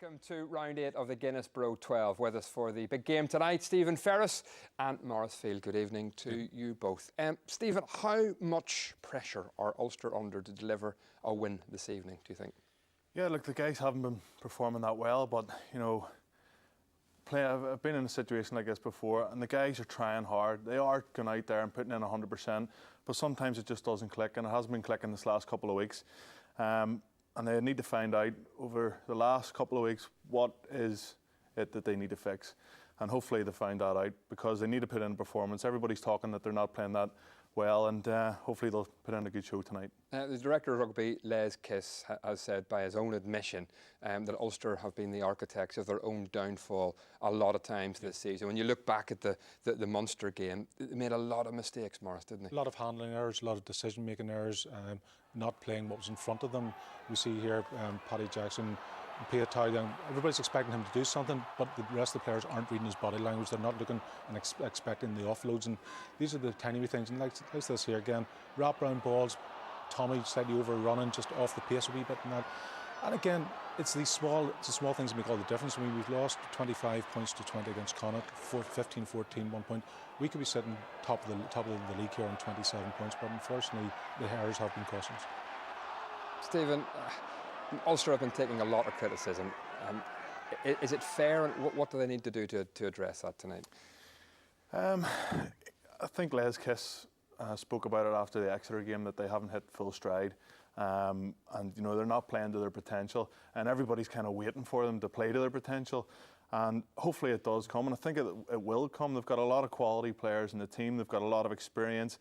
Welcome to round 8 of the Guinness Bro 12. With us for the big game tonight, Stephen Ferris and Maurice Field. Good evening to you both. Stephen, how much pressure are Ulster under to deliver a win this evening, do you think? Yeah, look, the guys haven't been performing that well, but, you know, I've been in a situation like this before, and the guys are trying hard. They are going out there and putting in 100%, but sometimes it just doesn't click, and it hasn't been clicking this last couple of weeks. And they need to find out over the last couple of weeks what is it that they need to fix. And hopefully they find that out, because they need to put in a performance. Everybody's talking that they're not playing that well, and hopefully they'll put in a good show tonight. The Director of Rugby, Les Kiss, has said by his own admission that Ulster have been the architects of their own downfall a lot of times this season. When you look back at the Munster game, they made a lot of mistakes, Maurice, didn't they? A lot of handling errors, a lot of decision-making errors, not playing what was in front of them. We see here Paddy Jackson, Piatau, everybody's expecting him to do something, but the rest of the players aren't reading his body language. They're not looking and expecting the offloads, and these are the tiny wee things. And like this here again, wrap round balls, Tommy slightly overrunning, just off the pace a wee bit, and that. And again, it's the small things that make all the difference. I mean, we've lost 25 points to 20 against Connacht, 15-14, 1 point. We could be sitting top of the league here on 27 points, but unfortunately, the errors have been costing us. Stephen, Ulster have been taking a lot of criticism. Is it fair, and what do they need to do to address that tonight? I think Les Kiss spoke about it after the Exeter game, that they haven't hit full stride. And, you know, they're not playing to their potential, and everybody's kind of waiting for them to play to their potential. And hopefully it does come, and I think it will come. They've got a lot of quality players in the team. They've got a lot of experience.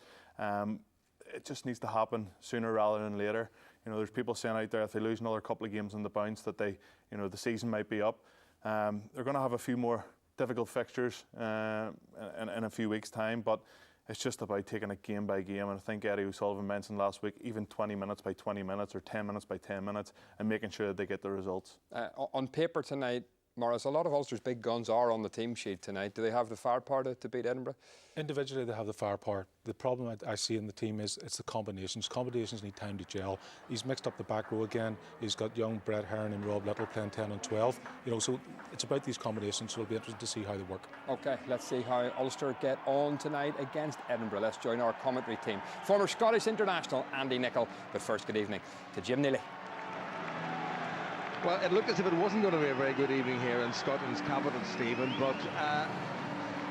It just needs to happen sooner rather than later. You know, there's people saying out there, if they lose another couple of games on the bounce, that the season might be up. They're going to have a few more difficult fixtures in a few weeks' time, but it's just about taking it game by game. And I think Eddie O'Sullivan mentioned last week, even 20 minutes by 20 minutes or 10 minutes by 10 minutes, and making sure that they get the results. On paper tonight, Maurice, a lot of Ulster's big guns are on the team sheet tonight. Do they have the firepower to beat Edinburgh? Individually, they have the firepower. The problem I see in the team is it's the combinations. Combinations need time to gel. He's mixed up the back row again. He's got young Brett Heron and Rob Little playing 10 and 12. You know, so it's about these combinations. So it'll be interesting to see how they work. OK, let's see how Ulster get on tonight against Edinburgh. Let's join our commentary team. Former Scottish international Andy Nicol. But first, good evening to Jim Neely. Well, it looked as if it wasn't going to be a very good evening here in Scotland's capital, Stephen, but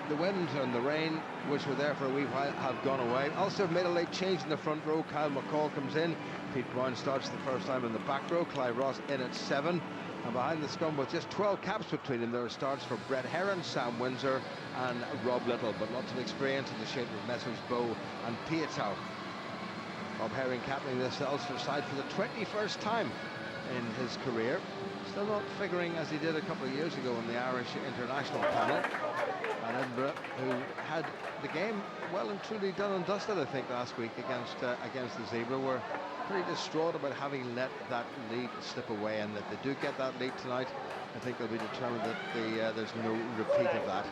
the wind and the rain, which were there for a wee while, have gone away. Ulster have made a late change in the front row. Kyle McCall comes in. Pete Brown starts the first time in the back row. Clive Ross in at 7. And behind the scrum, with just 12 caps between them, there are starts for Brett Heron, Sam Windsor and Rob Little, but lots of experience in the shape of Messrs Bow and Piatau. Rob Herring captaining this Ulster side for the 21st time in his career, still not figuring as he did a couple of years ago in the Irish international panel. And Edinburgh, who had the game well and truly done and dusted, I think, last week against the Zebra, were pretty distraught about having let that lead slip away, and that they do get that lead tonight, I think they'll be determined that there's no repeat of that.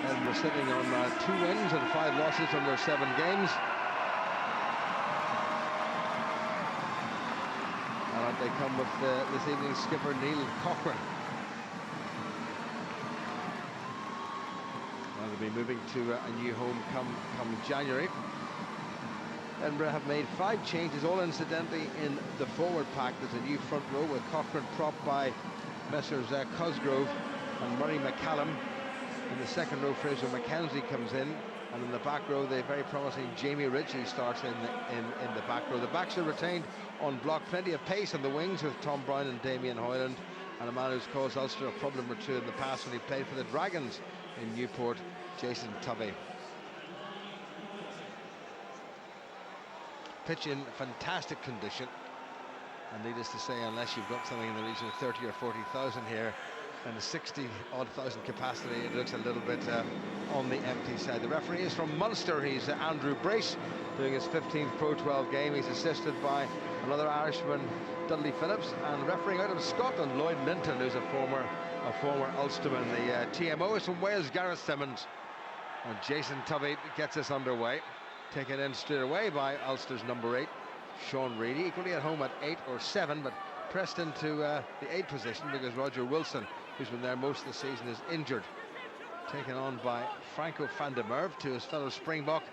Edinburgh sitting on 2 wins and 5 losses from their 7 games. And they come with this evening's skipper, Neil Cochrane. And they'll be moving to a new home come January. Edinburgh have made 5 changes, all incidentally in the forward pack. There's a new front row with Cochrane propped by Messrs Cosgrove and Murray McCallum. In the second row, Fraser McKenzie comes in. And in the back row, the very promising Jamie Ritchie starts in the back row. The backs are retained on block. Plenty of pace on the wings with Tom Brown and Damien Hoyland, and a man who's caused Ulster a problem or two in the past when he played for the Dragons in Newport, Jason Tubby. Pitch in fantastic condition, and needless to say, unless you've got something in the region of 30 or 40,000 here, and a 60-odd thousand capacity, it looks a little bit on the empty side. The referee is from Munster. He's Andrew Brace, doing his 15th Pro 12 game. He's assisted by another Irishman, Dudley Phillips, and refereeing out of Scotland, Lloyd Linton, who's a former Ulsterman. The TMO is from Wales, Gareth Simmons, and Jason Tubby gets us underway, taken in straight away by Ulster's number 8, Sean Reedy, equally at home at 8 or 7, but pressed into the 8 position because Roger Wilson, who's been there most of the season, is injured. Taken on by Franco van der Merwe to his fellow Springbok,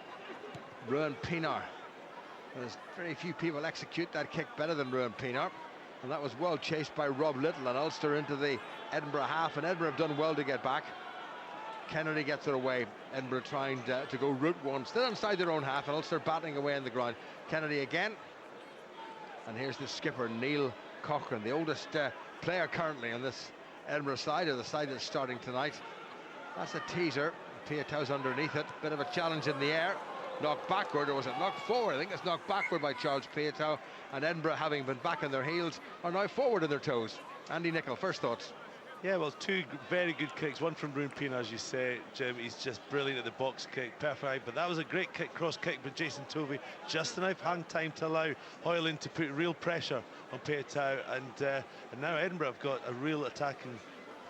Ruan Pienaar. There's very few people execute that kick better than Ruan Pienaar, and that was well chased by Rob Little, and Ulster into the Edinburgh half, and Edinburgh have done well to get back. Kennedy gets it away. Edinburgh trying to go route one, still inside their own half, and Ulster battling away on the ground. Kennedy again, and here's the skipper, Neil Cochrane, the oldest player currently on this Edinburgh side, or the side that's starting tonight. That's a teaser. Piatau's underneath it. Bit of a challenge in the air. Knocked backward, or was it knocked forward? I think it's knocked backward by Charles Piatau. And Edinburgh, having been back on their heels, are now forward on their toes. Andy Nicol, first thoughts? Yeah, well, two very good kicks. One from Ruan Pienaar, as you say, Jim. He's just brilliant at the box kick, perfect. But that was a great kick, cross kick by Jason Tovey. Just enough hang time to allow Hoyland to put real pressure on Piatau. And now Edinburgh have got a real attacking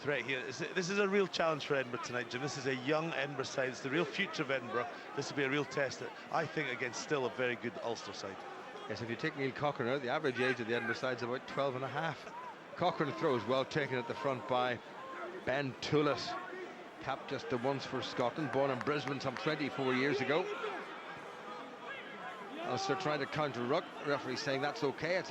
threat here. This is a real challenge for Edinburgh tonight, Jim. This is a young Edinburgh side. It's the real future of Edinburgh. This will be a real test, I think, against still a very good Ulster side. Yes, if you take Neil Cochrane out, the average age of the Edinburgh side is about 12 and a half. Cochrane throws well taken at the front by Ben Toulis, capped just the once for Scotland, born in Brisbane some 24 years ago. Ulster trying to counter-ruck, referee saying that's okay,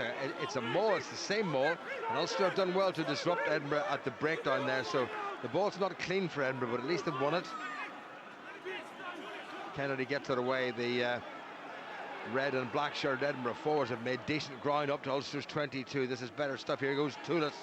it's a maul, it's the same maul, and Ulster have done well to disrupt Edinburgh at the breakdown there, so the ball's not clean for Edinburgh, but at least they've won it. Kennedy gets it away. The red and black shirt Edinburgh forwards have made decent ground up to Ulster's 22. This is better stuff. Here goes Toulis.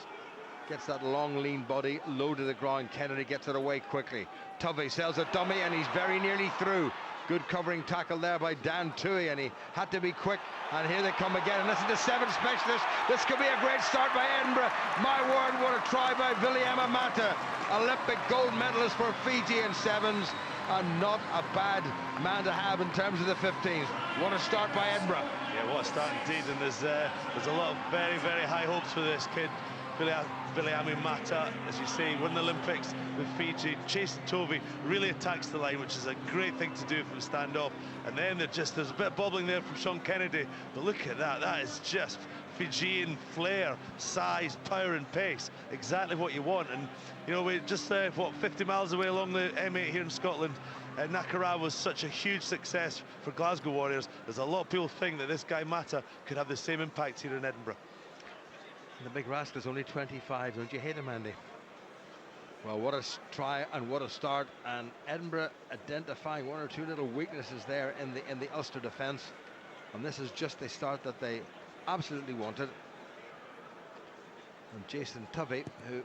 Gets that long, lean body low to the ground. Kennedy gets it away quickly. Tovey sells a dummy, and he's very nearly through. Good covering tackle there by Dan Toohey, and he had to be quick. And here they come again. And listen to 7 specialists. This could be a great start by Edinburgh. My word, what a try by Viliama Mata. Olympic gold medalist for Fiji in sevens. And not a bad man to have in terms of the 15s. What a start by Edinburgh. Yeah, what a start indeed. And there's a lot of very, very high hopes for this kid. Viliami Mata, as you say, won the Olympics with Fiji. Jason Tovey really attacks the line, which is a great thing to do from standoff. And then there's a bit of bobbling there from Sean Kennedy. But look at that, that is just Fijian flair, size, power and pace. Exactly what you want. And, you know, we're just, 50 miles away along the M8 here in Scotland. Nakarawa was such a huge success for Glasgow Warriors. There's a lot of people think that this guy Mata could have the same impact here in Edinburgh. The big rascal is only 25. Don't you hate him, Andy? Well, what a try and what a start, and Edinburgh identifying one or two little weaknesses there in the Ulster defence, and this is just the start that they absolutely wanted. And Jason Tovey, who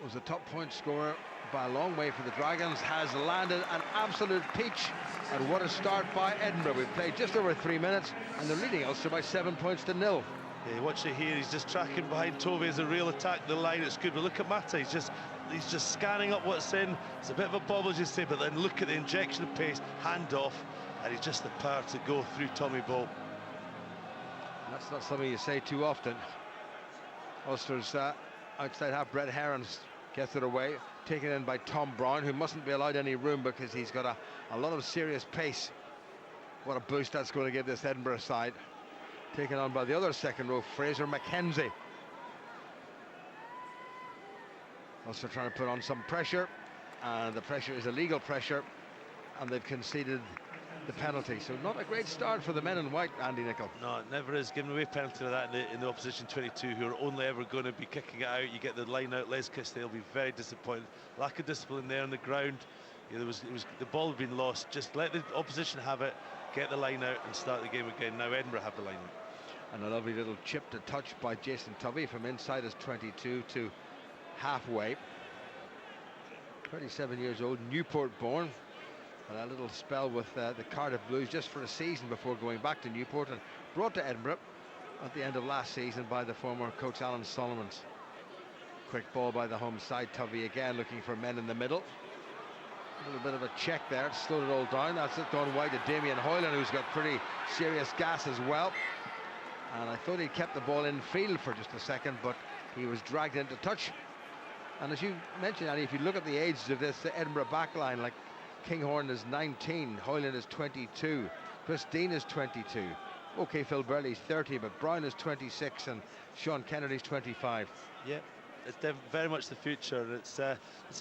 was the top point scorer by a long way for the Dragons, has landed an absolute peach, and what a start by Edinburgh. We've played just over 3 minutes, and they're leading Ulster by 7 points to 0. Yeah, watch it here, he's just tracking behind Tovey as a real attack. The line, it's good, but look at Mata, he's just scanning up what's in. It's a bit of a bobble, as you say, but then look at the injection of pace, hand off, and he's just the power to go through Tommy Ball. That's not something you say too often. Ulster's outside half, Brett Herons gets it away, taken in by Tom Brown, who mustn't be allowed any room because he's got a lot of serious pace. What a boost that's going to give this Edinburgh side. Taken on by the other second row, Fraser McKenzie. Also trying to put on some pressure, and the pressure is illegal pressure, and they've conceded the penalty. So not a great start for the men in white, Andy Nicol. No, it never is. Giving away penalty to that in the opposition 22, who are only ever going to be kicking it out. You get the line out, Les Kiss, they'll be very disappointed. Lack of discipline there on the ground. Yeah, the ball had been lost. Just let the opposition have it, get the line out, and start the game again. Now Edinburgh have the line out. And a lovely little chip to touch by Jason Tovey from inside his 22 to halfway. 27 years old, Newport born. And a little spell with the Cardiff Blues just for a season before going back to Newport, and brought to Edinburgh at the end of last season by the former coach Alan Solomons. Quick ball by the home side. Tovey again looking for men in the middle. A little bit of a check there, slowed it all down. That's it gone wide to Damien Hoyland, who's got pretty serious gas as well. And I thought he kept the ball in field for just a second, but he was dragged into touch. And as you mentioned, Andy, if you look at the ages of this Edinburgh backline, like Kinghorn is 19, Hoyland is 22, Chris Dean is 22, Okay, Phil Burley's 30, but Brown is 26 and Sean Kennedy's 25. Yeah, it's very much the future. It's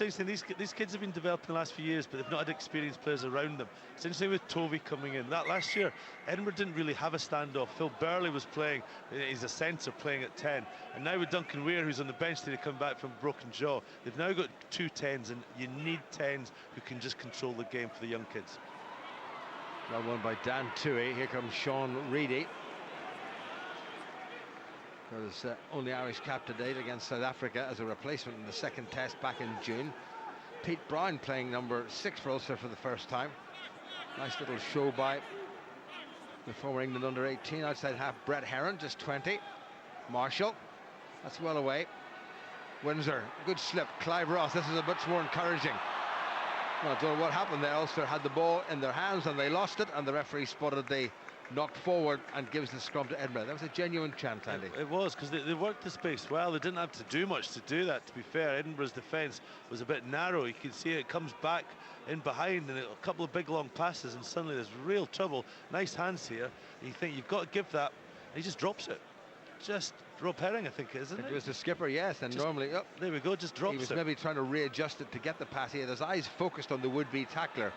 interesting. These kids have been developed in the last few years, but they've not had experienced players around them. It's interesting with Tovey coming in. That last year, Edinburgh didn't really have a standoff. Phil Burley was playing. He's a centre playing at 10, and now with Duncan Weir, who's on the bench today, come back from broken jaw. They've now got 2 10s, and you need 10s who can just control the game for the young kids. Well won by Dan Toohey. Here comes Sean Reedy. Was only Irish cap to date against South Africa as a replacement in the second test back in June. Pete Brown playing number 6 for Ulster for the first time. Nice little show by the former England under-18 outside half Brett Heron, just 20. Marshall, that's well away. Windsor, good slip. Clive Ross, this is a bit more encouraging. Well, I don't know what happened there. Ulster had the ball in their hands and they lost it, and the referee spotted the knocked forward and gives the scrum to Edinburgh. That was a genuine chance, Andy. It was, because they worked the space well. They didn't have to do much to do that, to be fair. Edinburgh's defence was a bit narrow. You can see it comes back in behind, and a couple of big long passes, and suddenly there's real trouble. Nice hands here. And you think you've got to give that, and he just drops it. Just Rob Herring, I think, isn't it? It was the skipper, yes, and just, normally... Oh, there we go, just drops it. He was maybe trying to readjust it to get the pass. He had his eyes focused on the would-be tackler,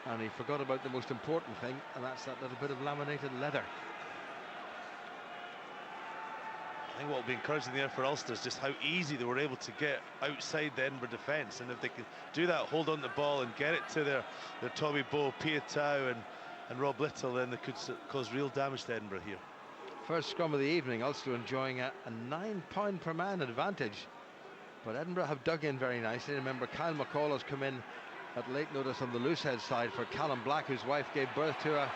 and he forgot about the most important thing, and that's that little bit of laminated leather. I think what will be encouraging there for Ulster is just how easy they were able to get outside the Edinburgh defence, and if they could do that, hold on to the ball and get it to their Tommy Bowe, Piatau and Rob Little, then they could cause real damage to Edinburgh here. First scrum of the evening, Ulster enjoying a £9 per man advantage, but Edinburgh have dug in very nicely. Remember, Kyle McCall has come in at late notice on the loosehead side for Callum Black, whose wife gave birth to a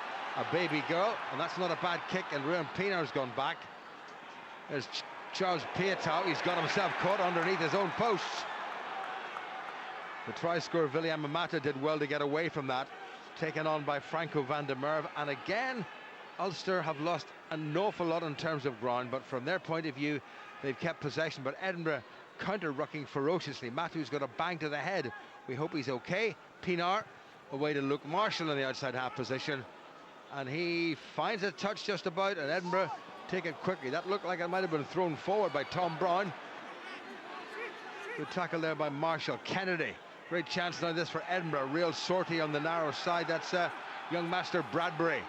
baby girl, and that's not a bad kick, and Ruan Pienaar's gone back. There's Charles Piatau. He's got himself caught underneath his own posts. The try scorer William Amata did well to get away from that, taken on by Franco van der Merwe, and again Ulster have lost an awful lot in terms of ground, but from their point of view they've kept possession. But Edinburgh counter-rucking ferociously. Matthew's got a bang to the head. We hope he's okay. Pienaar away to Luke Marshall in the outside half position, and he finds a touch just about, and Edinburgh take it quickly. That looked like it might have been thrown forward by Tom Brown. Good tackle there by Marshall. Kennedy, great chance now this for Edinburgh. Real sortie on the narrow side. That's young master Bradbury.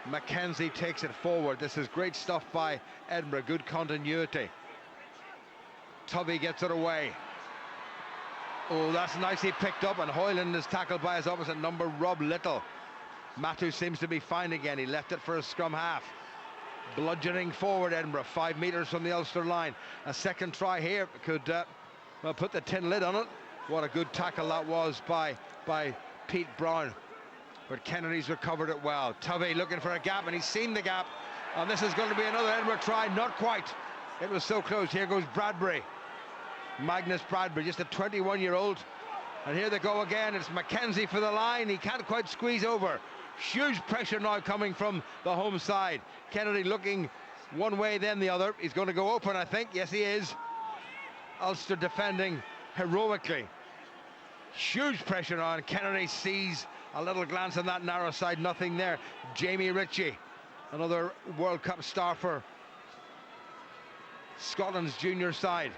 Mackenzie takes it forward. This is great stuff by Edinburgh. Good continuity. Tubby gets it away. Oh, that's nicely picked up, and Hoyland is tackled by his opposite number, Rob Little. Matthew seems to be fine again. He left it for a scrum half. Bludgeoning forward Edinburgh, 5 metres from the Ulster line. A second try here could well, put the tin lid on it. What a good tackle that was by Pete Brown. But Kennedy's recovered it well. Tovey looking for a gap, and he's seen the gap. And this is going to be another Edinburgh try. Not quite. It was so close. Here goes Bradbury. Magnus Bradbury, just a 21-year-old. And here they go again. It's Mackenzie for the line. He can't quite squeeze over. Huge pressure now coming from the home side. Kennedy looking one way, then the other. He's going to go open, I think. Yes, he is. Ulster defending heroically. Huge pressure on. Kennedy sees a little glance on that narrow side. Nothing there. Jamie Ritchie, another World Cup star for Scotland's junior side.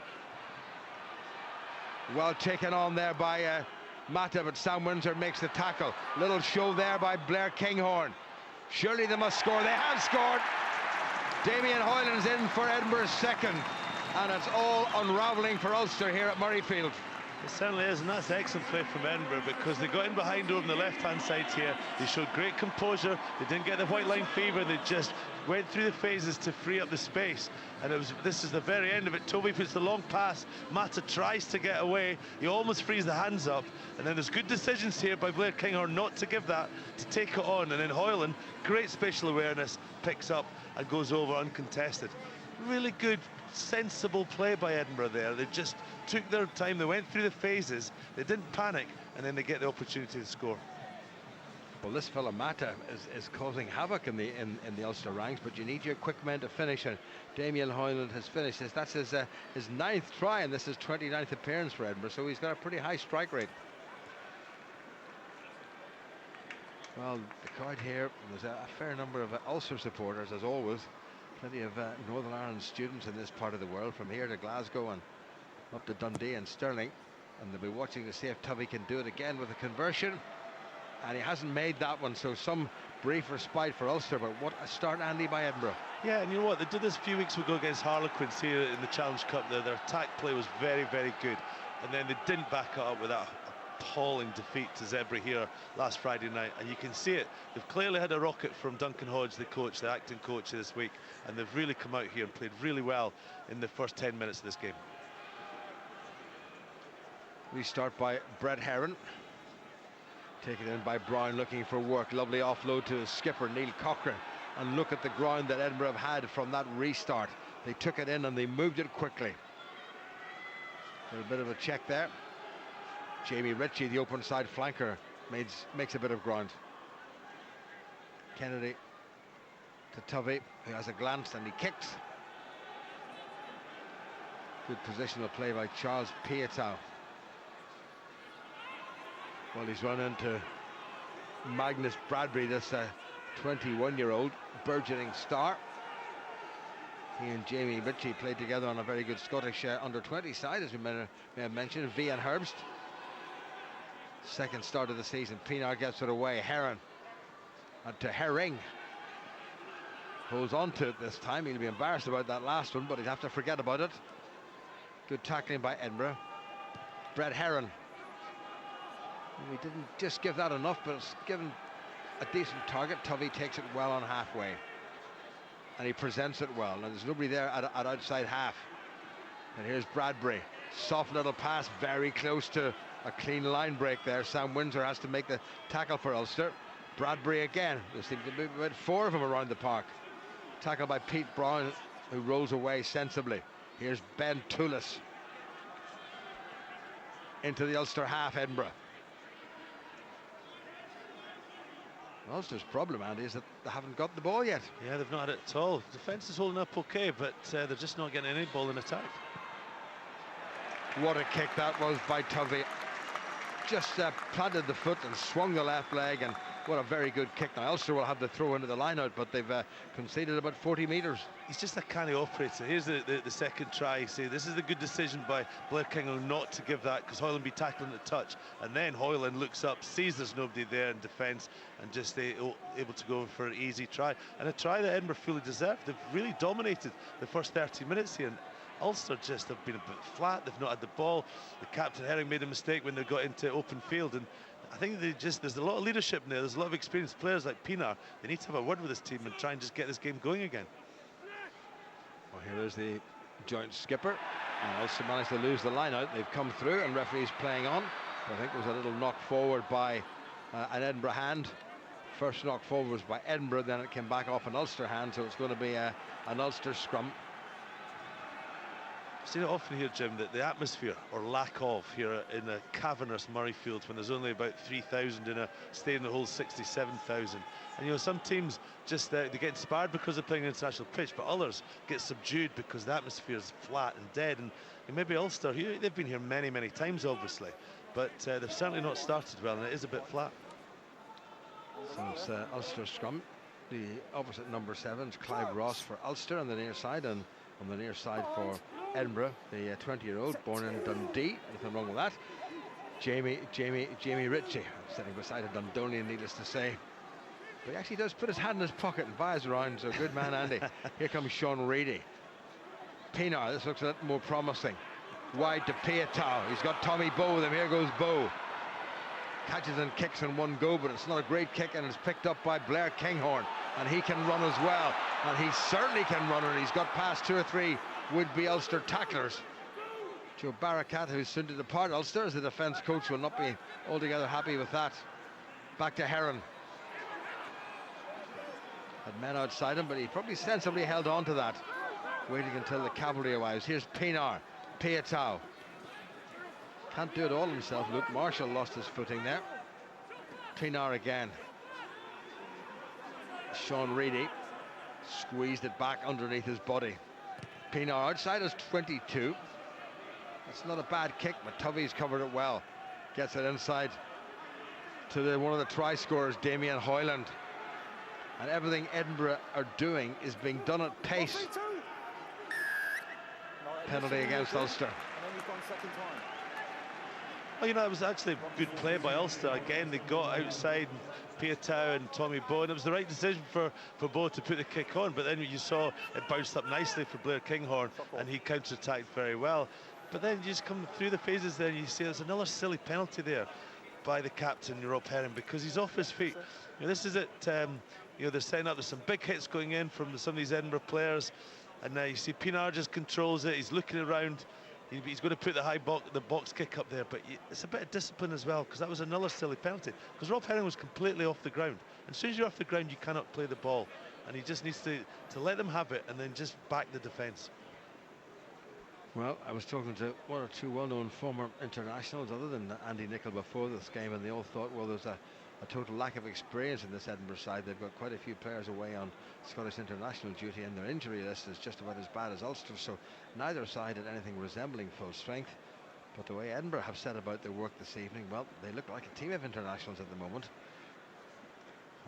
Well taken on there by Mata, but Sam Windsor makes the tackle. Little show there by Blair Kinghorn. Surely they must score. They have scored. Damien Hoyland's in for Edinburgh's second, and it's all unravelling for Ulster here at Murrayfield. It certainly is, and that's excellent play from Edinburgh, because they got in behind over on the left-hand side here. They showed great composure. They didn't get the white line fever. They just went through the phases to free up the space. And this is the very end of it. Tovey puts the long pass. Mata tries to get away. He almost frees the hands up. And then there's good decisions here by Blair Kinghorn not to give that, to take it on. And then Hoyland, great spatial awareness, picks up and goes over uncontested. Really good, sensible play by Edinburgh there. They just took their time. They went through the phases. They didn't panic, and then they get the opportunity to score. Well, this fella Mata is causing havoc in the Ulster ranks, but you need your quick men to finish, and Damien Hoyland has finished this. That's his 9th try, and this is 29th appearance for Edinburgh, so he's got a pretty high strike rate. Well, the crowd here, there's a fair number of Ulster supporters, as always. Plenty of Northern Ireland students in this part of the world, from here to Glasgow and up to Dundee and Stirling. And they'll be watching to see if Tovey can do it again with a conversion. And he hasn't made that one, so some brief respite for Ulster. But what a start, Andy, by Edinburgh. Yeah, and you know what? They did this a few weeks ago against Harlequins here in the Challenge Cup. Their attack play was very, very good. And then they didn't back it up with that appalling defeat to Zebre here last Friday night. And you can see it. They've clearly had a rocket from Duncan Hodge, the coach, the acting coach this week. And they've really come out here and played really well in the first 10 minutes of this game. We start by Brett Heron. Taken in by Brown, looking for work. Lovely offload to his skipper, Neil Cochrane. And look at the ground that Edinburgh have had from that restart. They took it in and they moved it quickly. A bit of a check there. Jamie Ritchie, the open side flanker, makes a bit of ground. Kennedy to Tovey, who has a glance and he kicks. Good positional play by Charles Piatow. Well, he's run into Magnus Bradbury, this 21-year-old burgeoning star. He and Jamie Ritchie played together on a very good Scottish under-20 side, as we may have mentioned. Vian Herbst. Second start of the season. Pienaar gets it away. Heron to Herring. Holds on to it this time. He'll be embarrassed about that last one, but he'd have to forget about it. Good tackling by Edinburgh. Brett Heron. We didn't just give that enough, but it's given a decent target. Tovey takes it well on halfway. And he presents it well. Now there's nobody there at outside half. And here's Bradbury. Soft little pass, very close to a clean line break there. Sam Windsor has to make the tackle for Ulster. Bradbury again. There seem to be about 4 of them around the park. Tackle by Pete Brown, who rolls away sensibly. Here's Ben Toulis. Into the Ulster half, Edinburgh. Ulster's problem, Andy, is that they haven't got the ball yet. Yeah, they've not had it at all. Defence is holding up okay, but they're just not getting any ball in attack. What a kick that was by Tovey. Just planted the foot and swung the left leg, and what a very good kick. Now Ulster will have to throw into the line out, but they've conceded about 40 metres. He's just a canny operator. Here's the second try. See, this is a good decision by Blair Kinghorn not to give that, because Hoyland be tackling the touch, and then Hoyland looks up, sees there's nobody there in defence, and just able to go for an easy try, and a try that Edinburgh fully deserved. They've really dominated the first 30 minutes here, and Ulster just have been a bit flat. They've not had the ball. The captain Herring made a mistake when they got into open field, and I think there's a lot of leadership in there. There's a lot of experienced players like Pienaar. They need to have a word with this team and try and just get this game going again. Well, here is the joint skipper, and Ulster managed to lose the line out. They've come through, and referee's playing on. I think there was a little knock forward by an Edinburgh hand. First knock forward was by Edinburgh, then it came back off an Ulster hand, so it's going to be an Ulster scrum. I've seen it often here, Jim, that the atmosphere, or lack of, here in a cavernous Murrayfield, when there's only about 3,000 in a stadium that holds 67,000. And you know, some teams just they get inspired because they're playing an international pitch, but others get subdued because the atmosphere is flat and dead. And maybe Ulster, they've been here many, many times, obviously, but they've certainly not started well, and it is a bit flat. So it's Ulster scrum. The opposite number 7 is Clive Ross for Ulster on the near side, and on the near side for Edinburgh, the 20-year-old born in Dundee. Nothing wrong with that. Jamie Ritchie, sitting beside a Dundonian, needless to say. But he actually does put his hand in his pocket and buys around, so good man, Andy. Here comes Sean Reedy. Pienaar, this looks a little more promising. Wide to Piatow. He's got Tommy Bowe with him. Here goes Bowe. Catches and kicks in one go, but it's not a great kick, and it's picked up by Blair Kinghorn, and he can run as well, and he certainly can run, and he's got past 2 or 3 would-be Ulster tacklers. Joe Barakat, who's soon to depart Ulster as the defence coach, will not be altogether happy with that. Back to Heron. Had men outside him, but he probably sensibly held on to that, waiting until the cavalry arrives. Here's Pienaar. Piatow. Can't do it all himself. Luke Marshall lost his footing there. Pienaar again. Sean Reedy squeezed it back underneath his body. Pienaar outside is 22. It's not a bad kick, but Tovey's covered it well. Gets it inside to one of the try scorers, Damien Hoyland. And everything Edinburgh are doing is being done at pace. Penalty against Ulster. Well, you know, it was actually good play by Ulster. Again, they got outside Piatow and Tommy Bowe, and it was the right decision for Bowe to put the kick on. But then you saw it bounced up nicely for Blair Kinghorn, and he counter-attacked very well. But then you just come through the phases there, and you see there's another silly penalty there by the captain, Rob Herring, because he's off his feet. You know, this is it. You know, they're setting up. There's some big hits going in from some of these Edinburgh players, and you see Pinar just controls it. He's looking around. He's going to put the box kick up there, but it's a bit of discipline as well, because that was another silly penalty. Because Rob Herring was completely off the ground. And as soon as you're off the ground, you cannot play the ball, and he just needs to let them have it and then just back the defence. Well, I was talking to one or two well-known former internationals, other than Andy Nicol, before this game, and they all thought, well, there's a total lack of experience in this Edinburgh side. They've got quite a few players away on Scottish international duty, and their injury list is just about as bad as Ulster, so neither side had anything resembling full strength. But the way Edinburgh have set about their work this evening, well, they look like a team of internationals at the moment.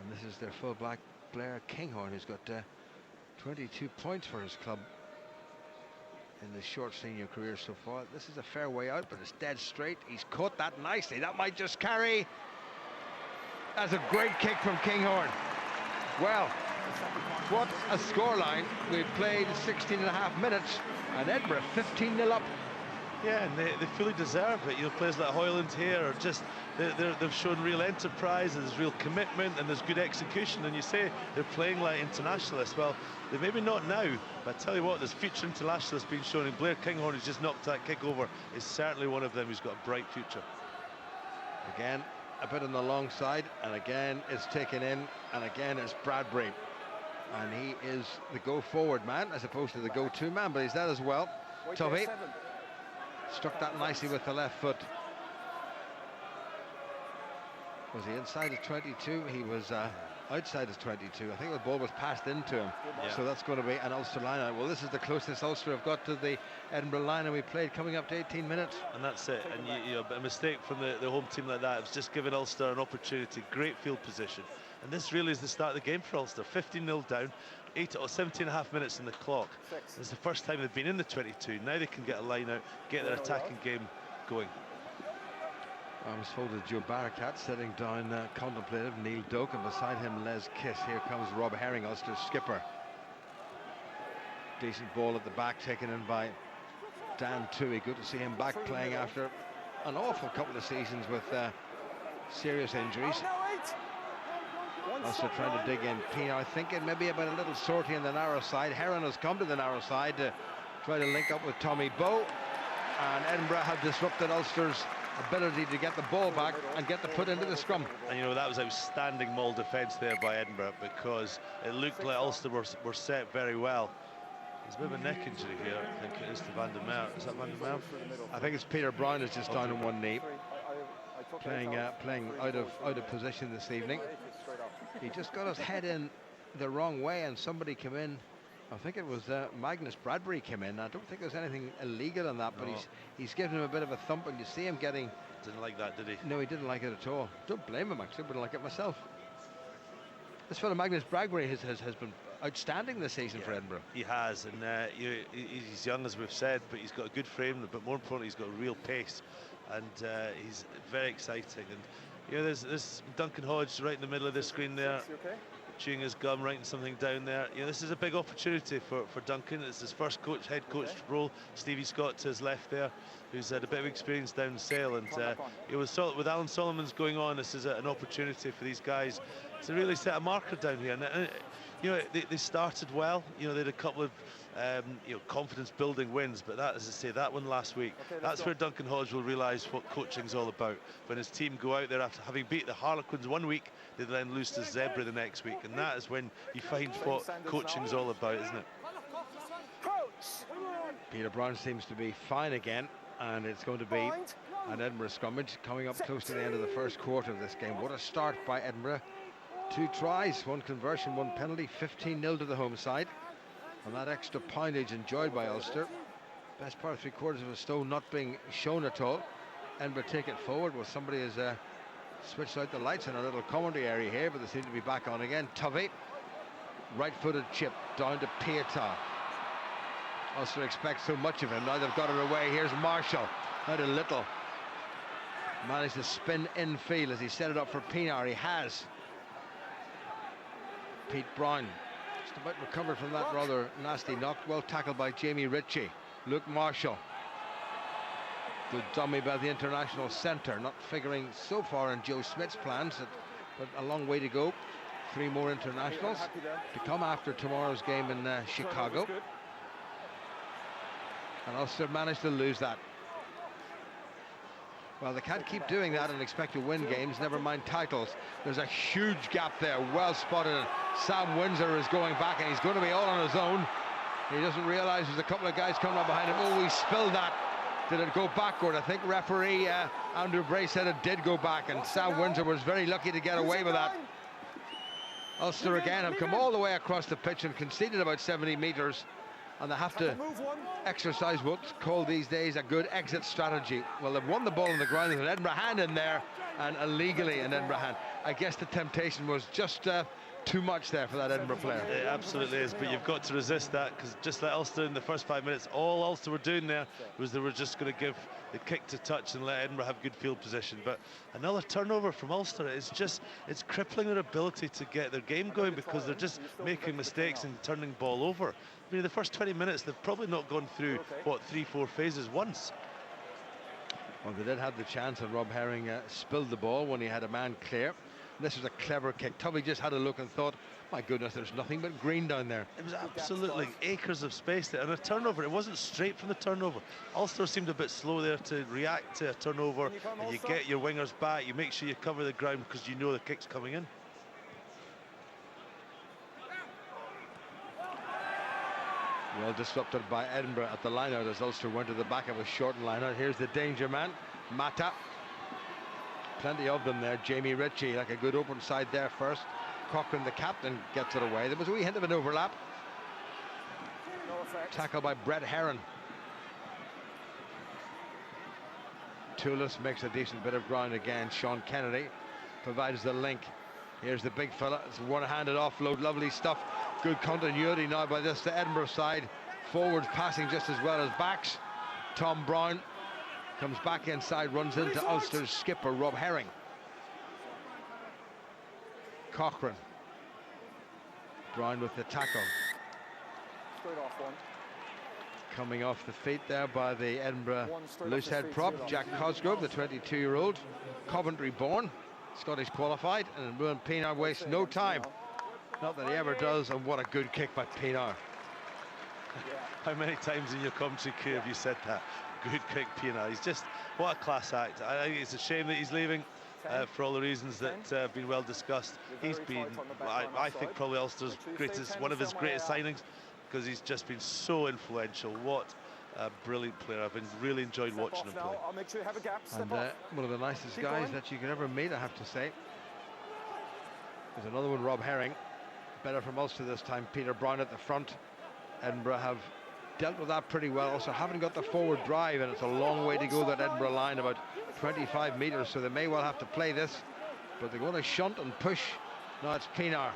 And this is their full-back Blair Kinghorn, who's got 22 points for his club in his short senior career so far. This is a fair way out, but it's dead straight. He's caught that nicely. That might just carry. That's a great kick from Kinghorn. Well, what a scoreline. We've played 16.5 minutes, and Edinburgh 15-0 up. Yeah, and they fully deserve it. You know, players like Hoyland here are just, they've shown real enterprise, and there's real commitment, and there's good execution. And you say they're playing like internationalists. Well, they maybe not now, but I tell you what, there's future internationalists being shown, and Blair Kinghorn, who's just knocked that kick over, is certainly one of them who's got a bright future. Again, a bit on the long side, and again it's taken in, and again it's Bradbury, and he is the go-forward man as opposed to the go-to man, but he's that as well. Tovey struck that nicely with the left foot. Was he inside his 22? He was outside his 22. I think the ball was passed into him. Yeah. So that's going to be an Ulster line-out. Well, this is the closest Ulster have got to the Edinburgh line, and we played coming up to 18 minutes. And that's it. And you know, a mistake from the home team like that, it's just given Ulster an opportunity. Great field position. And this really is the start of the game for Ulster. 15-0 down, 17.5 minutes in the clock. It's the first time they've been in the 22. Now they can get a line out, get their attacking game going. I was folded Joe Barakat sitting down contemplative, Neil Doak, and beside him Les Kiss. Here comes Rob Herring, Ulster's skipper. Decent ball at the back, taken in by Dan Toohey. Good to see him back playing after an awful couple of seasons with serious injuries. Ulster trying to dig in. Pinar thinking maybe about a little sortie in the narrow side. Herring has come to the narrow side to try to link up with Tommy Bowe, and Edinburgh have disrupted Ulster's ability to get the ball back and get the put into the scrum. And you know, that was outstanding maul defence there by Edinburgh, because it looked like Ulster were set very well. There's a bit of a neck injury here. I think it is to Van der Merwe. Is that Van der Merwe? I think it's Peter Brown is just down on one knee, playing out of position this evening. He just got his head in the wrong way, and somebody came in. I think it was Magnus Bradbury came in. I don't think there's anything illegal in that, but he's given him a bit of a thump, and you see him getting... Didn't like that, did he? No, he didn't like it at all. Don't blame him, actually. Wouldn't like it myself. This fellow Magnus Bradbury has been outstanding this season for Edinburgh. He has, and he's young, as we've said, but he's got a good frame, but more importantly, he's got real pace, and he's very exciting. And you know, there's Duncan Hodge right in the middle of the screen there, chewing his gum, writing something down there. You know, this is a big opportunity for Duncan. It's his first head coach role. Stevie Scott to his left there, who's had a bit of experience down Sale, and with Alan Solomons going on, this is an opportunity for these guys to really set a marker down here. And you know, they started well. You know, they had a couple of confidence-building wins, but that, as I say, that one last week, that's where Duncan Hodge will realise what coaching's all about. When his team go out there after having beat the Harlequins one week, they then lose to Zebra the next week, and that is when you find what coaching's all about, isn't it? Peter Brown seems to be fine again, and it's going to be an Edinburgh scrummage coming up close to the end of the first quarter of this game. What a start by Edinburgh. 2 tries, 1 conversion, 1 penalty, 15-0 to the home side. And that extra poundage enjoyed by Ulster. Best part of 3/4 of a stone not being shown at all. Edinburgh take it forward. Well, somebody has Switched out the lights in a little commentary area here, but they seem to be back on again. Tovey, right-footed chip down to Pieta. Ulster expects so much of him. Now they've got it away. Here's Marshall. Out a little. Managed to spin infield as he set it up for Pienaar. He has. Pete Brown just about recovered from that rather nasty knock. Well tackled by Jamie Ritchie. Luke Marshall. Good dummy by the international centre. Not figuring so far in Joe Smith's plans, but a long way to go. 3 more internationals to come after tomorrow's game in Chicago. And Ulster managed to lose that. Well, they can't keep doing that and expect to win games, never mind titles. There's a huge gap there, well spotted. Sam Windsor is going back and he's going to be all on his own. He doesn't realise there's a couple of guys coming up behind him. Oh, he spilled that. Did it go backward? I think referee Andrew Bray said it did go back, and Sam Windsor was very lucky to get away with that. Ulster again have come all the way across the pitch and conceded about 70 metres, and they have to exercise what's called these days a good exit strategy. Well, they've won the ball on the ground. There's an Edinburgh hand in there, and illegally an Edinburgh hand. I guess the temptation was just too much there for that Edinburgh player. It absolutely is, but you've got to resist that, because just like Ulster in the first 5 minutes, all Ulster were doing there was they were just going to give the kick to touch and let Edinburgh have good field position. But another turnover from Ulster is just, it's crippling their ability to get their game going, because they're just making mistakes and turning ball over. I mean, the first 20 minutes, they've probably not gone through, what, 3-4 phases once. Well, they did have the chance, and Rob Herring spilled the ball when he had a man clear. This was a clever kick. Tubby just had a look and thought, my goodness, there's nothing but green down there. It was absolutely acres of space there. And a turnover, it wasn't straight from the turnover. Ulster seemed a bit slow there to react to a turnover. And you get your wingers back, you make sure you cover the ground because you know the kick's coming in. Well disrupted by Edinburgh at the line-out as Ulster went to the back of a shortened line-out. Here's the danger man, Mata. Plenty of them there. Jamie Ritchie, like a good open side there first. Cochrane, the captain, gets it away. There was a wee hint of an overlap. Tackle by Brett Heron. Toulis makes a decent bit of ground again. Sean Kennedy provides the link. Here's the big fella. It's one-handed offload. Lovely stuff. Good continuity now by this the Edinburgh side. Forwards passing just as well as backs. Tom Brown comes back inside, runs into Ulster's skipper, Rob Herring. Cochrane. Brown with the tackle. Coming off the feet there by the Edinburgh loosehead prop, Jack Cosgrove, the 22-year-old, Coventry-born, Scottish qualified, and Ruan Pienaar wastes no time. Not that he ever does, and what a good kick by Pienaar. How many times in your commentary career have you said that? Good kick, Pienaar. He's just, what a class act. I think it's a shame that he's leaving for all the reasons that have been well discussed. He's been, I think, probably Ulster's greatest, one of his greatest signings, because he's just been so influential. What a brilliant player. I've really enjoyed watching him play. And one of the nicest guys that you could ever meet, I have to say. There's another one, Rob Herring. Better from Ulster this time. Peter Brown at the front. Edinburgh have dealt with that pretty well. Also haven't got the forward drive, and it's a long way to go, that Edinburgh line, about 25 metres, so they may well have to play this, but they're going to shunt and push. Now it's Pienaar.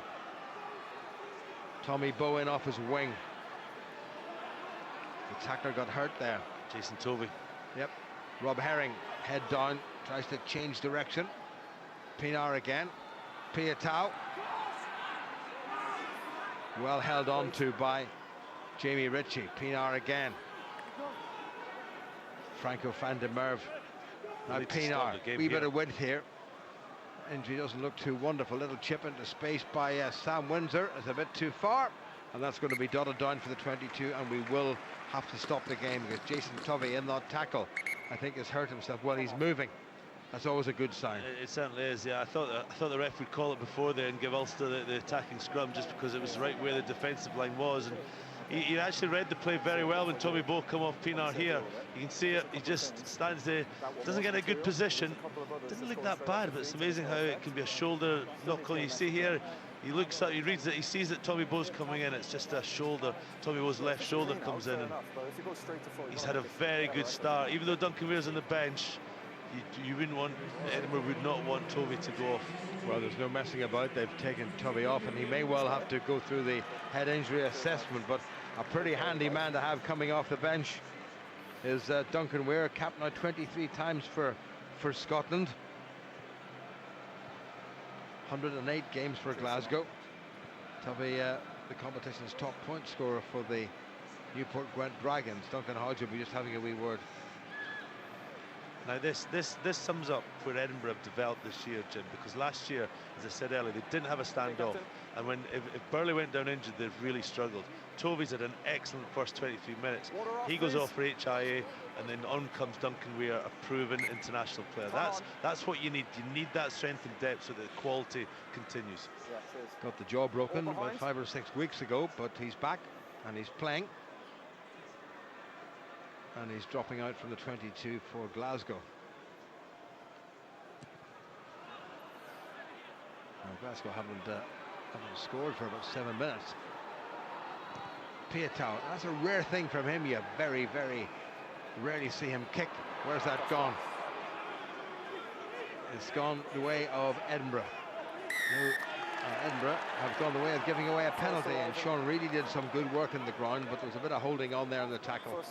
Tommy Bowen off his wing. The tackler got hurt there. Jason Tovey. Yep. Rob Herring, head down, tries to change direction. Pienaar again. Pietau. Well held on to by Jamie Ritchie. Pienaar again. Franco van der Merwe. Now Pienaar, wee bit of width here. Injury doesn't look too wonderful. Little chip into space by Sam Windsor. It's a bit too far, and that's going to be dotted down for the 22, and we will have to stop the game because Jason Tovey in that tackle, I think, has hurt himself. Well, he's moving. That's always a good sign. It certainly is, yeah. I thought the ref would call it before there and give Ulster the attacking scrum, just because it was right where the defensive line was. And he actually read the play very well when Tommy Bowe come off Pienaar here. You can see it, he just stands there, doesn't get a good position. Doesn't look that bad, but it's amazing how it can be a shoulder knock on. You see here, he looks up, he reads it, he sees that Tommy Bowe's coming in, it's just a shoulder. Tommy Bowe's left shoulder comes in, and he's had a very good start. Even though Duncan Weir's on the bench, you wouldn't want, Edinburgh would not want Tovey to go off. Well, there's no messing about. They've taken Tovey off, and he may well have to go through the head injury assessment, but a pretty handy man to have coming off the bench is Duncan Weir, capped now 23 times for Scotland. 108 games for Glasgow. Tovey, the competition's top point scorer for the Newport Gwent Dragons. Duncan Hodge will be just having a wee word. Now this sums up where Edinburgh have developed this year, Jim, because last year, as I said earlier, they didn't have a standoff, and if Burley went down injured, they've really struggled. Tovey's had an excellent first 23 minutes. He goes off for HIA, and then on comes Duncan Weir, a proven international player. That's what you need. You need that strength and depth so that the quality continues. Got the jaw broken about 5 or 6 weeks ago, but he's back and he's playing. And he's dropping out from the 22 for Glasgow. Well, Glasgow haven't scored for about 7 minutes. Piatow, that's a rare thing from him. You very, very rarely see him kick. Where's that gone? It's gone the way of Edinburgh. Edinburgh have gone the way of giving away a penalty, and Sean Reedy did some good work in the ground, but there was a bit of holding on there in the tackle.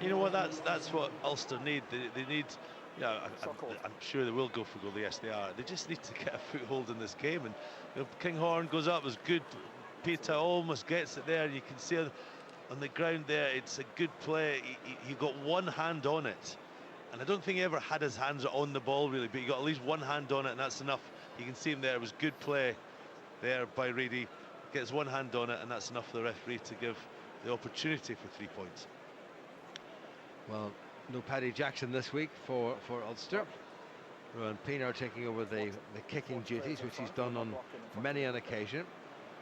You know what? That's what Ulster need. They need. Yeah, I'm sure they will go for goal. Yes, they are. They just need to get a foothold in this game. And Kinghorn goes up, was good. Peter almost gets it there. You can see on the ground there, it's a good play. He got one hand on it, and I don't think he ever had his hands on the ball really, but he got at least one hand on it, and that's enough. You can see him there. It was good play there by Reedy. Gets one hand on it, and that's enough for the referee to give the opportunity for 3 points. Well, no Paddy Jackson this week for Ulster. Rowan Pienaar taking over the kicking duties, which he's done on many an occasion.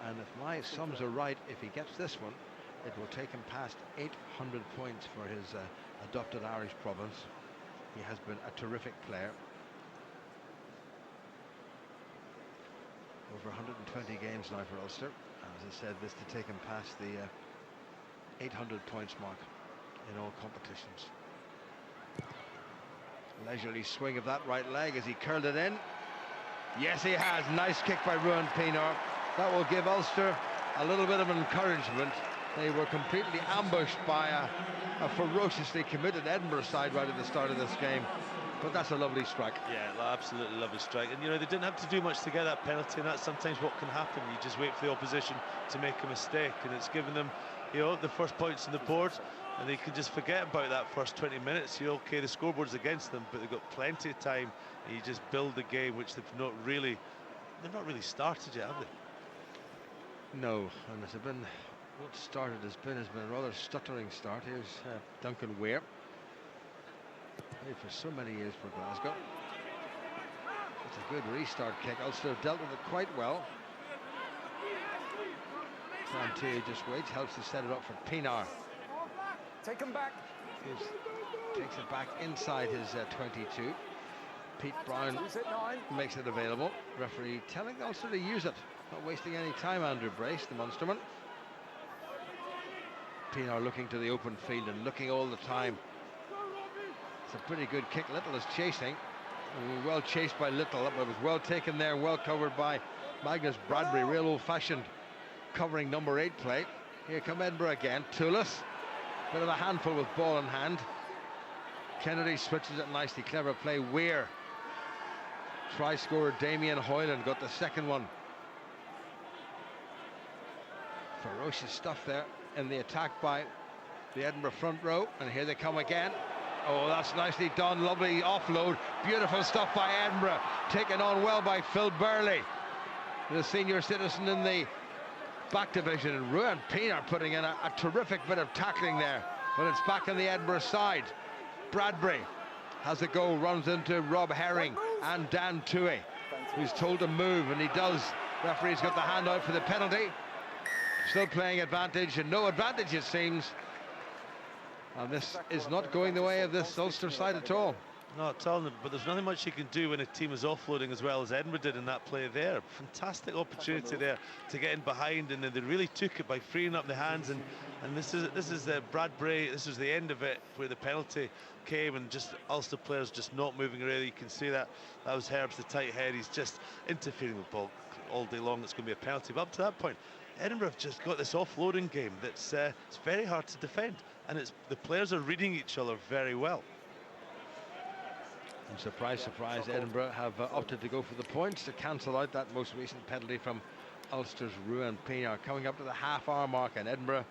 And if my sums are right, if he gets this one, it will take him past 800 points for his adopted Irish province. He has been a terrific player. Over 120 games now for Ulster. As I said, this to take him past the 800 points mark in all competitions. Leisurely swing of that right leg as he curled it in. Yes, he has. Nice kick by Rowan Pienaar. That will give Ulster a little bit of encouragement. They were completely ambushed by a ferociously committed Edinburgh side right at the start of this game. But that's a lovely strike. Yeah, absolutely lovely strike. And, you know, they didn't have to do much to get that penalty, and that's sometimes what can happen. You just wait for the opposition to make a mistake, and it's given them, you know, the first points on the board, and they can just forget about that first 20 minutes. You know, okay, the scoreboard's against them, but they've got plenty of time, and you just build the game, which they've not really started yet, have they? No, and it's been, what started has been a rather stuttering start. Here's Duncan Weir. Played for so many years for Glasgow. It's a good restart kick. Ulster have dealt with it quite well. Frontier just waits, helps to set it up for Pienaar. Take him back. Takes it back inside his 22. Pete Brown makes it available. Referee telling Ulster to use it. Not wasting any time, Andrew Brace, the Munsterman. Pienaar looking to the open field and looking all the time. It's a pretty good kick. Little is chasing. Well chased by Little, but it was well taken there, well covered by Magnus Bradbury. Real old-fashioned covering number 8 play. Here come Edinburgh again. Toulis, bit of a handful with ball in hand. Kennedy switches it nicely. Clever play. Weir. Try scorer Damien Hoyland got the second one. Ferocious stuff there in the attack by the Edinburgh front row, and here they come again. Oh, that's nicely done. Lovely offload. Beautiful stuff by Edinburgh. Taken on well by Phil Burley, the senior citizen in the back division. And Rowan Pienaar putting in a terrific bit of tackling there, but it's back on the Edinburgh side. Bradbury has a go, runs into Rob Herring and Dan Toohey, who's told to move, and he does. Referee's got the hand out for the penalty. Still playing advantage, and no advantage it seems. And this is not going the way of this Ulster side at all. No, telling them, but there's nothing much you can do when a team is offloading as well as Edinburgh did in that play there. Fantastic opportunity there to get in behind, and then they really took it by freeing up the hands and And this is Bradbury. This was the end of it, where the penalty came, and just Ulster players just not moving really. You can see that was Herb's the tight head. He's just interfering with ball all day long. It's going to be a penalty. But up to that point, Edinburgh have just got this offloading game that's it's very hard to defend, and the players are reading each other very well. And surprise, surprise, Edinburgh have opted to go for the points to cancel out that most recent penalty from Ulster's Ruan Pienaar. Coming up to the half-hour mark, and Edinburgh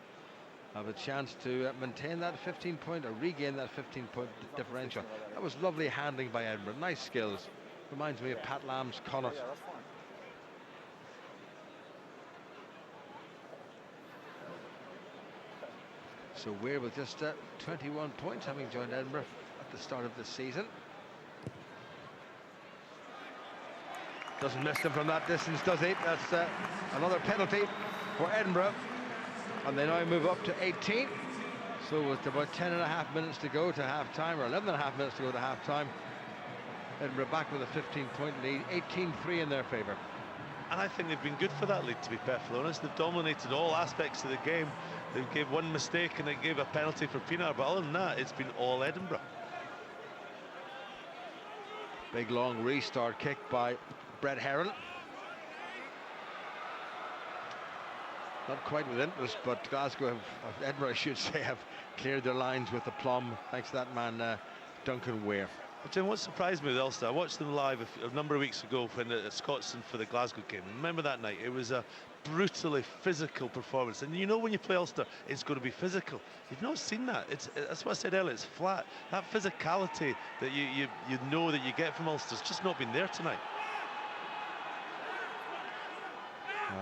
have a chance to maintain that 15-point or regain that 15-point differential. That was lovely handling by Edinburgh. Nice skills. Reminds me of Pat Lamb's Connacht. So Weir with just 21 points, having joined Edinburgh at the start of the season. Doesn't miss them from that distance, does he? That's another penalty for Edinburgh. And they now move up to 18. So with about 10.5 minutes to go to half-time, or 11.5 minutes to go to half-time, Edinburgh back with a 15-point lead, 18-3 in their favour. And I think they've been good for that lead, to be perfectly honest. They've dominated all aspects of the game. They gave one mistake and they gave a penalty for Pienaar, but other than that, it's been all Edinburgh. Big long restart kick by Brett Heron. Not quite with interest, but Glasgow Edinburgh, I should say, have cleared their lines with aplomb, thanks to that man, Duncan Weir. But Jim, what surprised me with Ulster, I watched them live a number of weeks ago when at Scotstoun for the Glasgow game. Remember that night? It was a brutally physical performance, and you know when you play Ulster, it's going to be physical. You've not seen that. That's what I said earlier. It's flat. That physicality that you know that you get from Ulster's just not been there tonight.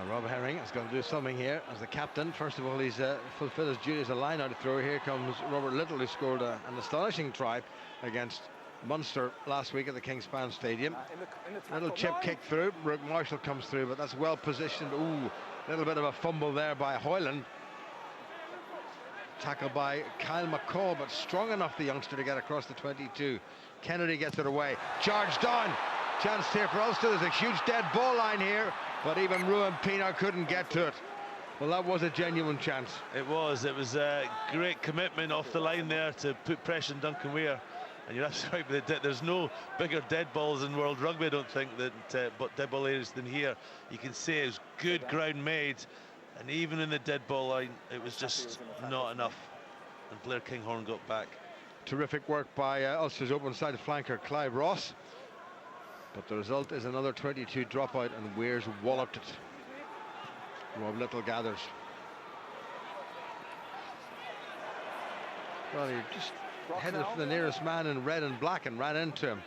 Rob Herring is going to do something here as the captain. First of all, he's fulfilled his duty as a line-out thrower. Here comes Robert Little, who scored an astonishing try against Munster last week at the Kingspan Stadium. Little chip kick through. Brooke Marshall comes through, but that's well positioned. Ooh, a little bit of a fumble there by Hoyland. Tackled by Kyle McCall, but strong enough, the youngster, to get across the 22. Kennedy gets it away. Charged on. Chance here for Ulster. There's a huge dead ball line here, but even Ruan Pienaar couldn't get to it. Well, that was a genuine chance. It was a great commitment off the line there to put pressure on Duncan Weir. And you're absolutely right, there's no bigger dead balls in world rugby, I don't think, but dead ball areas than here. You can see it was good ground made, and even in the dead ball line, it was just not enough. And Blair Kinghorn got back. Terrific work by Ulster's open side flanker Clive Ross. But the result is another 22 dropout, and Weir's walloped it. Rob Little gathers. Well, he just headed for the nearest man in red and black and ran into him.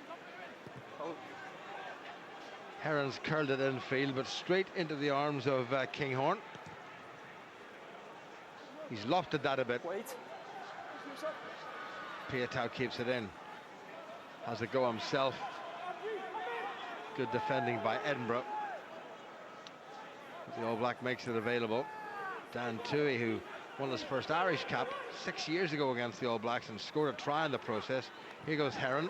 Heron's curled it infield, but straight into the arms of Kinghorn. He's lofted that a bit. Piatow keeps it in. Has a go himself. Good defending by Edinburgh. The All Black makes it available. Dan Toohey, who won his first Irish cap 6 years ago against the All Blacks and scored a try in the process. Here goes Heron.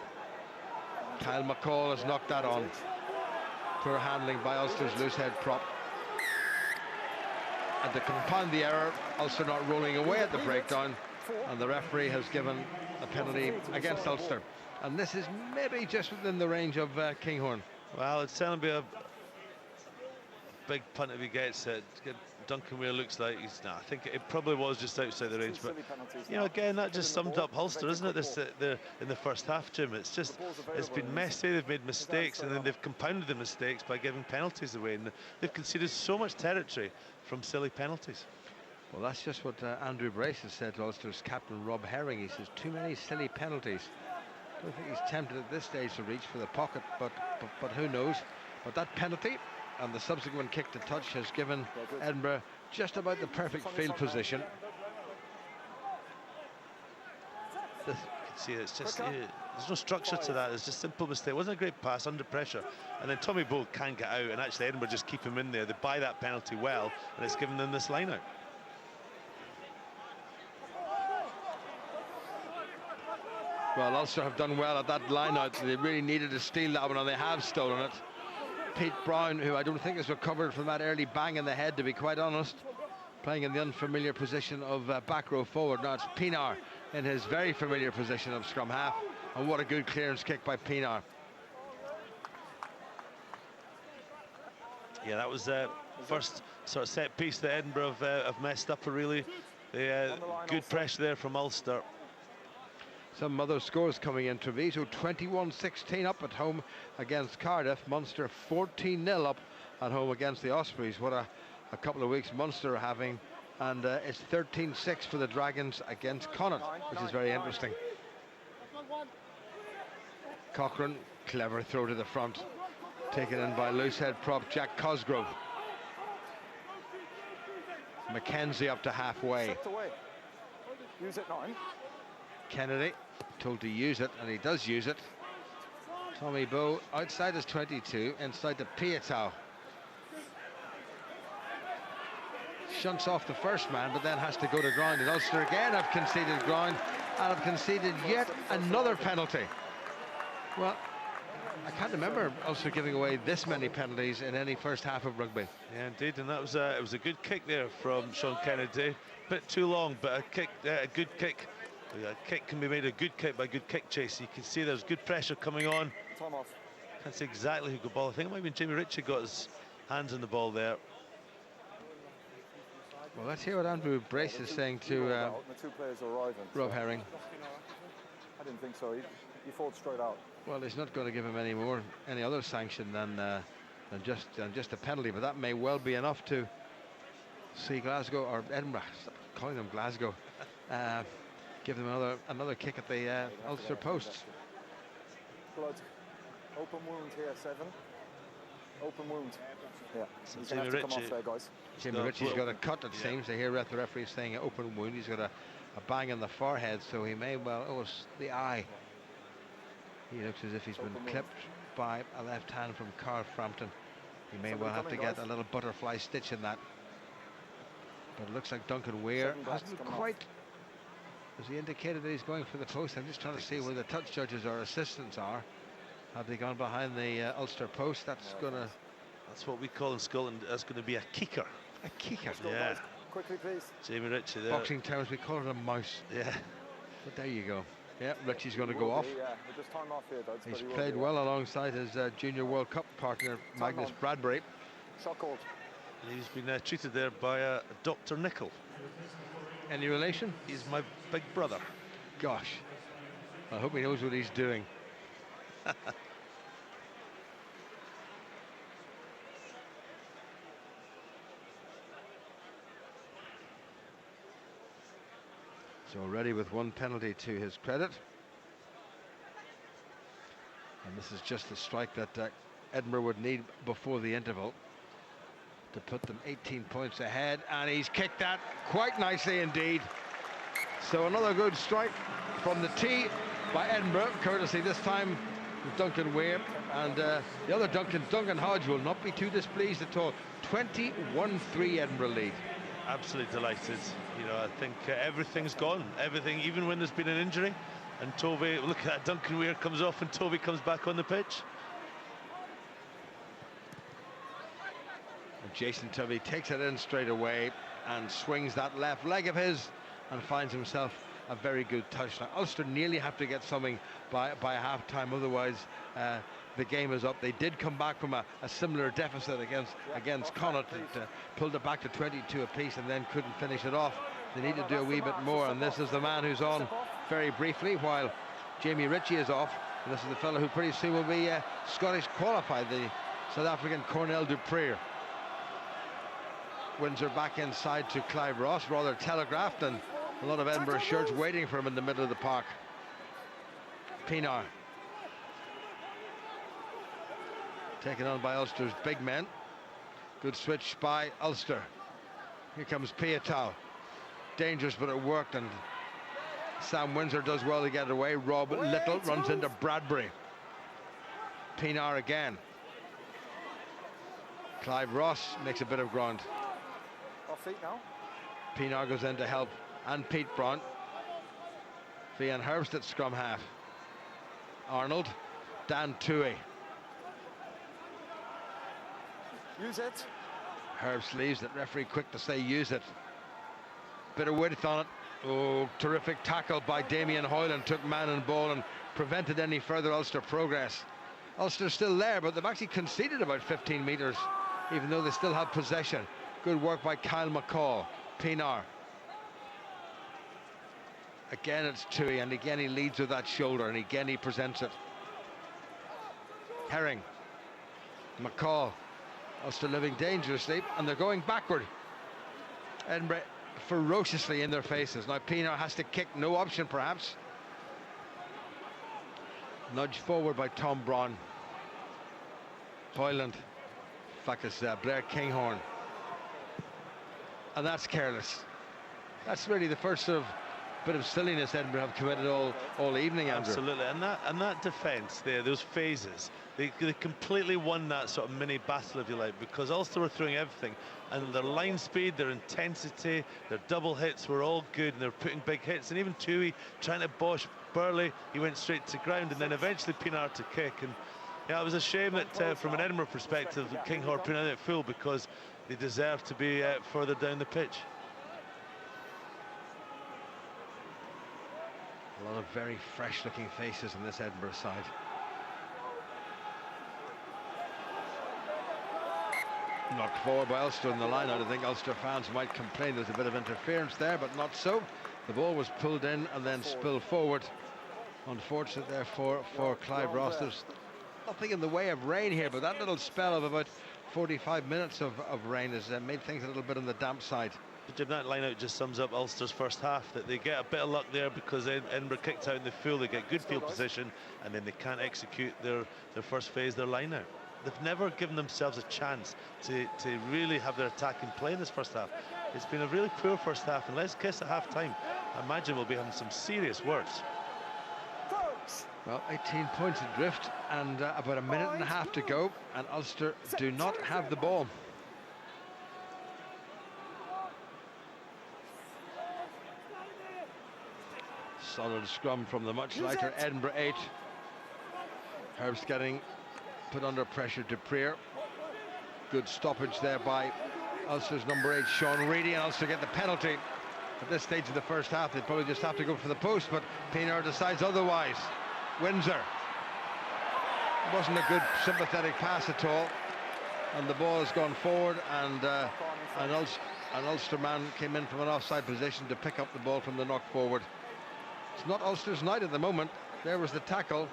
Kyle McCall has knocked that on. Poor handling by Ulster's loose head prop. And to compound the error, Ulster not rolling away at the breakdown, and the referee has given a penalty against Ulster. And this is maybe just within the range of Kinghorn. Well, it's going to be a big punt if he gets it. Duncan Weir looks like he's I think it probably was just outside the range, but you know, again, that just summed up Ulster, isn't it? In the first half, Jim. It's been messy. They've made mistakes, and then they've compounded the mistakes by giving penalties away, and they've conceded so much territory from silly penalties. Well, that's just what Andrew Brace has said to Ulster's captain Rob Herring. He says too many silly penalties. I don't think he's tempted at this stage to reach for the pocket, but who knows? But that penalty and the subsequent kick to touch has given Edinburgh just about the perfect field position. You can see it's just there's no structure to that. It's just simple mistake. It wasn't a great pass under pressure, and then Tommy Bowe can't get out, and actually Edinburgh just keep him in there. They buy that penalty well, and it's given them this line out. Well, Ulster have done well at that line out. They really needed to steal that one, and they have stolen it. Pete Brown, who I don't think has recovered from that early bang in the head, to be quite honest, playing in the unfamiliar position of back row forward. Now it's Pienaar in his very familiar position of scrum half. And what a good clearance kick by Pienaar. Yeah, that was first sort of set piece that Edinburgh have messed up. Really, good pressure there from Ulster. Some other scores coming in. Treviso 21-16 up at home against Cardiff. Munster 14-0 up at home against the Ospreys. What a couple of weeks Munster are having. And it's 13-6 for the Dragons against Connacht, which is very interesting. Cochrane, clever throw to the front. Taken in by loosehead prop Jack Cosgrove. Mackenzie up to halfway. Use it, 9. Kennedy told to use it, and he does use it. Tommy Bowe outside his 22, inside the Pietau. Shunts off the first man, but then has to go to ground. And Ulster again have conceded ground and have conceded yet another penalty. Well, I can't remember Ulster giving away this many penalties in any first half of rugby. Yeah, indeed, and that was it was a good kick there from Sean Kennedy. Bit too long, but a good kick. A kick can be made a good kick by good kick chase. You can see there's good pressure coming on. Time off. Can't say exactly who got the ball. I think it might have been Jamie Ritchie got his hands on the ball there. Well, let's hear what Andrew Brace is saying to The two players arriving. Rob Herring. I didn't think so. He fought straight out. Well, he's not going to give him any other sanction than just a penalty, but that may well be enough to see Glasgow or Edinburgh, stop calling them Glasgow, give them another kick at the Ulster posts. Blood. Open wound here, 7. Open wound. Yeah. So He's going to have to come off there, guys. Jamie Ritchie's got a cut, it seems. I hear the referee saying open wound. He's got a bang in the forehead, so he may well. Oh, it's the eye. He looks as if he's been clipped by a left hand from Carl Frampton. He may well have to get a little butterfly stitch in that. But it looks like Duncan Weir hasn't quite. Has he indicated that he's going for the post? I'm just trying to see where the touch judges or assistants are. Have they gone behind the Ulster post? That's gonna. That's what we call in Scotland. That's going to be a kicker. A kicker. Yeah. Quickly, please. Jamie Ritchie there. Boxing terms, we call it a mouse. Yeah. But there you go. Yeah, Ritchie's going to go off. Yeah, we're just time off here, Dodds, He's played well alongside his Junior World Cup partner, Magnus Bradbury. Shot called. He's been treated there by Dr. Nicol. Any relation? He's my big brother. Gosh, I hope he knows what he's doing. So already with one penalty to his credit. And this is just the strike that Edinburgh would need before the interval to put them 18 points ahead, and he's kicked that quite nicely indeed. So another good strike from the tee by Edinburgh, courtesy this time of Duncan Weir, and the other Duncan Hodge will not be too displeased at all. 21-3 Edinburgh lead. Absolutely delighted. You know, I think everything's gone. Everything, even when there's been an injury. And Toby, look at that, Duncan Weir comes off and Toby comes back on the pitch. And Jason Toby takes it in straight away and swings that left leg of his and finds himself a very good touchdown. Ulster nearly have to get something by half-time, otherwise the game is up. They did come back from a similar deficit against Connacht. It pulled it back to 22 apiece and then couldn't finish it off. They need to do a wee bit more, and this is the man who's on very briefly while Jamie Ritchie is off. And this is the fellow who pretty soon will be Scottish qualified, the South African Cornel du Preez. Windsor back inside to Clive Ross, rather telegraphed, and a lot of Edinburgh shirts waiting for him in the middle of the park. Pienaar. Taken on by Ulster's big men. Good switch by Ulster. Here comes Pietau. Dangerous, but it worked, and Sam Windsor does well to get it away. Rob Little runs into Bradbury. Pienaar again. Clive Ross makes a bit of ground. Off feet now. Pienaar goes in to help, and Pete Brown. Fian Herbst at scrum half. Arnold. Dan Toohey. Use it. Herbst leaves it. Referee quick to say use it. Bit of width on it. Oh, terrific tackle by Damien Hoyland. Took man and ball and prevented any further Ulster progress. Ulster's still there, but they've actually conceded about 15 metres, even though they still have possession. Good work by Kyle McCall. Pienaar. Again, it's Tui, and again he leads with that shoulder, and again he presents it. Herring. McCall. Ulster living dangerously, and they're going backward. Edinburgh ferociously in their faces. Now Pienaar has to kick, no option perhaps. Nudged forward by Tom Braun. Hoyland. In fact, it's Blair Kinghorn. And that's careless. That's really the first sort of bit of silliness Edinburgh have committed all evening, Andrew. Absolutely, and that defence there, those phases, they completely won that sort of mini battle, if you like, because Ulster were throwing everything, and their line speed, their intensity, their double hits were all good, and they were putting big hits, and even Tui trying to bosh Burley, he went straight to ground, and then eventually Pienaar to kick, and yeah, it was a shame that from an Edinburgh perspective, Kinghorn put it full, because they deserved to be further down the pitch. A lot of very fresh-looking faces on this Edinburgh side. Knocked forward by Ulster in the line-out. I think Ulster fans might complain there's a bit of interference there, but not so. The ball was pulled in and then spilled forward. Unfortunate there for Clive Ross. There's nothing in the way of rain here, but that little spell of about 45 minutes of rain has made things a little bit on the damp side. Jim, that line-out just sums up Ulster's first half, that they get a bit of luck there because Edinburgh kicked out in the full, they get good field position, and then they can't execute their first phase, their line-out. They've never given themselves a chance to really have their attacking play in this first half. It's been a really poor first half, and let's kiss at half-time. I imagine we'll be having some serious words. Well, 18 points adrift, and about a minute and a half to go, and Ulster do not have the ball. Solid scrum from the much lighter Edinburgh 8. Herb's getting put under pressure to Preer. Good stoppage there by Ulster's number 8, Sean Reedy, and Ulster get the penalty. At this stage of the first half, they'd probably just have to go for the post, but Pienaar decides otherwise. Windsor. It wasn't a good sympathetic pass at all, and the ball has gone forward, and an Ulster man came in from an offside position to pick up the ball from the knock forward. It's not Ulster's night at the moment. There was the tackle,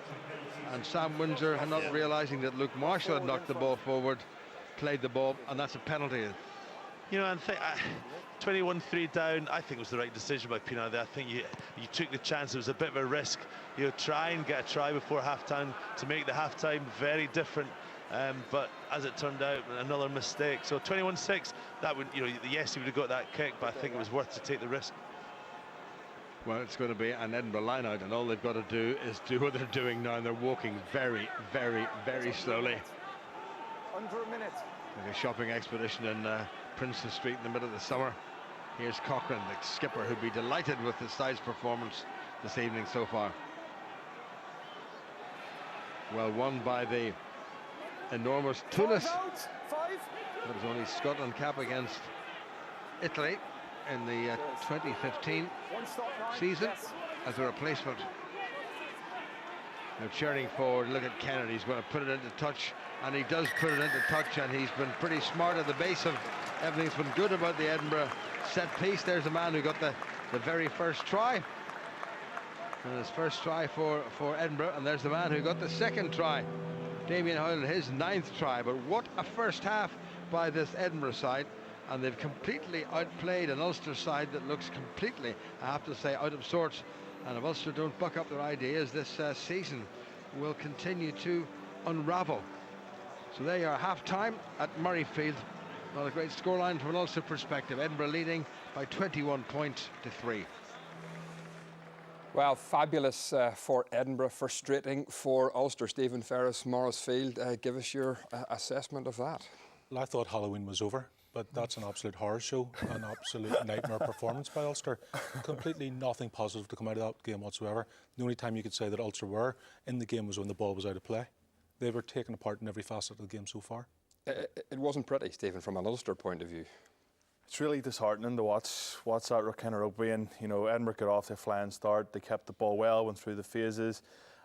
and Sam Windsor, not realising that Luke Marshall had knocked the ball forward, played the ball, and that's a penalty. You know, and 21-3 down, I think it was the right decision by Pienaar there. I think you took the chance. It was a bit of a risk. You know, try and get a try before half-time to make the half-time very different. But as it turned out, another mistake. So 21-6, that would, you know, yes, he would have got that kick, but I think it was worth to take the risk. Well, it's going to be an Edinburgh line-out, and all they've got to do is do what they're doing now, and they're walking very, very, very slowly. Under a minute. Like a shopping expedition in Princeton Street in the middle of the summer. Here's Cochrane, the skipper, who'd be delighted with the side's performance this evening so far. Well won by the enormous Tulis. That was only Scotland cap against Italy in the 2015 season as a replacement. They're churning forward. Look at Kennedy. He's going to put it into touch, and he does put it into touch, and he's been pretty smart at the base of everything's been good about the Edinburgh set piece. There's a man who got the very first try, and his first try for Edinburgh, and there's the man who got the second try, Damien Hoyland, his 9th try. But what a first half by this Edinburgh side, and they've completely outplayed an Ulster side that looks completely, I have to say, out of sorts. And if Ulster don't buck up their ideas, this season will continue to unravel. So there you are, half-time at Murrayfield. Not a great scoreline from an Ulster perspective. Edinburgh leading by 21 points to 3. Well, fabulous for Edinburgh, frustrating for Ulster. Stephen Ferris, Morris Field, give us your assessment of that. Well, I thought Halloween was over, but that's an absolute horror show, an absolute nightmare performance by Ulster. Completely nothing positive to come out of that game whatsoever. The only time you could say that Ulster were in the game was when the ball was out of play. They were taken apart in every facet of the game so far. It wasn't pretty, Stephen, from an Ulster point of view. It's really disheartening to watch that kind of rugby. And you know, Edinburgh got off to a flying start. They kept the ball well, went through the phases,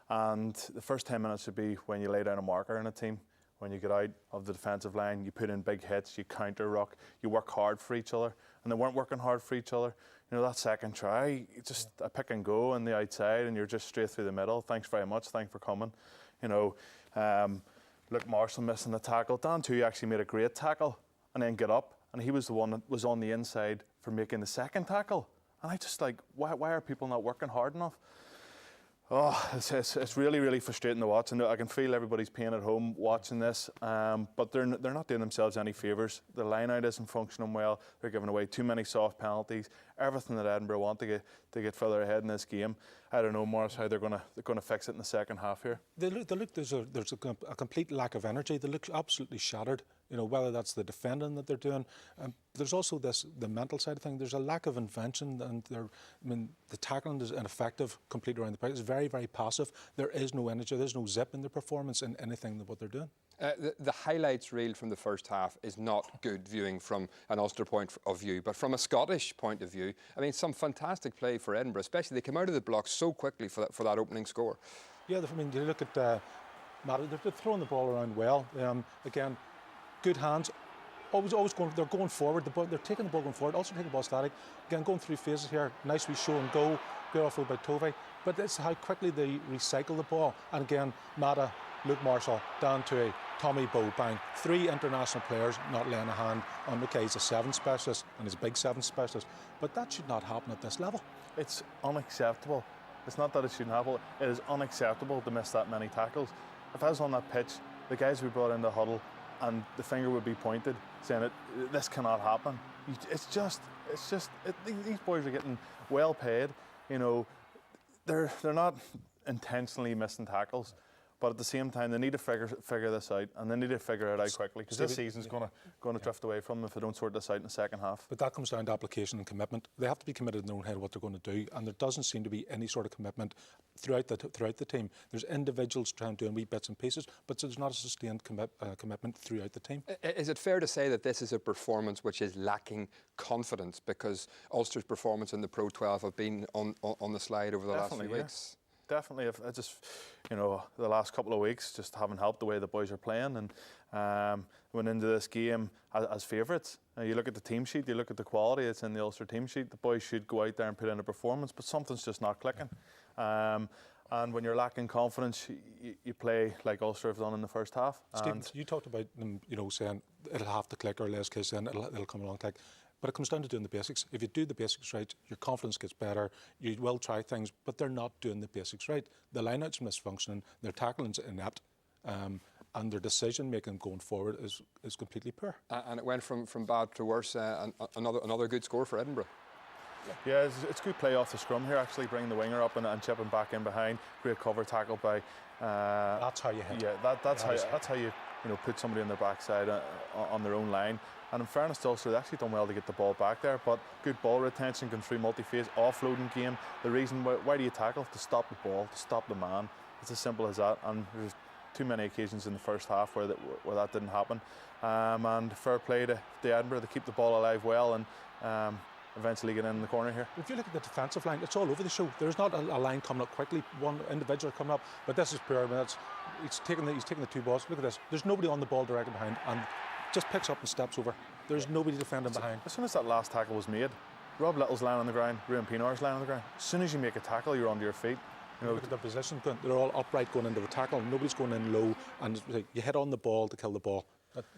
and the first 10 minutes should be when you lay down a marker in a team. When you get out of the defensive line, you put in big hits, you counter ruck, you work hard for each other, and they weren't working hard for each other. You know, that second try, just a pick and go on the outside, and you're just straight through the middle. Thanks very much, thanks for coming. You know, Luke Marshall missing the tackle. Dan Tui actually made a great tackle and then get up, and he was the one that was on the inside for making the second tackle. And I just like, why are people not working hard enough? Oh, it's really, really frustrating to watch, and I can feel everybody's pain at home watching this. But they're not doing themselves any favours. The line-out isn't functioning well. They're giving away too many soft penalties. Everything that Edinburgh want to get further ahead in this game. I don't know, Morris, how they're going to fix it in the second half here. They look there's a complete lack of energy. They look absolutely shattered. You know, whether that's the defending that they're doing. There's also the mental side of things. There's a lack of invention, and the tackling is ineffective completely around the pitch. It's very, very passive. There is no energy. There's no zip in their performance in anything that what they're doing. The highlights reel from the first half is not good viewing from an Ulster point of view, but from a Scottish point of view, I mean, some fantastic play for Edinburgh, especially they came out of the blocks so quickly for that opening score. Yeah, I mean, you look at they're throwing the ball around well. Again, good hands, always going. They're going forward. They're taking the ball going forward. Also taking the ball static. Again, going through phases here. Nice wee show and go. Good offload by Tovey. But it's how quickly they recycle the ball. And again, Mata, Luke Marshall, Dan Tui, Tommy Bowe, bang. 3 international players not laying a hand on. Okay, he's a 7 specialist and he's a big 7 specialist, but that should not happen at this level. It's unacceptable. It's not that it shouldn't happen. It is unacceptable to miss that many tackles. If I was on that pitch, the guys we brought in the huddle, and the finger would be pointed, saying this cannot happen. These boys are getting well paid. You know, they're not intentionally missing tackles, but at the same time they need to figure this out, and they need to figure it out quickly, because this season's going to drift away from them if they don't sort this out in the second half. But that comes down to application and commitment. They have to be committed in their own head what they're going to do, and there doesn't seem to be any sort of commitment throughout the team. There's individuals trying to do wee bits and pieces, but there's not a sustained commitment throughout the team. Is it fair to say that this is a performance which is lacking confidence, because Ulster's performance in the Pro 12 have been on the slide over the last few weeks? Definitely. I just, you know, the last couple of weeks just haven't helped the way the boys are playing, and went into this game as favourites. You look at the team sheet, you look at the quality that's in the Ulster team sheet, the boys should go out there and put in a performance, but something's just not clicking. And when you're lacking confidence, you play like Ulster have done in the first half. Stephen, you talked about them, you know, saying it'll have to click, or Les kids saying it'll come along click. But it comes down to doing the basics. If you do the basics right, your confidence gets better. You will try things, but they're not doing the basics right. The line-out's misfunctioning, their tackling's inept, and their decision-making going forward is completely poor. And it went from bad to worse. Another good score for Edinburgh. Yeah, it's good play off the scrum here, actually, bringing the winger up and chipping back in behind. Great cover tackle by... that's how you hit. Yeah, that's how you put somebody on their backside on their own line. And in fairness to Ulster, they actually done well to get the ball back there, but good ball retention, going through multi-phase, offloading game. The reason why do you tackle? To stop the ball, to stop the man. It's as simple as that, and there's too many occasions in the first half where that didn't happen. And fair play to Edinburgh, they keep the ball alive well, and eventually get in the corner here. If you look at the defensive line, it's all over the show. There's not a line coming up quickly, one individual coming up, but this is poor. I mean, he's taking the 2 balls. Look at this. There's nobody on the ball directly behind, and just picks up and steps over. There's nobody defending behind. As soon as that last tackle was made, Rob Little's lying on the ground, Ruan Pinar's lying on the ground. As soon as you make a tackle, you're onto your feet. You know, look at their position. They're all upright going into the tackle. Nobody's going in low, and you hit on the ball to kill the ball.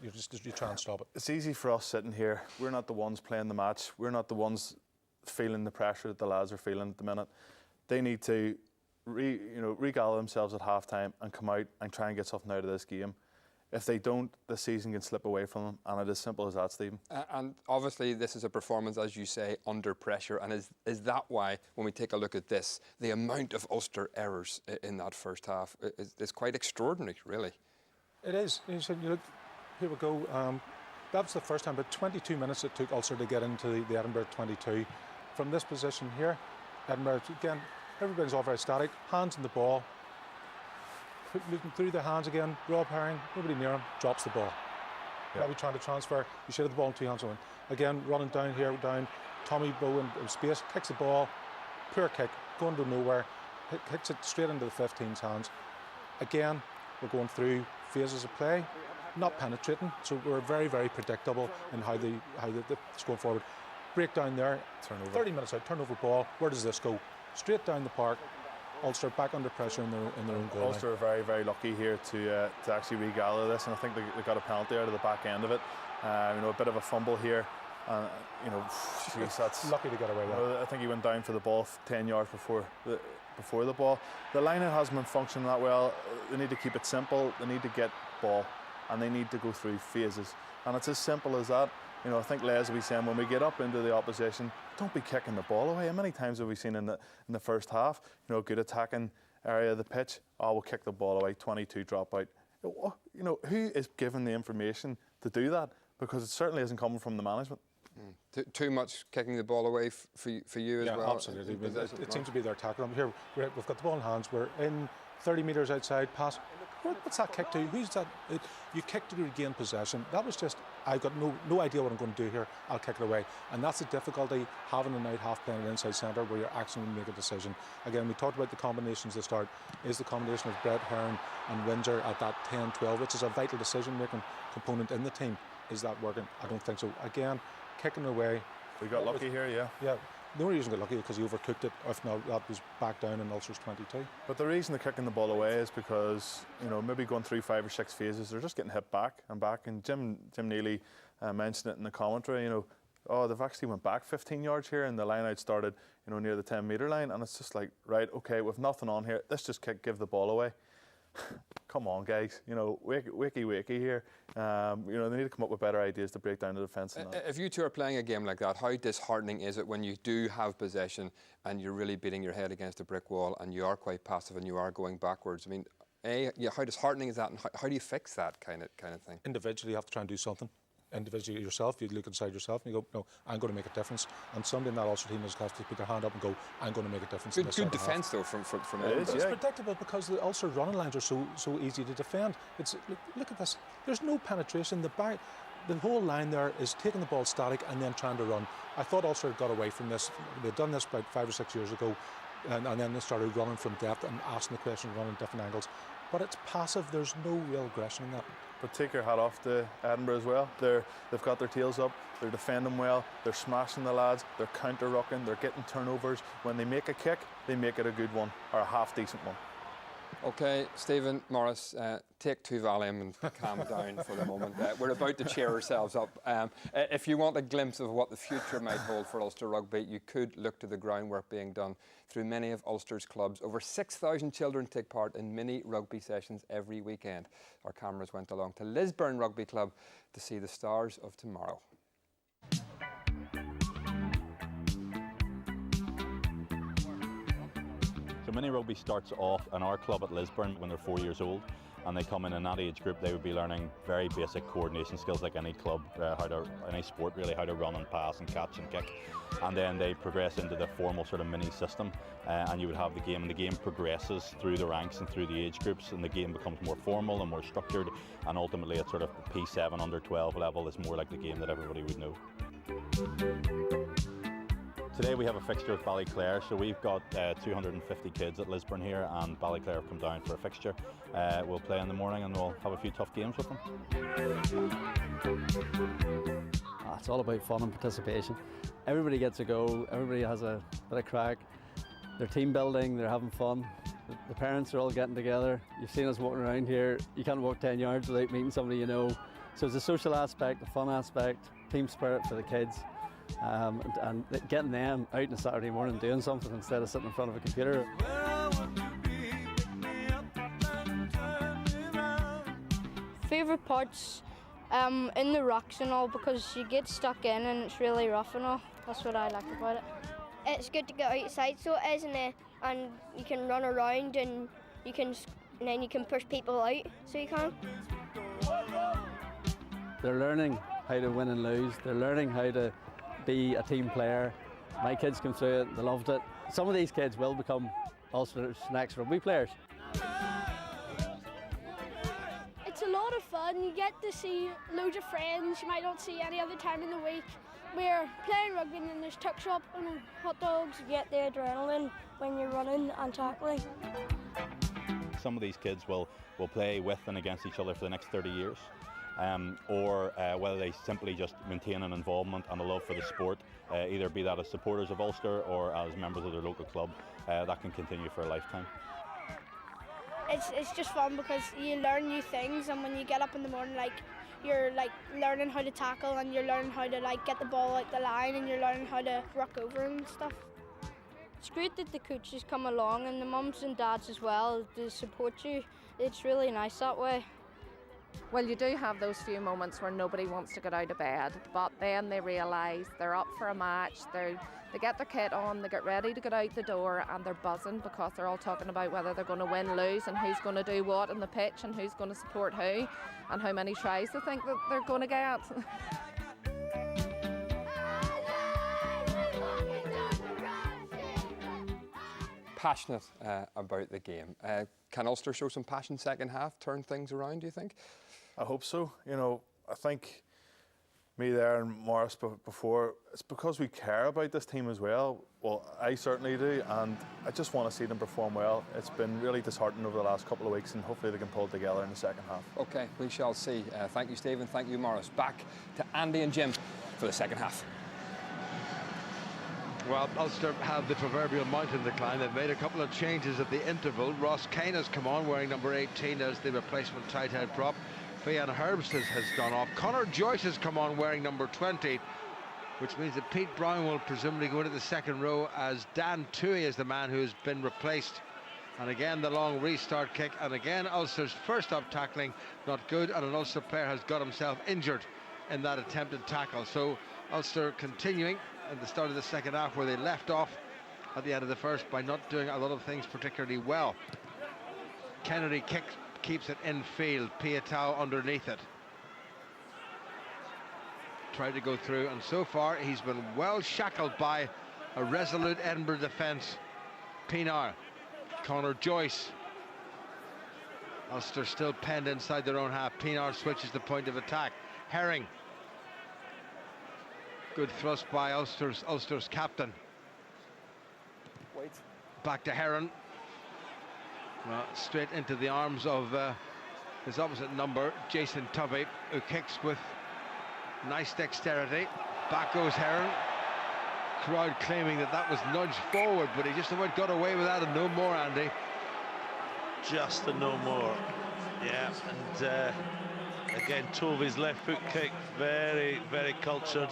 You try and stop it. It's easy for us sitting here. We're not the ones playing the match. We're not the ones feeling the pressure that the lads are feeling at the minute. They need to regather themselves at half-time and come out and try and get something out of this game. If they don't, the season can slip away from them, and it is simple as that, Stephen. And obviously this is a performance, as you say, under pressure, and is that why, when we take a look at this, the amount of Ulster errors in that first half is quite extraordinary, really? It is. You look, here we go. That was the first time, but 22 minutes it took Ulster to get into the Edinburgh 22. From this position here, Edinburgh, again, everybody's all very static, hands on the ball, looking through the hands again. Rob Herring, nobody near him, drops the ball. maybe trying to transfer. You should have the ball in two hands on. Again, running down here, down. Tommy Bow in space, kicks the ball, poor kick, going to nowhere, kicks it straight into the 15's hands. Again, we're going through phases of play, not penetrating, so we're very, very predictable in how they go forward. Break down there, turnover. 30 minutes out, turnover ball. Where does this go? Straight down the park. Ulster back under pressure in their own goal. Ulster are very, very lucky here to actually regather this, and I think they got a penalty out of the back end of it. A bit of a fumble here. Geez, that's lucky to get away with that. I think he went down for the ball 10 yards before the ball. The line-out hasn't been functioning that well. They need to keep it simple. They need to get ball, and they need to go through phases. And it's as simple as that. I think Les will be saying when we get up into the opposition, don't be kicking the ball away. How many times have we seen in the first half, good attacking area of the pitch, we'll kick the ball away, 22 drop out. Who is given the information to do that? Because it certainly isn't coming from the management. Too much kicking the ball away for you as well? Yeah, absolutely. It seems to be their tackle. Here, we've got the ball in hands. We're in 30 metres outside, pass. What's that kick to? Who's that? You kick to regain possession. That was just, I've got no idea what I'm going to do here. I'll kick it away. And that's the difficulty, having an out half playing an inside centre where you're actually going to make a decision. Again, we talked about the combinations at the start. Is the combination of Brett Hearn and Windsor at that 10-12, which is a vital decision-making component in the team, is that working? I don't think so. Again, kicking away. We got lucky here, yeah. Yeah. The only reason we got lucky is because he overcooked it. If not, that was back down in Ulster's 22. But the reason they're kicking the ball away is because, maybe going through 5 or 6 phases, they're just getting hit back and back. And Jim Neely mentioned it in the commentary, they've actually went back 15 yards here, and the line out started, near the 10-metre line. And it's just like, right, okay, with nothing on here, let's just give the ball away. Come on, guys, wakey here. They need to come up with better ideas to break down the defence. If you two are playing a game like that, how disheartening is it when you do have possession and you're really beating your head against a brick wall and you are quite passive and you are going backwards? I mean, how disheartening is that, and how do you fix that kind of thing? Individually, you have to try and do something. Individually yourself, you look inside yourself and you go, no, I'm going to make a difference. And somebody in that Ulster team has got to put their hand up and go, I'm going to make a difference. Good defence though from It's predictable because the Ulster running lines are so easy to defend. Look at this. There's no penetration. The whole line there is taking the ball static and then trying to run. I thought Ulster got away from this. They'd done this about 5 or 6 years ago, and then they started running from depth and asking the question, running different angles. But it's passive. There's no real aggression in that. But take your hat off to Edinburgh as well. They've got their tails up, they're defending well, they're smashing the lads, they're counter-rucking, they're getting turnovers. When they make a kick, they make it a good one, or a half-decent one. OK, Stephen, Morris, take 2 Valium and calm down for the moment. We're about to cheer ourselves up. If you want a glimpse of what the future might hold for Ulster Rugby, you could look to the groundwork being done through many of Ulster's clubs. Over 6,000 children take part in mini rugby sessions every weekend. Our cameras went along to Lisburn Rugby Club to see the stars of tomorrow. So mini rugby starts off in our club at Lisburn when they're 4 years old, and they come in that age group. They would be learning very basic coordination skills like any club, any sport really, how to run and pass and catch and kick. And then they progress into the formal sort of mini system, and you would have the game, and the game progresses through the ranks and through the age groups, and the game becomes more formal and more structured, and ultimately at sort of P7 under 12 level is more like the game that everybody would know. Today we have a fixture with Ballyclare, so we've got 250 kids at Lisburn here, and Ballyclare have come down for a fixture. We'll play in the morning and we'll have a few tough games with them. It's all about fun and participation. Everybody gets a go, everybody has a bit of crack. They're team building, they're having fun. The parents are all getting together. You've seen us walking around here. You can't walk 10 yards without meeting somebody you know. So it's a social aspect, a fun aspect, team spirit for the kids. And getting them out on a Saturday morning doing something instead of sitting in front of a computer. Favourite parts in the rocks and all, because you get stuck in and it's really rough and all. That's what I like about it. It's good to get outside, so it is, and you can run around and then you can push people out, so you can. They're learning how to win and lose. They're learning how to be a team player. My kids came through it, they loved it. Some of these kids will become Ulster's next rugby players. It's a lot of fun. You get to see loads of friends you might not see any other time in the week. We're playing rugby and then there's tuck shop and hot dogs. You get the adrenaline when you're running and tackling. Some of these kids will play with and against each other for the next 30 years. Or whether they simply just maintain an involvement and a love for the sport, either be that as supporters of Ulster or as members of their local club, that can continue for a lifetime. It's just fun because you learn new things, and when you get up in the morning, you're learning how to tackle, and you're learning how to get the ball out the line, and you're learning how to ruck over and stuff. It's great that the coaches come along and the mums and dads as well to support you. It's really nice that way. Well, you do have those few moments where nobody wants to get out of bed, but then they realise they're up for a match, they get their kit on, they get ready to get out the door, and they're buzzing because they're all talking about whether they're going to win, lose, and who's going to do what on the pitch, and who's going to support who, and how many tries they think that they're going to get. Passionate about the game. Can Ulster show some passion second half, turn things around, do you think? I hope so. You know, I think me there and Morris before, it's because we care about this team as well. Well, I certainly do, and I just want to see them perform well. It's been really disheartening over the last couple of weeks, and hopefully they can pull it together in the second half. OK, we shall see. Thank you, Stephen. Thank you, Morris. Back to Andy and Jim for the second half. Well, Ulster have the proverbial mountain decline. They've made a couple of changes at the interval. Ross Kane has come on wearing number 18 as the replacement tight head prop. Fionn Herbst has gone off. Conor Joyce has come on wearing number 20, which means that Pete Brown will presumably go into the second row as Dan Toohey is the man who has been replaced. And again, the long restart kick. And again, Ulster's first up tackling not good, and an Ulster player has got himself injured in that attempted tackle. So Ulster continuing at the start of the second half where they left off at the end of the first by not doing a lot of things particularly well. Kennedy keeps it in field, Piatau underneath it. Tried to go through, and so far he's been well shackled by a resolute Edinburgh defence. Pienaar, Conor Joyce. Ulster still penned inside their own half. Pienaar switches the point of attack. Herring. Good thrust by Ulster's captain. Wait. Back to Heron. Well, straight into the arms of his opposite number, Jason Tovey, who kicks with nice dexterity. Back goes Heron. Crowd claiming that was nudged forward, but he just about got away with that and no more, Andy. Just a no more. Yeah, and again, Tovey's left foot kick, very, very cultured.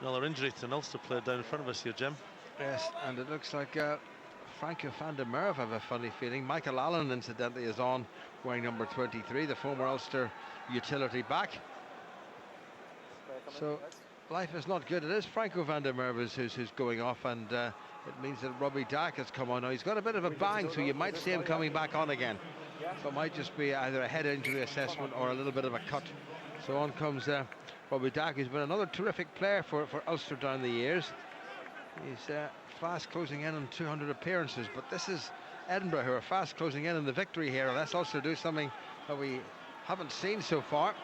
Another injury to an Ulster player down in front of us here, Jim. Yes, and it looks like Franco van der Merwe, I have a funny feeling. Michael Allen, incidentally, is on wearing number 23, the former Ulster utility back. So life is not good. It is Franco van der Merwe who's going off, and it means that Robbie Dack has come on now. He's got a bit of a bang, so you might see him coming back on again. So it might just be either a head injury assessment or a little bit of a cut. So on comes Robbie Dack, who's been another terrific player for Ulster down the years. He's fast closing in on 200 appearances, but this is Edinburgh who are fast closing in on the victory here, unless Ulster do something that we haven't seen so far.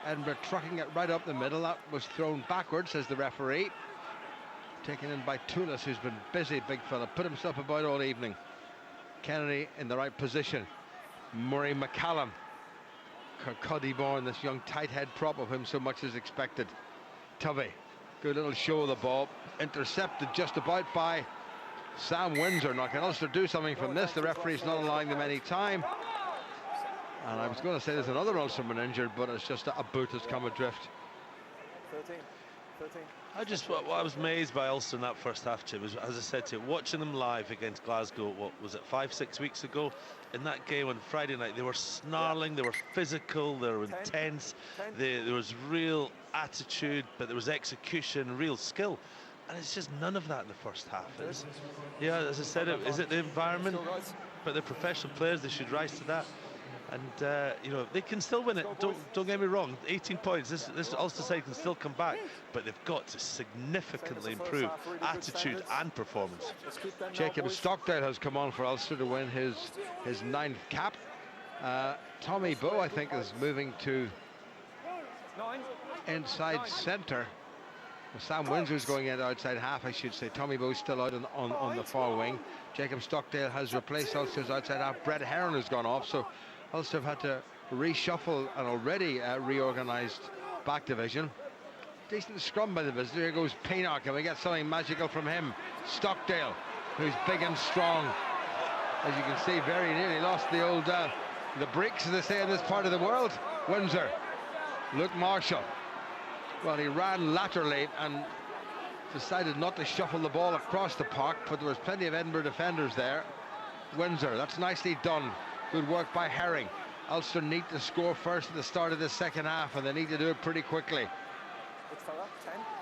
Edinburgh trucking it right up the middle. That was thrown backwards, says the referee. Taken in by Toulis, who's been busy, big fella, put himself about all evening. Kennedy in the right position. Murray McCallum. Kirkcuddy born, this young tight head prop of him so much is expected. Tovey, good little show of the ball, intercepted just about by Sam Windsor. Now can Ulster do something from this? The referee's not allowing them any time. And I was going to say there's another Ulsterman injured, but it's just a boot has come adrift. 13. I was amazed by Ulster in that first half, Chip. As I said to you, watching them live against Glasgow, what was it, 5-6 weeks ago, in that game on Friday night, they were snarling, they were physical, they were intense, there was real attitude, but there was execution, real skill. And it's just none of that in the first half. Yeah, as I said, is it the environment? But they're professional players, they should rise to that. And you know, they can still win it. Don't get me wrong. 18 points. This Ulster side can still come back, but they've got to significantly improve attitude and performance. Jacob Stockdale has come on for Ulster to win his 9th cap. Tommy Bowe, I think, is moving to inside centre. Well, Sam Windsor's going in outside half, I should say. Tommy Bowe's still out on the far wing. Jacob Stockdale has replaced Ulster's outside half. Brett Heron has gone off, so Ulster have had to reshuffle an already reorganised back division. Decent scrum by the visitor. Here goes Pienaar. Can we get something magical from him? Stockdale, who's big and strong. As you can see, very nearly lost the old the bricks, as they say in this part of the world. Windsor. Luke Marshall. Well, he ran laterally and decided not to shuffle the ball across the park, but there was plenty of Edinburgh defenders there. Windsor, that's nicely done. Good work by Herring. Ulster need to score first at the start of the second half, and they need to do it pretty quickly.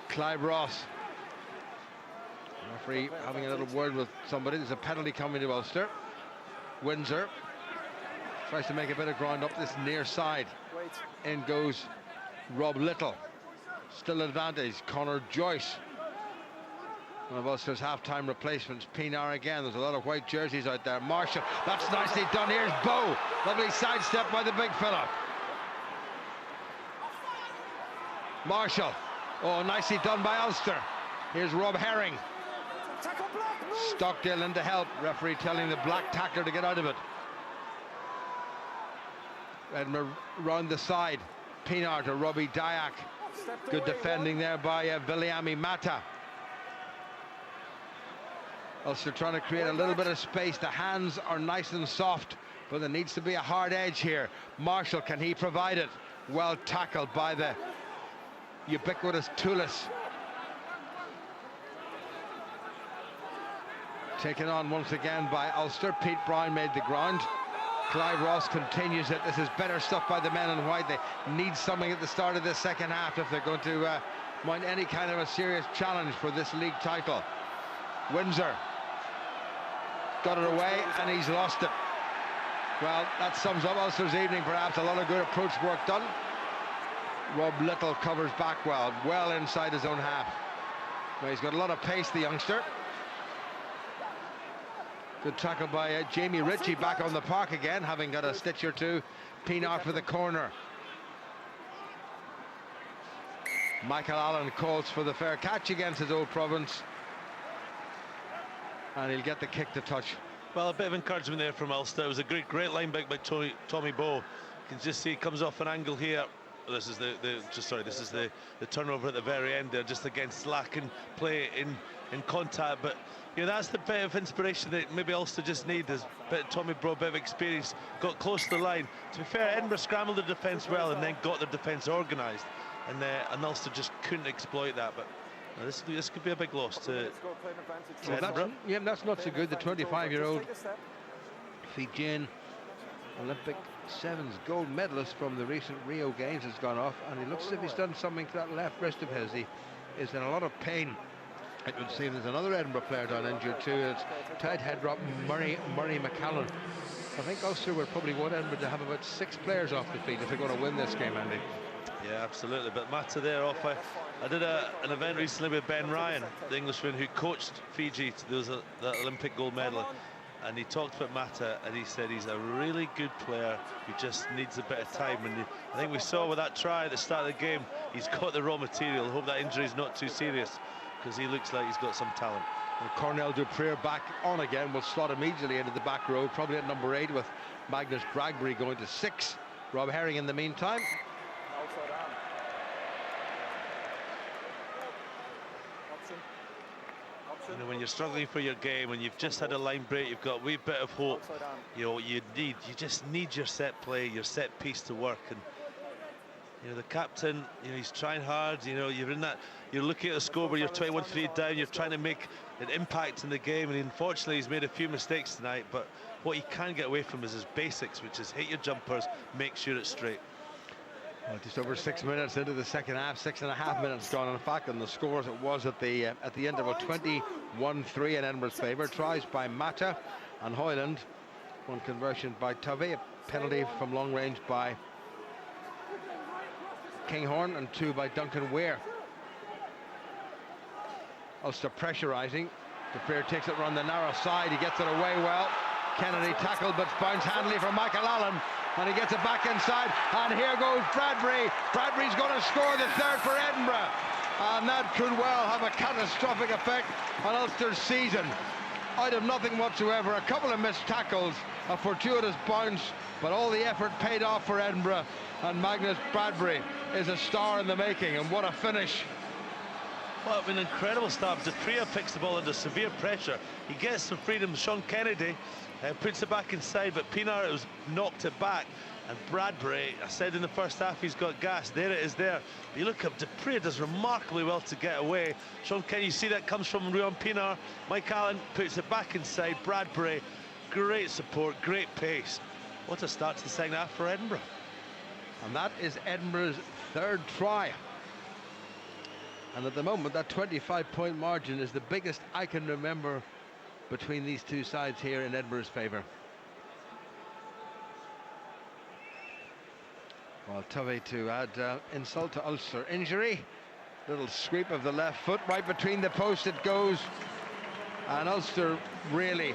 Clive Ross. Referee having a little word with somebody. There's a penalty coming to Ulster. Windsor tries to make a bit of ground up this near side. In goes Rob Little. Still advantage. Conor Joyce, one of Ulster's half-time replacements. Pienaar again. There's a lot of white jerseys out there. Marshall, that's nicely done. Here's Bowe. Lovely sidestep by the big fella. Marshall. Oh, nicely done by Ulster. Here's Rob Herring. Stockdale in to help. Referee telling the black tackler to get out of it. Edinburgh round the side. Pienaar to Robbie Dyack. Good defending there by Viliami Mata. Ulster trying to create a little bit of space. The hands are nice and soft, but there needs to be a hard edge here. Marshall, can he provide it? Well tackled by the ubiquitous Toulis. Taken on once again by Ulster. Pete Brown made the ground. Clive Ross continues it. This is better stuff by the men in white. They need something at the start of the second half if they're going to mount any kind of a serious challenge for this league title. Windsor got it away and he's lost it. Well, that sums up Ulster's evening, perhaps. A lot of good approach work done. Rob Little covers back well inside his own half. Well, he's got a lot of pace, the youngster. Good tackle by Jamie Ritchie back on the park again, having got a stitch or two. Pienaar for the corner. Michael Allen calls for the fair catch against his old province. And he'll get the kick to touch. Well, a bit of encouragement there from Ulster. It was a great line back by Tommy Bowe. You can just see he comes off an angle here. This is the turnover at the very end there, just against slack and play in contact. But you know, that's the bit of inspiration that maybe Ulster just need. Is a bit of Tommy Bowe, a bit of experience, got close to the line. To be fair, Edinburgh scrambled the defence well and then got their defence organised, and Ulster just couldn't exploit that. But this could be a big loss to Edinburgh. That's not so good. The 25-year-old Fijian Olympic sevens gold medalist from the recent Rio Games has gone off, and he looks as if he's done something to that left wrist of his. He is in a lot of pain. It would seem there's another Edinburgh player down injured too. It's tight head drop Murray McCallum. I think Ulster would probably want Edinburgh to have about 6 players off the field if they're going to win this game, Andy. Yeah, absolutely. But Mata there off. I did an event recently with Ben Ryan, the Englishman who coached Fiji to the Olympic gold medal, and he talked about Mata, and he said he's a really good player who just needs a bit of time. And I think we saw with that try at the start of the game, he's got the raw material. I hope that injury is not too serious, because he looks like he's got some talent. And Cornell Dupree back on again, will slot immediately into the back row, probably at number 8, with Magnus Bradbury going to 6. Rob Herring in the meantime. You know, when you're struggling for your game, when you've just had a line break, you've got a wee bit of hope. You know, you just need your set play, your set piece to work. And you know, the captain, you know, he's trying hard. You know, you're looking at the score where you're 21-3 down. You're trying to make an impact in the game, and unfortunately, he's made a few mistakes tonight. But what he can get away from is his basics, which is hit your jumpers, make sure it's straight. Well, just over 6 minutes into the second half, 6.5 minutes gone. In fact, on the scores, it was at the interval 21-3 in Edinburgh's favour. Tries by Mata and Hoyland, one conversion by Tovey, a penalty from long range by Kinghorn, and 2 by Duncan Weir. Ulster pressurising. Dupree takes it around the narrow side. He gets it away well. Kennedy tackled, but bounce handily from Michael Allen. and he gets it back inside, and here goes Bradbury. Bradbury's going to score the third for Edinburgh, and that could well have a catastrophic effect on Ulster's season. Out of nothing whatsoever, a couple of missed tackles, a fortuitous bounce, but all the effort paid off for Edinburgh, and Magnus Bradbury is a star in the making, and what a finish. What an incredible start. Dupria picks the ball under severe pressure. He gets some freedom. Sean Kennedy puts it back inside, but Pienaar has knocked it back. And Bradbury, I said in the first half, he's got gas. There it is there. But you look up, Dupria does remarkably well to get away. Sean Kennedy, you see that comes from Ruan Pienaar. Mike Allen puts it back inside. Bradbury, great support, great pace. What a start to the second half for Edinburgh. And that is Edinburgh's third try. And at the moment, that 25-point margin is the biggest I can remember between these two sides here in Edinburgh's favour. Well, Tovey to add insult to Ulster. Injury, little sweep of the left foot, right between the posts it goes. And Ulster really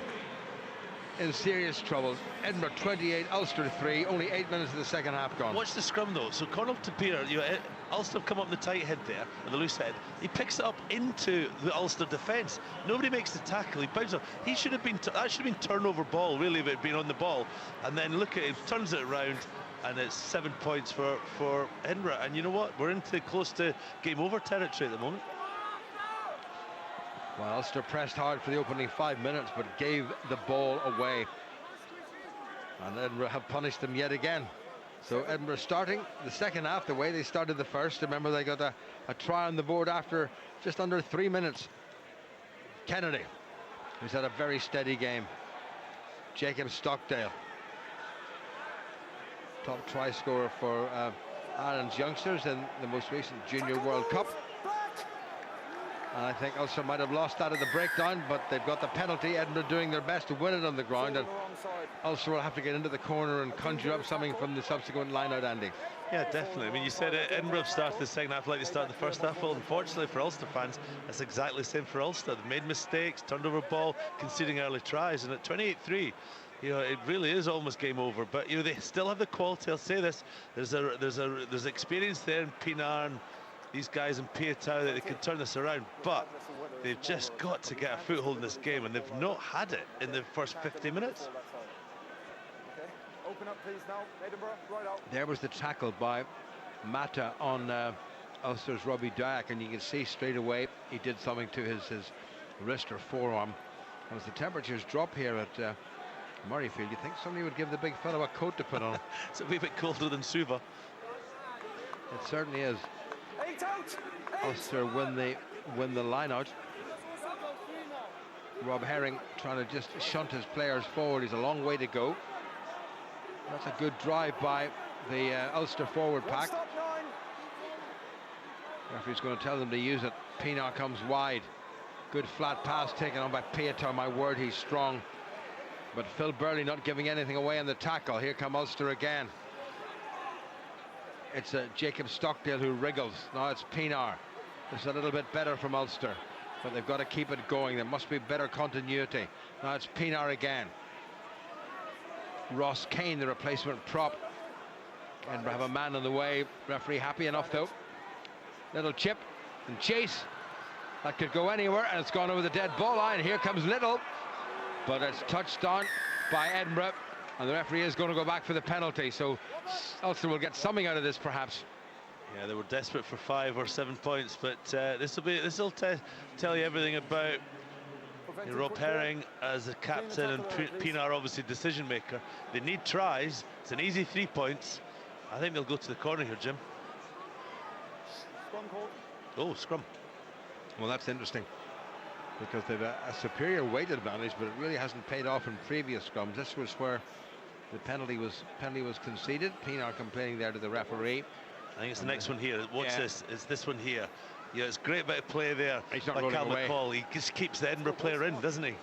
in serious trouble. Edinburgh 28, Ulster 3, only 8 minutes of the second half gone. Watch the scrum though. So Conal Tapir, you know, Ulster have come up in the tight head there, or the loose head. He picks it up into the Ulster defence. Nobody makes the tackle. He bounces. He should have been. That should have been turnover ball, really, if it had been on the ball. And then look at it, turns it around, and it's 7 points for Edinburgh. And you know what? We're into close to game over territory at the moment. Well, Ulster pressed hard for the opening 5 minutes, but gave the ball away. And Edinburgh have punished them yet again. So Edinburgh starting the second half the way they started the first. Remember, they got a try on the board after just under 3 minutes. Kennedy, who's had a very steady game. Jacob Stockdale, top try scorer for Ireland's youngsters in the most recent Junior World Cup. And I think Ulster might have lost that at the breakdown, but they've got the penalty. Edinburgh doing their best to win it on the ground, and Ulster will have to get into the corner and conjure up something from the subsequent line-out, Andy. Yeah, definitely. I mean, you said Edinburgh have started the second half like they started the first half. Well, unfortunately for Ulster fans, that's exactly the same for Ulster. They've made mistakes, turned over ball, conceding early tries, and at 28-3, you know, it really is almost game over. But you know, they still have the quality. I'll say this: there's experience there in Pienaar and these guys in Piatau that they can turn this around, but they've just got to get a foothold in this game, and they've not had it in the first 50 minutes. Okay. Open up, please, now. Edinburgh, right out. There was the tackle by Mata on Ulster's Robbie Dyack, and you can see straight away he did something to his wrist or forearm. As the temperatures drop here at Murrayfield, you think somebody would give the big fellow a coat to put on. It's a wee bit colder than Suva. It certainly is. Ulster win the line out. Rob Herring trying to just shunt his players forward. He's a long way to go. That's a good drive by the Ulster forward pack. Referee's going to tell them to use it. Pienaar comes wide. Good flat pass taken on by Piatau. My word, he's strong. But Phil Burley not giving anything away on the tackle. Here come Ulster again. It's Jacob Stockdale who wriggles. Now it's Pienaar. It's a little bit better from Ulster, but they've got to keep it going. There must be better continuity. Now it's Pienaar again. Ross Kane, the replacement prop. And we have a man on the way. Referee happy enough though. Little chip and chase. That could go anywhere, and it's gone over the dead ball line. Here comes Little, but it's touched on by Edinburgh. And the referee is going to go back for the penalty, so Ulster will get something out of this, perhaps. Yeah, they were desperate for 5 or 7 points, but this will tell you everything about Rob Herring as a captain and Pienaar obviously decision maker. They need tries. It's an easy 3 points. I think they'll go to the corner here, Jim. Scrum called. Oh, scrum. Well, that's interesting, because they've a superior weight advantage, but it really hasn't paid off in previous scrums. This was where the penalty was conceded. Pienaar complaining there to the referee. I think it's the next one here. Watch this. It's this one here. Yeah, it's a great bit of play there by Cal McCall. He just keeps the Edinburgh player in, doesn't he?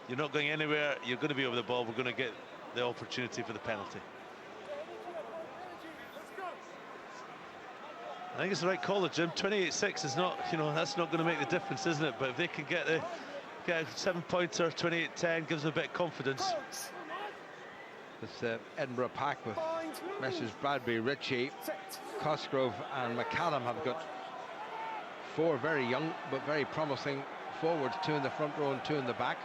You're not going anywhere. You're going to be over the ball. We're going to get the opportunity for the penalty. I think it's the right call, Jim. 28-6 is not, you know, that's not going to make the difference, isn't it? But if they can get a 7-pointer, 28-10, gives them a bit of confidence. this Edinburgh pack with Messrs Bradbury, Ritchie, Cosgrove and McCallum have got 4 very young but very promising forwards, 2 in the front row and 2 in the back.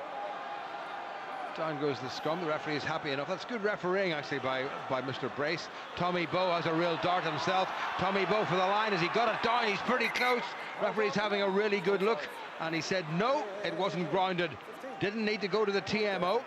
Down goes the scrum. The referee is happy enough. That's good refereeing actually by Mr. Brace. Tommy Bowe has a real dart himself. Tommy Bowe for the line. Has he got it down? He's pretty close. Referee's having a really good look, and he said no, it wasn't grounded. Didn't need to go to the TMO,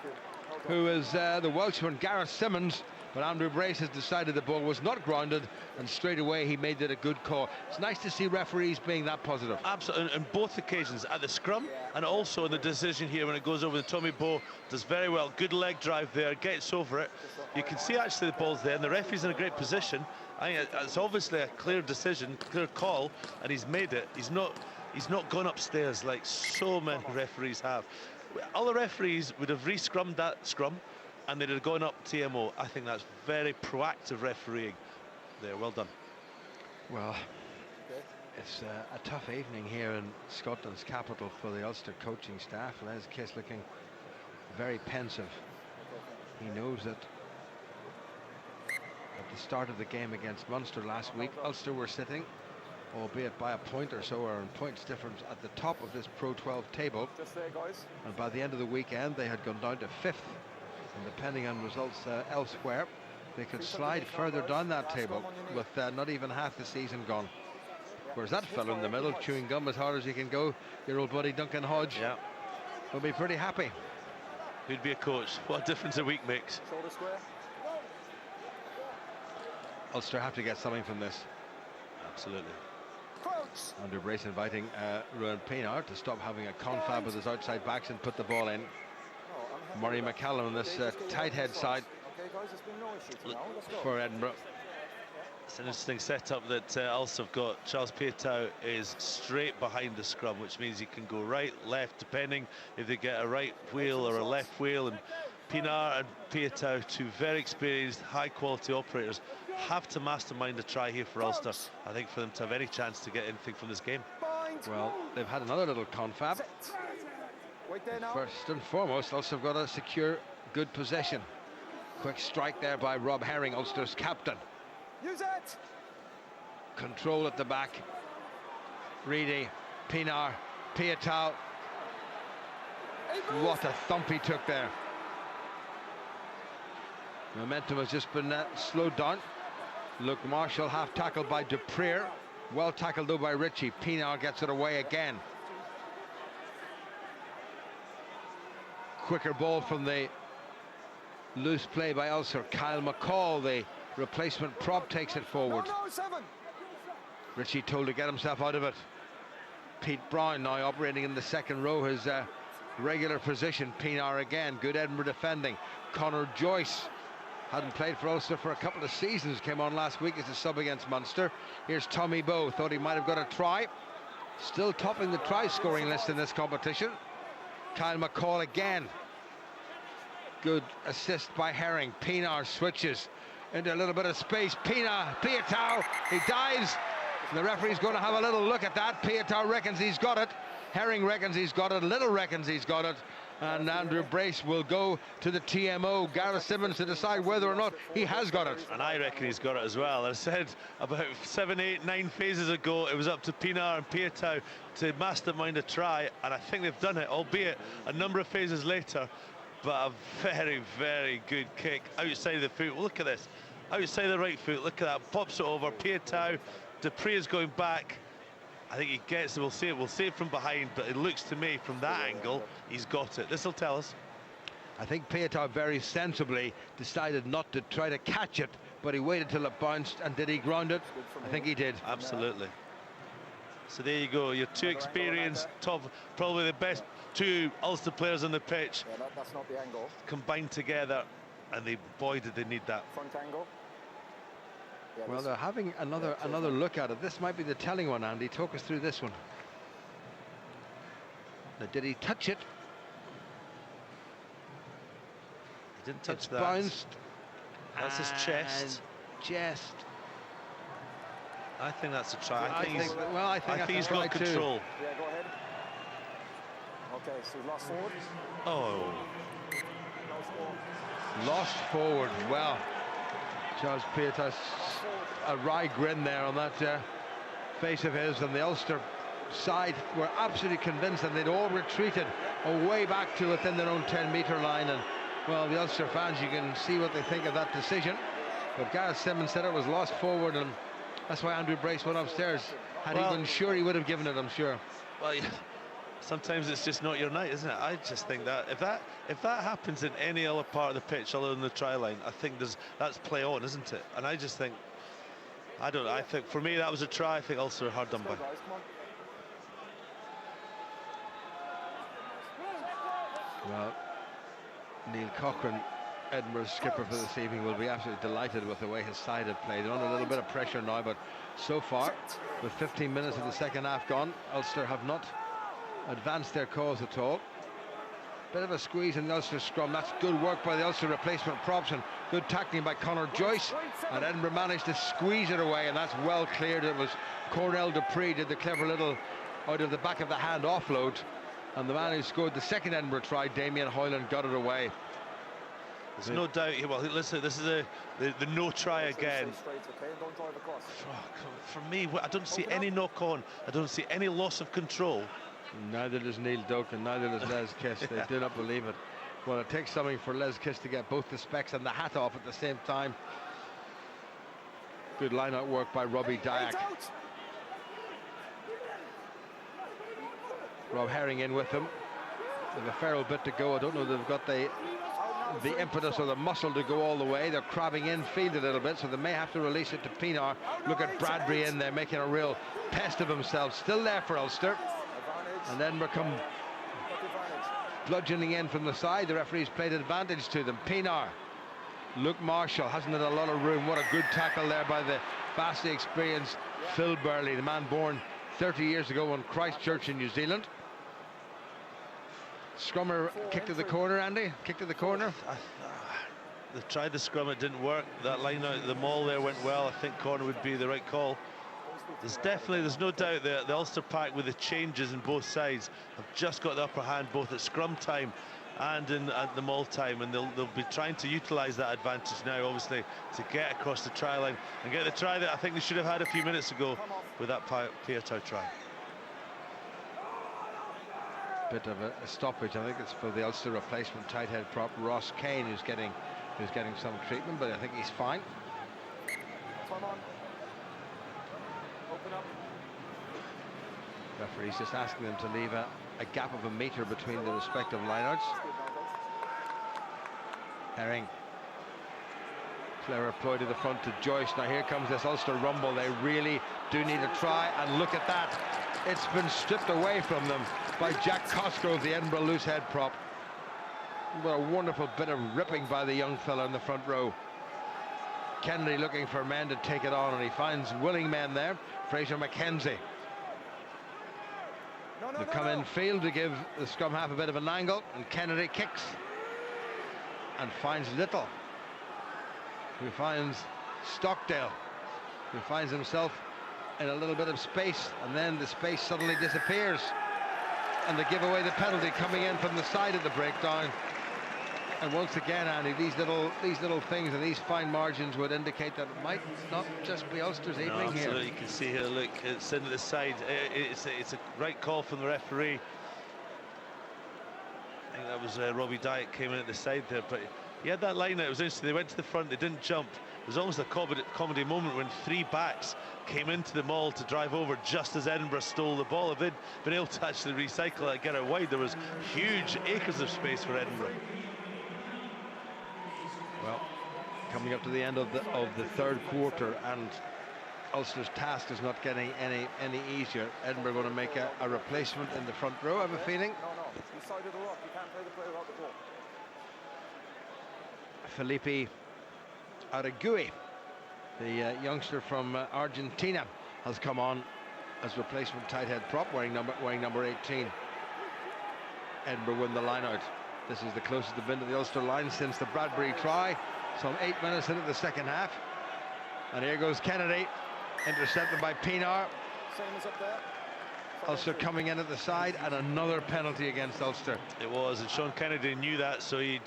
who is the Welshman Gareth Simmons, but Andrew Brace has decided the ball was not grounded, and straight away he made it a good call. It's nice to see referees being that positive. Absolutely, on both occasions, at the scrum and also in the decision here when it goes over. The Tommy Bowe does very well. Good leg drive there, gets over it. You can see actually the ball's there, and the referee's in a great position. I think it's obviously a clear decision, clear call, and he's made it. He's not gone upstairs like so many referees have. Other referees would have re-scrummed that scrum, and they'd have gone up TMO. I think that's very proactive refereeing there. Well done. Well, it's a tough evening here in Scotland's capital for the Ulster coaching staff. Les Kiss looking very pensive. He knows that at the start of the game against Munster last week, Ulster were sitting, albeit by a point or so, or in points difference, at the top of this Pro 12 table. And by the end of the weekend, they had gone down to 5th. And depending on results elsewhere, they could slide further down that table with not even half the season gone. Whereas that fellow in the middle, chewing gum as hard as he can go, your old buddy Duncan Hodge, will be pretty happy. He'd be a coach. What a difference a week makes. Ulster have to get something from this. Absolutely. Andrew Brace inviting Ruan Pienaar to stop having a confab with his outside backs and put the ball in. Murray McCallum on this tight head side for Edinburgh. It's an interesting setup that Ulster have got. Charles Piatow is straight behind the scrum, which means he can go right, left, depending if they get a right wheel or a left wheel. And Pienaar and Piatow, 2 very experienced, high-quality operators, have to mastermind a try here for Ulster, I think, for them to have any chance to get anything from this game. Well, they've had another little confab. First and foremost, Ulster have got to secure good possession. Quick strike there by Rob Herring, Ulster's captain. Use it. Control at the back. Reedy, Pienaar, Piatow. What a thump he took there. Momentum has just been slowed down. Luke Marshall half tackled by Dupree. Well tackled though by Ritchie. Pienaar gets it away again. Quicker ball from the loose play by Ulster. Kyle McCall, the replacement prop, takes it forward. Ritchie told to get himself out of it. Pete Brown now operating in the second row, his regular position. Pienaar again, good Edinburgh defending. Conor Joyce hadn't played for Ulster for a couple of seasons, came on last week as a sub against Munster. Here's Tommy Bowe, thought he might have got a try. Still topping the try scoring list in this competition. Kyle McCall again. Good assist by Herring. Pienaar switches into a little bit of space. Piatow, he dives. The referee's going to have a little look at that. Piatow reckons he's got it. Herring reckons he's got it. Little reckons he's got it. And Andrew Brace will go to the TMO, Gareth Simmons, to decide whether or not he has got it. And I reckon he's got it as well. I said about 7, 8, 9 phases ago, it was up to Pienaar and Piatow to mastermind a try, and I think they've done it, albeit a number of phases later. But a very, very good kick outside of the foot. Look at this. Outside the right foot. Look at that. Pops it over. Piatow. Dupree is going back. I think he gets it. We'll see it. We'll see it from behind. But it looks to me from that angle, he's got it. This will tell us. I think Piatow very sensibly decided not to try to catch it, but he waited till it bounced. And did he ground it? I think he did. Absolutely. So there you go. Your 2 experienced, top, probably the best 2 Ulster players on the pitch. Yeah, that's not the angle. Combined together, and boy, did they need that. Front angle. Yeah, well, they're having another look at it. This might be the telling one, Andy. Talk us through this one. Now, did he touch it? He didn't touch it's that. Bounced. That's his chest. Chest. I think that's a try. I think he's got control. Too. Yeah, go ahead. Okay, so last forward. Oh. Lost forward. Well, Charles Pietas, a wry grin there on that face of his, and the Ulster side were absolutely convinced, and they'd all retreated away back to within their own 10-metre line. And well, the Ulster fans, you can see what they think of that decision. But Gareth Simmons said it was lost forward, and that's why Andrew Brace went upstairs. Had he been sure, he would have given it, I'm sure. Well, yeah, sometimes it's just not your night, isn't it? I just think that if that happens in any other part of the pitch other than the try line, I think that's play on, isn't it? And I just think, I think for me that was a try. I think Ulster are hard done by. Well, Neil Cochrane, Edinburgh's skipper for this evening, will be absolutely delighted with the way his side have played. They're under a little bit of pressure now, but so far, with 15 minutes of the second half gone, Ulster have not advanced their cause at all. Bit of a squeeze in the Ulster scrum. That's good work by the Ulster replacement props, and good tackling by Conor Joyce. And Edinburgh managed to squeeze it away, and that's well cleared. It was Cornell Dupree did the clever little out of the back of the hand offload, and the man who scored the second Edinburgh try, Damien Hoyland, got it away. There's no doubt. Well, listen, this is the no try again. For me, I don't see any knock on. I don't see any loss of control. Neither does Neil Doak, and neither does Les Kiss. They do not believe it. Well, it takes something for Les Kiss to get both the specs and the hat off at the same time. Good line-out work by Robbie Dyack. Rob Herring in with them. They've a fair old bit to go. I don't know if they've got the impetus or the muscle to go all the way. They're crabbing infield a little bit, so they may have to release it to Pienaar. Look at Bradbury in there making a real pest of himself. Still there for Ulster. And Edinburgh come bludgeoning in from the side. The referee's played advantage to them. Pienaar. Luke Marshall hasn't had a lot of room. What a good tackle there by the vastly experienced Phil Burley, the man born 30 years ago in Christchurch in New Zealand. Scrummer kick to the corner, Andy. Kick to the corner. They tried the scrum, it didn't work. That line out the maul there went well. I think corner would be the right call. There's no doubt that the Ulster pack, with the changes in both sides, have just got the upper hand both at scrum time and at the maul time, and they'll be trying to utilise that advantage now, obviously, to get across the try line and get the try that I think they should have had a few minutes ago with that Pietar try. Bit of a stoppage. I think it's for the Ulster replacement tight head prop Ross Kane, who's getting some treatment, but I think he's fine. Referee's just asking them to leave a gap of a metre between the respective lineouts. Herring. Clever ploy to the front to Joyce. Now here comes this Ulster rumble. They really do need a try, and look at that. It's been stripped away from them by Jack Cosgrove, the Edinburgh loose head prop. What a wonderful bit of ripping by the young fella in the front row. Kennedy looking for men to take it on, and he finds willing men there. Fraser McKenzie. They come in field to give the scrum half a bit of an angle, and Kennedy kicks and finds Little, who finds Stockdale, who finds himself in a little bit of space, and then the space suddenly disappears, and they give away the penalty coming in from the side of the breakdown. And once again, Andy, these little things and these fine margins would indicate that it might not just be Ulster's evening here. You can see here, look, it's into the side. It's a right call from the referee. I think that was Robbie Dyack came in at the side there, but he had that line out. It was interesting. They went to the front, they didn't jump. It was almost a comedy moment when three backs came into the maul to drive over just as Edinburgh stole the ball. If they'd been able to actually recycle it and get it wide, there was huge acres of space for Edinburgh. Well, coming up to the end of the third quarter, and Ulster's task is not getting any easier. Edinburgh going to make a replacement in the front row, I have a feeling. You side of the rock, you can't play the play without the ball. Felipe Aragui, the youngster from Argentina, has come on as replacement tight head prop, wearing number 18. Edinburgh win the line out. This is the closest they've been to the Ulster line since the Bradbury try, some 8 minutes into the second half. And here goes Kennedy, intercepted by Pienaar. Same as up there. Ulster coming in at the side, and another penalty against Ulster. It was, and Sean Kennedy knew that, so he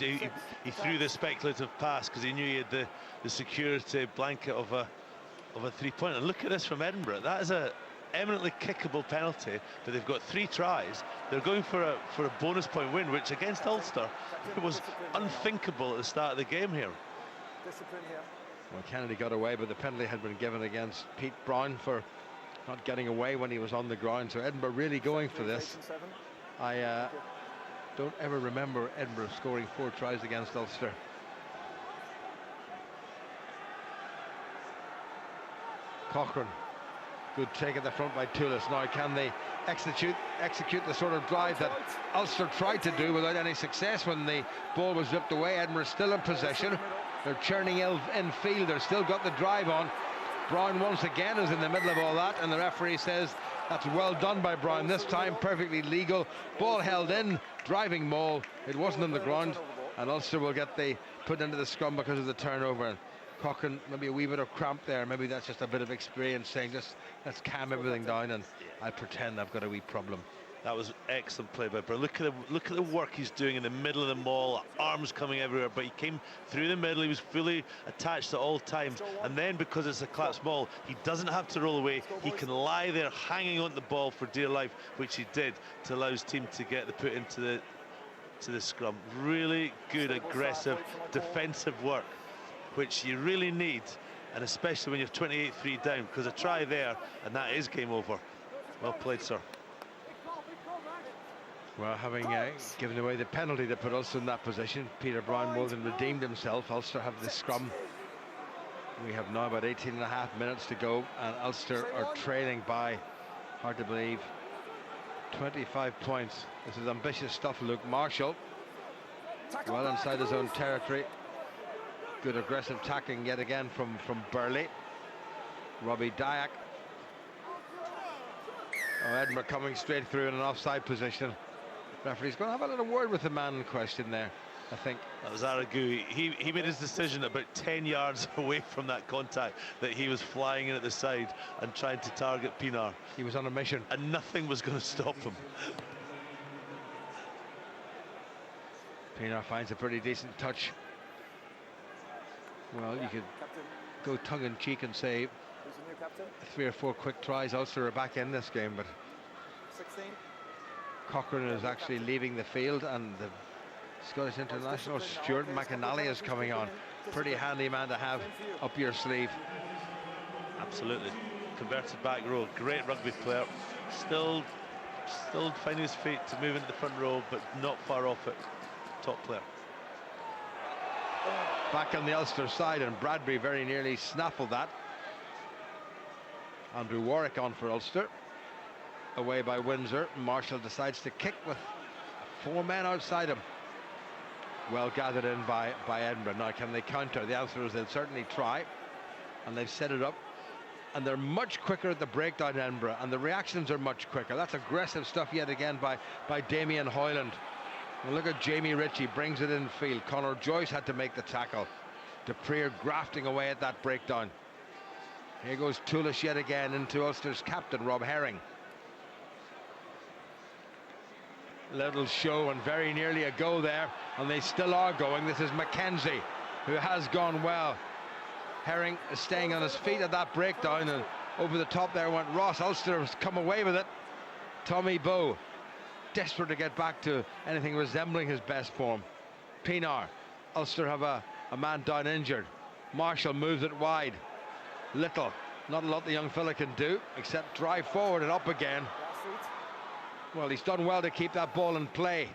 threw the speculative pass because he knew he had the security blanket of a 3-pointer. And look at this from Edinburgh. That is a eminently kickable penalty, but they've got 3 tries. They're going for a bonus point win, which against Ulster was unthinkable at the start of the game here. Discipline here. Well, Kennedy got away, but the penalty had been given against Pete Brown for not getting away when he was on the ground. So Edinburgh really going for this. I don't ever remember Edinburgh scoring 4 tries against Ulster. Cochrane, good take at the front by Toulis. Now can they execute the sort of drive that Ulster tried to do without any success when the ball was ripped away? Edinburgh still in possession. They're churning infield. They've still got the drive on. Brown once again is in the middle of all that, and the referee says that's well done by Brown this time, perfectly legal. Ball held in, driving maul. It wasn't on the ground, and Ulster will get put into the scrum because of the turnover. Cochrane, maybe a wee bit of cramp there. Maybe that's just a bit of experience saying, just let's calm everything down and I pretend I've got a wee problem. That was excellent play by Brown. Look at the work he's doing in the middle of the maul, arms coming everywhere, but he came through the middle. He was fully attached at all times, and then because it's a collapsed maul, he doesn't have to roll away. He can lie there hanging on the ball for dear life, which he did, to allow his team to get the put into the scrum. Really good, aggressive, defensive work, which you really need, and especially when you're 28-3 down, because a try there and that is game over. Well played, sir. Well, having given away the penalty that put Ulster in that position, Peter Brown more than redeemed himself. Ulster have the scrum. We have now about 18.5 minutes to go, and Ulster are trailing by, hard to believe, 25 points. This is ambitious stuff. Luke Marshall, well inside his own territory. Good aggressive tackling yet again from Burley. Robbie Dyack. Oh, Edinburgh coming straight through in an offside position. Referee's going to have a little word with the man in question there, I think. That was Aragui. He made his decision about 10 yards away from that contact that he was flying in at the side and trying to target Pienaar. He was on a mission. And nothing was going to stop him. Pienaar finds a pretty decent touch. Well, you could go tongue-in-cheek and say 3 or 4 quick tries. Ulster are back in this game, but 16. Cochrane is actually leaving the field, and the Scottish international Stuart McAnally is coming on. Pretty handy man to have up your sleeve. Absolutely. Converted back row, great rugby player. Still finding his feet to move into the front row, but not far off it. Top player. Back on the Ulster side, and Bradbury very nearly snaffled that. Andrew Warwick on for Ulster. Away by Windsor. Marshall decides to kick with 4 men outside him. Well gathered in by Edinburgh. Now can they counter? The answer is they'll certainly try, and they've set it up, and they're much quicker at the breakdown, Edinburgh, and the reactions are much quicker. That's aggressive stuff yet again by Damien Hoyland. And look at Jamie Ritchie, brings it in field. Conor Joyce had to make the tackle. Dupree grafting away at that breakdown. Here goes Toulis yet again into Ulster's captain, Rob Herring. Little show and very nearly a go there, and they still are going. This is Mackenzie, who has gone well. Herring is staying on his feet at that breakdown, and over the top there went Ross. Ulster has come away with it. Tommy Bowe, desperate to get back to anything resembling his best form. Pienaar, Ulster have a man down injured. Marshall moves it wide. Little, not a lot the young fella can do except drive forward and up again. Well, he's done well to keep that ball in play.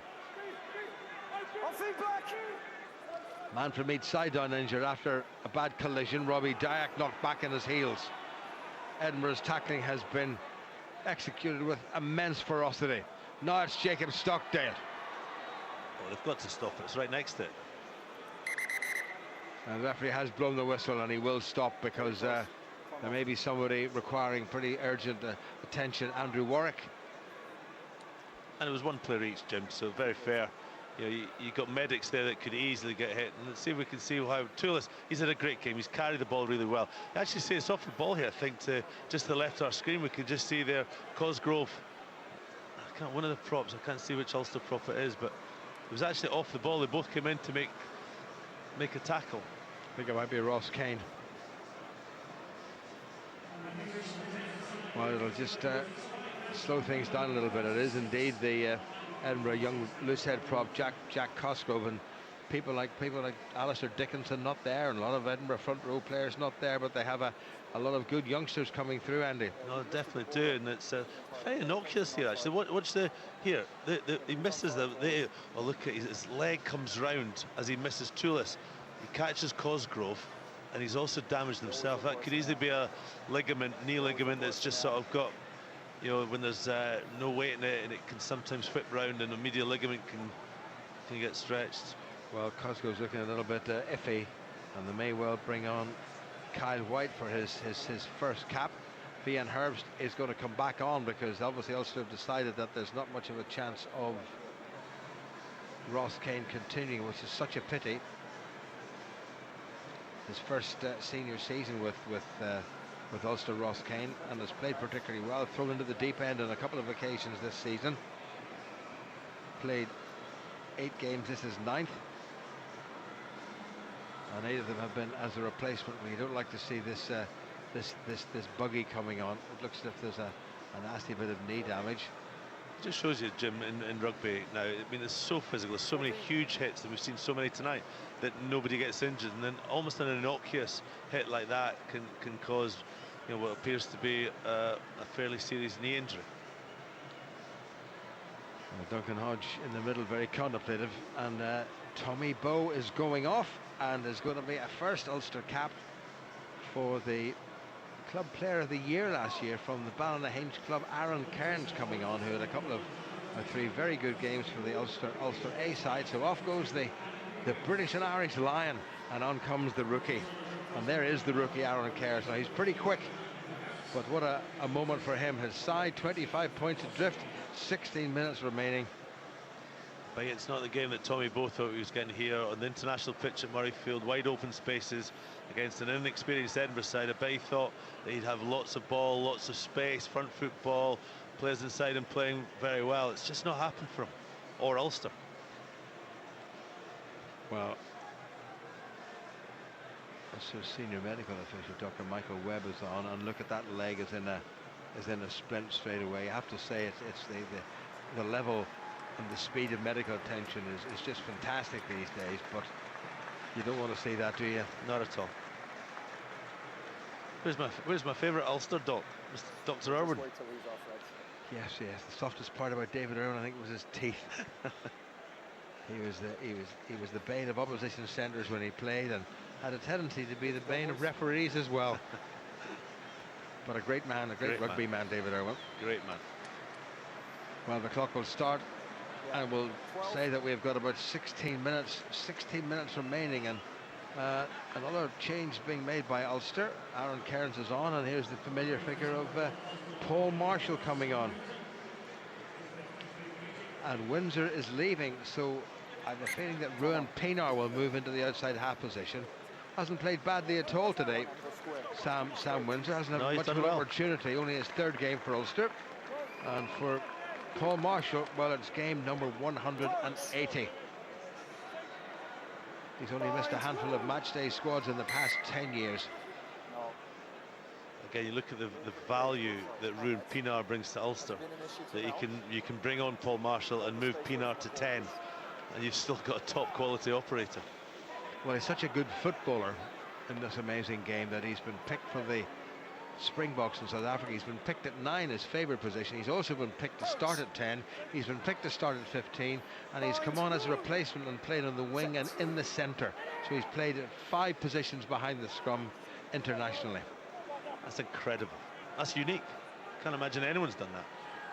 Man from each side down injured after a bad collision. Robbie Dyack knocked back in his heels. Edinburgh's tackling has been executed with immense ferocity. Now it's Jacob Stockdale. Well, they've got to stop it. It's right next to it. And the referee has blown the whistle, and he will stop because there may be somebody requiring pretty urgent attention. Andrew Warwick. And it was 1 player each, Jim, so very fair. You know, you got medics there that could easily get hit. And let's see if we can see how Toulis, he's had a great game. He's carried the ball really well. Actually, see it's off the ball here, I think, to just the left of our screen. We can just see there Cosgrove one of the props, I can't see which Ulster prop it is, but it was actually off the ball. They both came in to make a tackle. I think it might be Ross Kane. Well, it'll just slow things down a little bit. It is indeed the Edinburgh young loosehead prop Jack Cosgrove, and people like Alistair Dickinson not there, and a lot of Edinburgh front row players not there, but they have a lot of good youngsters coming through, Andy. No, definitely do, and it's very innocuous here actually. Watch here. He misses the. Oh, look at his leg comes round as he misses Toulis. He catches Cosgrove, and he's also damaged himself. That could easily be a knee ligament that's just sort of got, you know, when there's no weight in it, and it can sometimes whip round, and the medial ligament can get stretched. Well, Cosgrove's looking a little bit iffy, and they may well bring on Kyle White for his first cap. Ian Herbst is going to come back on, because obviously Ulster have decided that there's not much of a chance of Ross Kane continuing, which is such a pity. His first senior season with Ulster, Ross Kane, and has played particularly well, thrown into the deep end on a couple of occasions this season. Played 8 games, this is 9th. And 8 of them have been as a replacement. Well, you don't like to see this buggy coming on. It looks as if there's a nasty bit of knee damage. It just shows you, Jim, in rugby now, I mean, it's so physical. There's so many huge hits that we've seen so many tonight that nobody gets injured, and then almost an innocuous hit like that can cause, you know, what appears to be a fairly serious knee injury. Duncan Hodge in the middle, very contemplative, and Tommy Bowe is going off, and is going to be a first Ulster cap for the Club Player of the Year last year from the Ballynahinch club. Aaron Cairns coming on, who had a couple of 3 very good games for the Ulster A side. So off goes the British and Irish Lion, and on comes the rookie, and there is the rookie Aaron Cairns. Now he's pretty quick, but what a moment for him. His side 25 points adrift, 16 minutes remaining. But it's not the game that Tommy Bowe thought he was getting here on the international pitch at Murrayfield. Wide open spaces against an inexperienced Edinburgh side. I bet he thought that he'd have lots of ball, lots of space, front foot ball, players inside him playing very well. It's just not happened for him or Ulster. Well, so senior medical official Dr. Michael Webb is on, and look at that leg is in a splint straight away. You have to say it's the level and the speed of medical attention is just fantastic these days, but you don't want to see that, do you? Not at all. Where's my favourite Ulster doc, Dr. Irwin? Yes. The softest part about David Irwin, I think, was his teeth. He was the bane of opposition centres when he played, and had a tendency to be the bane of referees as well. But a great man, a great rugby man, David Irwin. Great man. Well, the clock will start, and we'll say that we've got about 16 minutes remaining, and another change being made by Ulster. Aaron Cairns is on, and here's the familiar figure of Paul Marshall coming on. And Windsor is leaving, so I have a feeling that Ruan Pienaar will move into the outside half position. Hasn't played badly at all today. Sam Windsor hasn't had much of an opportunity, only his 3rd game for Ulster. And for Paul Marshall, well, it's game number 180. He's only missed a handful of matchday squads in the past 10 years. Again, you look at the value that Ruan Pienaar brings to Ulster, that you can bring on Paul Marshall and move Pienaar to 10, and you've still got a top quality operator. Well, he's such a good footballer in this amazing game that he's been picked for the Springboks in South Africa. He's been picked at 9, his favourite position. He's also been picked to start at 10. He's been picked to start at 15, and he's come on as a replacement and played on the wing and in the centre. So he's played at 5 positions behind the scrum internationally. That's incredible. That's unique. Can't imagine anyone's done that.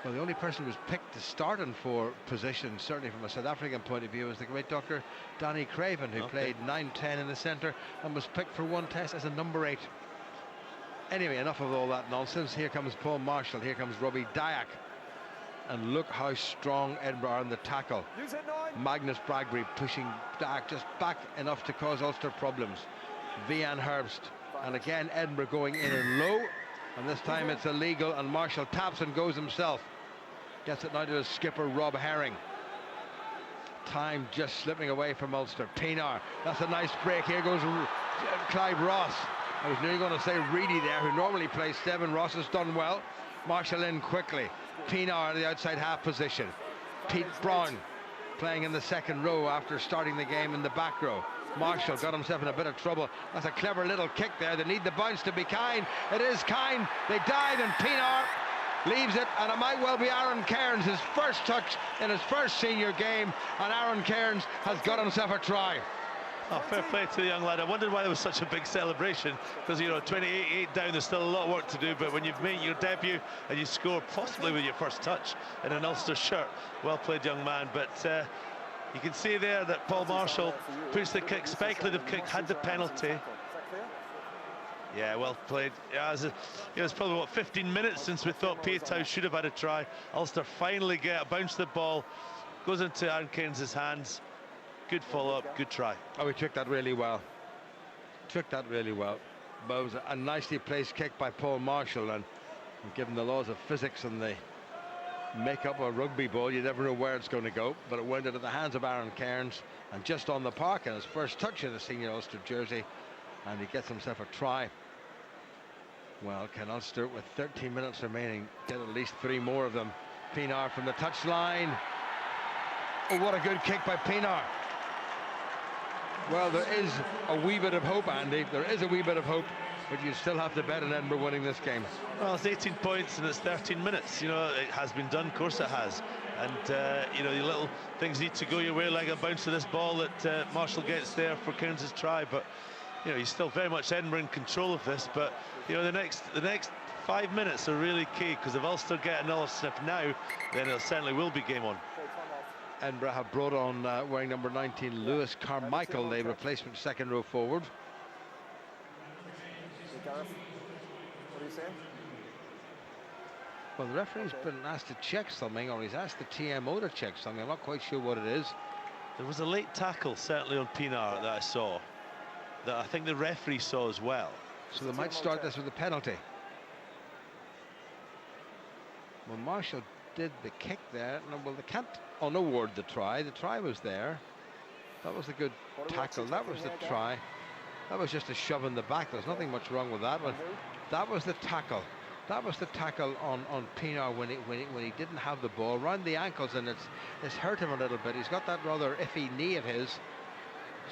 Well, the only person who was picked to start in 4 positions, certainly from a South African point of view, was the great Dr. Danny Craven, who played 9-10 in the centre and was picked for 1 test as a number 8. Anyway, enough of all that nonsense. Here comes Paul Marshall, here comes Robbie Dyack. And look how strong Edinburgh are in the tackle. Magnus Bradbury pushing Dyack just back enough to cause Ulster problems. Vian Herbst. And again, Edinburgh going in and low. And this time it's illegal, and Marshall taps and goes himself. Gets it now to his skipper, Rob Herring. Time just slipping away from Ulster. Pienaar, that's a nice break. Here goes Clive Ross. I was nearly going to say Reedy there, who normally plays 7. Ross has done well. Marshall in quickly. Pienaar in the outside half position. Pete Brown playing in the second row after starting the game in the back row. Marshall got himself in a bit of trouble. That's a clever little kick there. They need the bounce to be Kine. It is Kine. They dive and Pienaar leaves it, and it might well be Aaron Cairns, his first touch in his first senior game, and Aaron Cairns has got himself a try. Oh, fair play to the young lad. I wondered why there was such a big celebration, because, you know, 28 down, there's still a lot of work to do, but when you've made your debut and you score possibly with your first touch in an Ulster shirt, well played, young man. But you can see there that Paul Marshall puts the kick, speculative kick, had the penalty. Yeah, well played. Yeah, it was probably, what, 15 minutes since we thought Piatow should have had a try. Ulster finally bounce the ball, goes into Aaron Cairns' hands. Good follow-up, good try. Oh, he took that really well. But it was a nicely placed kick by Paul Marshall, and given the laws of physics and the make-up of a rugby ball, you never know where it's going to go. But it went into the hands of Aaron Cairns, and just on the park, and his first touch in a senior Ulster jersey, and he gets himself a try. Well, can Ulster, with 13 minutes remaining, get at least 3 more of them? Pienaar from the touchline. Oh, what a good kick by Pienaar. Well, there is a wee bit of hope, Andy. There is a wee bit of hope, but you still have to bet on Edinburgh winning this game. Well, it's 18 points and it's 13 minutes. You know, it has been done, of course it has. And, you know, the little things need to go your way, like a bounce of this ball that Marshall gets there for Cairns' try. But, you know, he's still very much Edinburgh in control of this. But, you know, the next 5 minutes are really key, because if Ulster get another sniff now, then it certainly will be game on. Edinburgh have brought on, wearing number 19, Lewis Carmichael, the replacement second row forward. What are you saying? Well, the referee's been asked to check something, or he's asked the TMO to check something. I'm not quite sure what it is. There was a late tackle, certainly on Pienaar, that I saw, that I think the referee saw as well. So they might start this with a penalty. Well, Marshall did the kick there. No, well, they can't unaward the try. The try was there. That was a good tackle. That was the try. That was just a shove in the back. There's nothing much wrong with that one. That was the tackle. That was the tackle on Pienaar when he didn't have the ball round the ankles, and it's hurt him a little bit. He's got that rather iffy knee of his.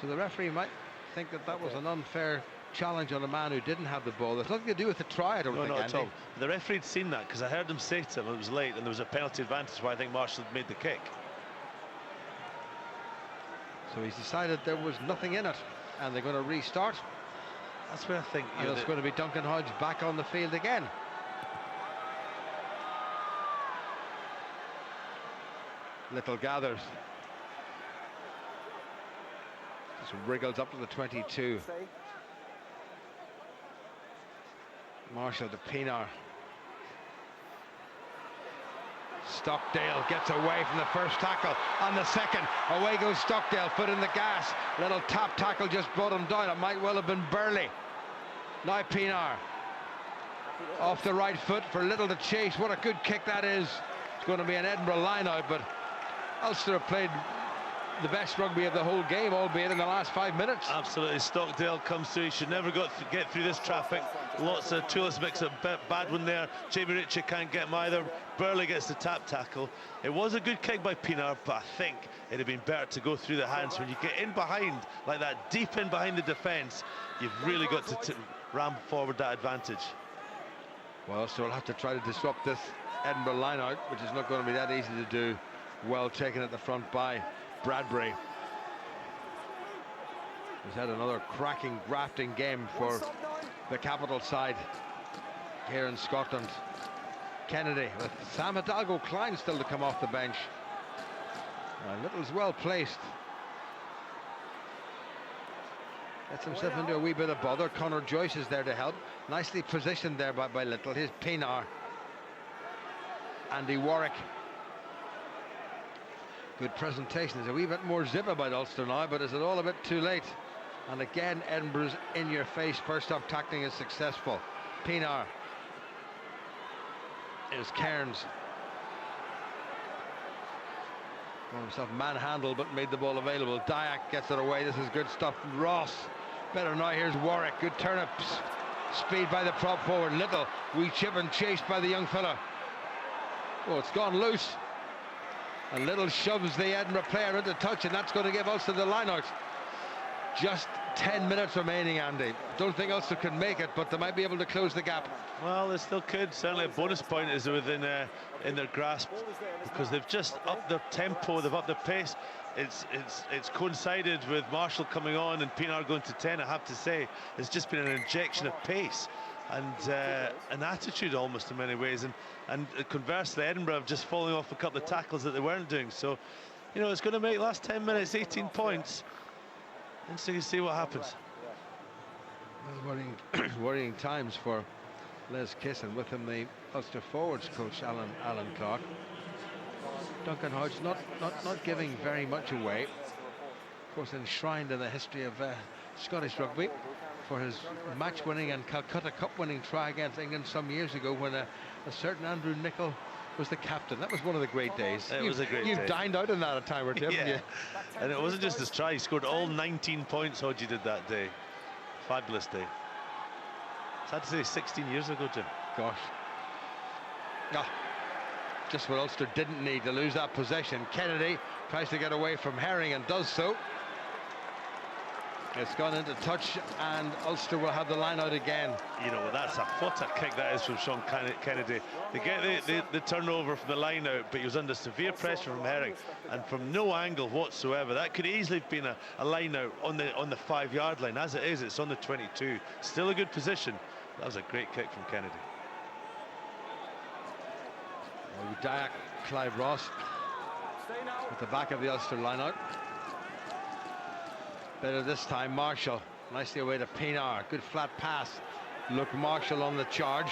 So the referee might think that was an unfair challenge on a man who didn't have the ball. There's nothing to do with the try, I don't think, No, not Andy. at all. The referee had seen that, because I heard him say to him it was late and there was a penalty advantage, why I think Marshall had made the kick. So he's decided there was nothing in it, and they're going to restart. That's where I think, and it's going to be Duncan Hodge back on the field again. Little gathers. Just wriggles up to the 22. Marshall to Pienaar. Stockdale gets away from the first tackle. On the second, away goes Stockdale, foot in the gas. Little tap tackle just brought him down. It might well have been Burley. Now Pienaar. Off the right foot for Little to chase. What a good kick that is. It's going to be an Edinburgh line out, but Ulster have played the best rugby of the whole game, albeit in the last 5 minutes. Absolutely. Stockdale comes through. He should never get through this traffic. Lots of Tulis mix a bad one there. Jamie Ritchie can't get him either. Burley gets the tap tackle. It was a good kick by Pienaar, but I think it'd have been better to go through the hands. When you get in behind, like that, deep in behind the defence, you've really got to ram forward that advantage. Well, so we'll have to try to disrupt this Edinburgh line out, which is not going to be that easy to do. Well taken at the front by Bradbury. He's had another cracking, grafting game for the capital side here in Scotland. Kennedy with Sam Hidalgo-Klein still to come off the bench. Little's well placed. Gets himself into a wee bit of bother. Conor Joyce is there to help. Nicely positioned there by Little. Here's Pienaar. Andy Warwick. Good presentation. There's a wee bit more zip about Ulster now, but is it all a bit too late? And again, Edinburgh's in your face. First off, tackling is successful. Pienaar. Is Cairns. Got himself manhandled, but made the ball available. Dyack gets it away. This is good stuff. Ross, better now. Here's Warwick. Good turnips. Speed by the prop forward. Little, wee chip and chased by the young fella. Oh, it's gone loose. And Little shoves the Edinburgh player into touch, and that's going to give Ulster the line out. Just 10 minutes remaining, Andy. Don't think Ulster can make it, but they might be able to close the gap. Well, they still could. Certainly a bonus point is within in their grasp, because they've just upped their tempo, they've upped their pace. It's coincided with Marshall coming on and Pienaar going to 10. I have to say, it's just been an injection of pace and an attitude almost in many ways. And conversely, Edinburgh have just falling off a couple of tackles that they weren't doing. So, you know, it's going to make last 10 minutes 18 points. And so you see what happens. Well, worrying times for Les Kiss, and with him the Ulster forwards coach Alan Clark. Duncan Hodge not giving very much away. Of course, enshrined in the history of Scottish rugby for his match-winning and Calcutta Cup-winning try against England some years ago, when a certain Andrew Nicholl was the captain. That was one of the great days. It was a great day. You've dined out in that a time or two, haven't you? And it wasn't just his try. He scored all 19 points, Hodgie did that day. Fabulous day. Sad to say 16 years ago, Jim. Gosh. Ah, just what Ulster didn't need to lose that possession. Kennedy tries to get away from Herring and does so. It's gone into touch, and Ulster will have the line out again. You know, that's what a kick that is from Sean Kennedy. They get the turnover from the line out, but he was under severe pressure from Herring, and from no angle whatsoever. That could easily have been a line out on the 5-yard line. As it is, it's on the 22. Still a good position. That was a great kick from Kennedy. Dyack, Clive Ross at the back of the Ulster line out. Better this time, Marshall. Nicely away to Pienaar. Good flat pass. Look, Marshall on the charge.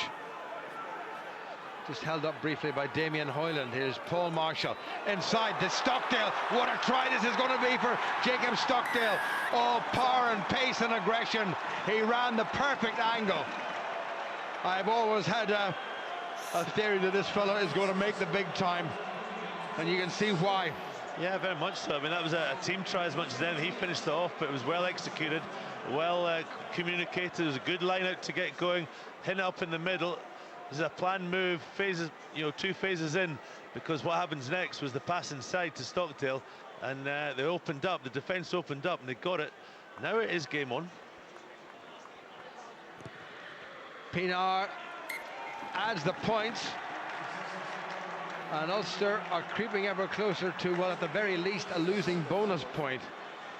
Just held up briefly by Damien Hoyland. Here's Paul Marshall inside to Stockdale. What a try this is going to be for Jacob Stockdale. Oh, power and pace and aggression. He ran the perfect angle. I've always had a theory that this fellow is going to make the big time, and you can see why. Yeah, very much so. I mean, that was a team try as much as anything. He finished it off, but it was well executed, well communicated. It was a good line out to get going. Hit it up in the middle. This is a planned move, phases, you know, 2 phases in, because what happens next was the pass inside to Stockdale, and they opened up, the defence opened up, and they got it. Now it is game on. Pienaar adds the points, and Ulster are creeping ever closer to, well, at the very least, a losing bonus point.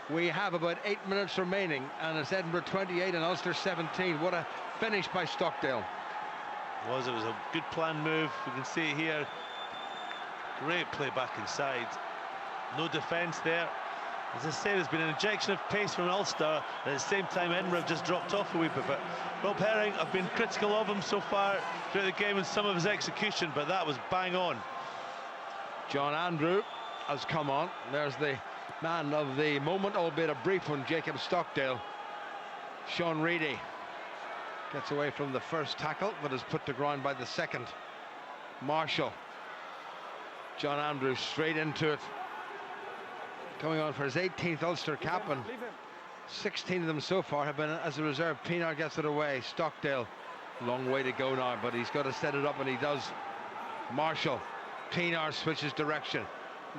We have about 8 minutes remaining, and it's Edinburgh 28 and Ulster 17. What a finish by Stockdale. It was a good planned move. We can see here, great play back inside. No defence there. As I say, there's been an injection of pace from Ulster. At the same time, Edinburgh have just dropped off a wee bit. But Rob Herring, I've been critical of him so far throughout the game and some of his execution, but that was bang on. John Andrew has come on. There's the man of the moment, albeit a brief one, Jacob Stockdale. Sean Reedy gets away from the first tackle, but is put to ground by the second. Marshall. John Andrew straight into it. Coming on for his 18th Ulster cap, and 16 of them so far have been as a reserve. Pienaar gets it away. Stockdale, long way to go now, but he's got to set it up, and he does. Marshall. Pienaar switches direction.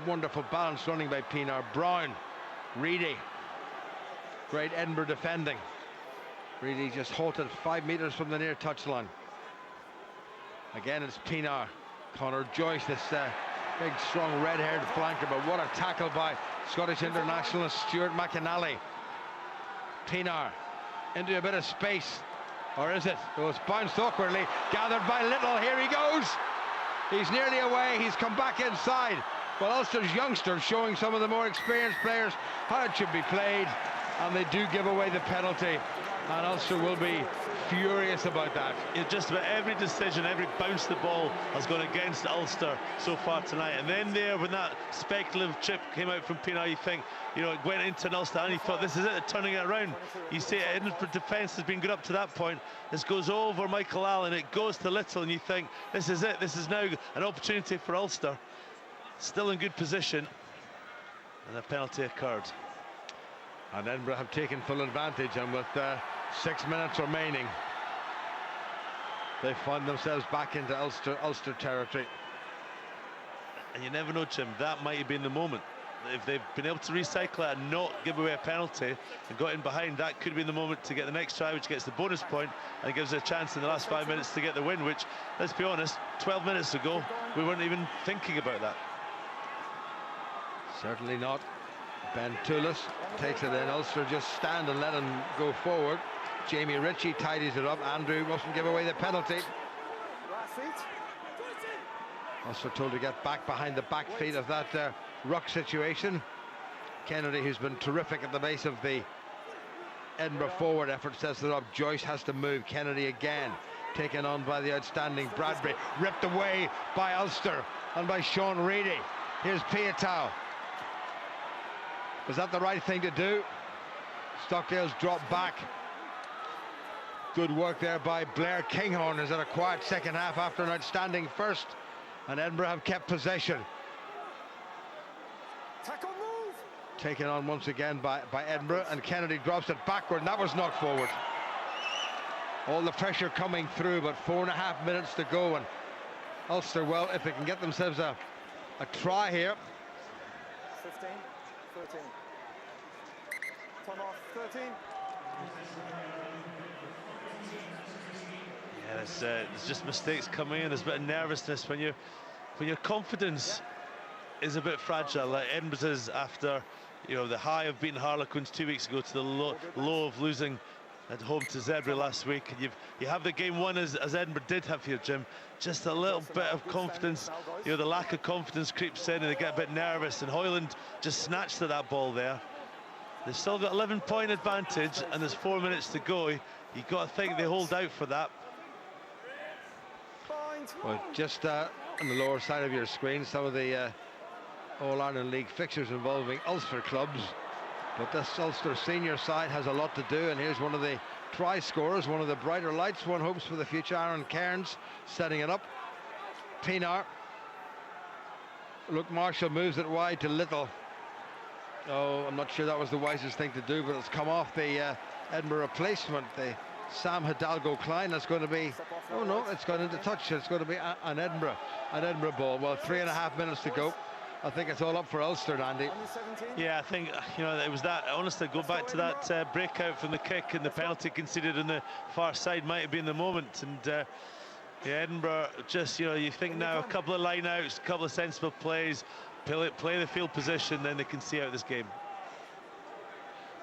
Wonderful balance running by Pienaar. Brown. Reedy. Great Edinburgh defending. Reedy just halted 5 metres from the near touchline. Again, it's Pienaar. Conor Joyce, this big, strong, red-haired flanker, but what a tackle by Scottish internationalist Stuart McInally. Pienaar into a bit of space, or is it? Well, it's bounced awkwardly, gathered by Little. Here he goes. He's nearly away. He's come back inside. Well, Ulster's youngsters showing some of the more experienced players how it should be played, and they do give away the penalty, and Ulster will be furious about that. Yeah, just about every decision, every bounce the ball has gone against Ulster so far tonight. And then there, when that speculative chip came out from Pienaar, you think, you know, it went into an Ulster, and he thought, this is it, turning it around. You see, Edinburgh defence has been good up to that point. This goes over Michael Allen, it goes to Little, and you think, this is it, this is now an opportunity for Ulster. Still in good position. And a penalty occurred. And Edinburgh have taken full advantage, and with 6 minutes remaining, they find themselves back into Ulster territory. And you never know, Jim, that might have been the moment. If they've been able to recycle it and not give away a penalty and got in behind, that could be the moment to get the next try, which gets the bonus point and gives it a chance in the last 5 minutes to get the win, which, let's be honest, 12 minutes ago, we weren't even thinking about that. Certainly not. Ben Toulis takes it in. Ulster just stand and let him go forward. Jamie Ritchie tidies it up. Andrew mustn't give away the penalty. Ulster told to get back behind the back feet of that ruck situation. Kennedy, who's been terrific at the base of the Edinburgh forward effort, sets it up. Joyce has to move. Kennedy again, taken on by the outstanding Bradbury. Ripped away by Ulster and by Sean Reedy. Here's Piatow. Was that the right thing to do? Stockdale's dropped back. Good work there by Blair Kinghorn, who's had a quiet second half after an outstanding first. And Edinburgh have kept possession. Taken on once again by Edinburgh, and Kennedy drops it backward, and that was knocked forward. All the pressure coming through, but 4.5 minutes to go, and Ulster, well, if they can get themselves a try here. 15, 13. Time off, 13. Yeah, there's just mistakes coming in. There's a bit of nervousness when your confidence is a bit fragile, like Edinburgh's is after, you know, the high of beating Harlequins 2 weeks ago to the low of losing at home to Zebra last week. And you have the game won as Edinburgh did have here, Jim. Just a little bit of confidence, you know, the lack of confidence creeps in and they get a bit nervous, and Hoyland just snatched at that ball there. They've still got 11-point advantage and there's 4 minutes to go. You got to think they hold out for that. Well, just on the lower side of your screen, some of the All-Ireland League fixtures involving Ulster clubs. But this Ulster senior side has a lot to do, and here's one of the try scorers, one of the brighter lights, one hopes for the future. Aaron Cairns setting it up. Pienaar. Luke Marshall moves it wide to Little. Oh, I'm not sure that was the wisest thing to do, but it's come off the Edinburgh replacement, the Sam Hidalgo-Klein. That's going to be, oh no, it's gone into touch. It's going to be an Edinburgh ball. Well, 3.5 minutes to go. I think it's all up for Ulster, Andy. Yeah, I think, you know, it was that, honestly, go back to that breakout from the kick, and the penalty conceded on the far side might have been the moment. And yeah, Edinburgh just, you know, you think now a couple of line-outs, a couple of sensible plays, play the field position, then they can see out this game.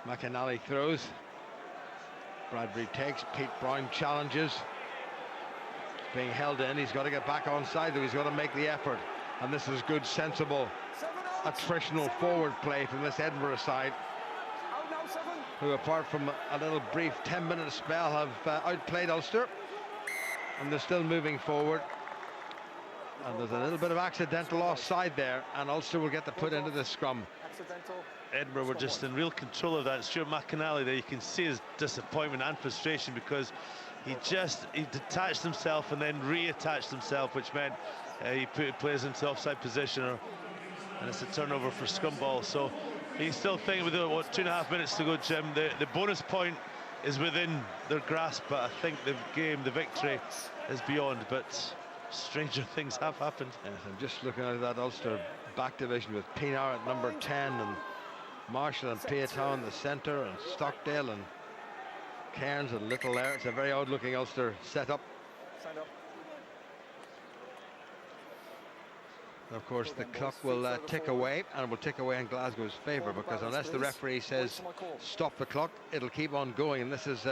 McAnally throws. Bradbury takes. Pete Brown challenges. Being held in. He's got to get back onside, though. He's got to make the effort. And this is good, sensible, attritional forward play from this Edinburgh side, who, apart from a little brief 10-minute spell, have outplayed Ulster. And they're still moving forward. And there's a little bit of accidental offside there, and Ulster will get the put into the scrum. Edinburgh were just in real control of that. Stuart McAnally there, you can see his disappointment and frustration, because he detached himself and then reattached himself, which meant he put players into offside position, and it's a turnover for scrum ball. So he's still thinking, with what, 2.5 minutes to go, Jim. The bonus point is within their grasp, but I think the game, the victory, is beyond. But stranger things have happened. Yes, I'm just looking at that Ulster back division with Pienaar at number 10 and Marshall and Piatow in the centre, and Stockdale and Cairns and Little there. It's a very odd looking Ulster setup. Of course, the clock will tick away, and it will tick away in Glasgow's favour, because unless the referee says stop the clock, it'll keep on going, and this is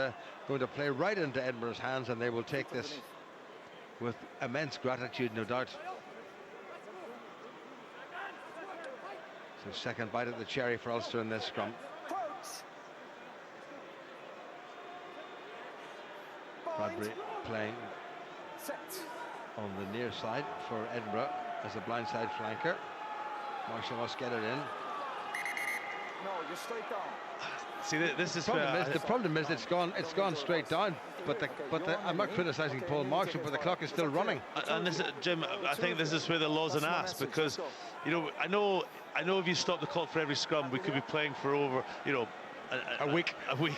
going to play right into Edinburgh's hands, and they will take this with immense gratitude, no doubt. So second bite at the cherry for Ulster in this scrum. Bradbury playing on the near side for Edinburgh as a blindside flanker. Marshall must get it in. No, you're straight down. See, this is the problem is it's gone straight down. But I'm not criticising Paul Marshall, but the clock is still running. And this, Jim, I think this is where the law's an ass, because, you know, I I know if you stop the clock for every scrum, we could be playing for over, you know, a week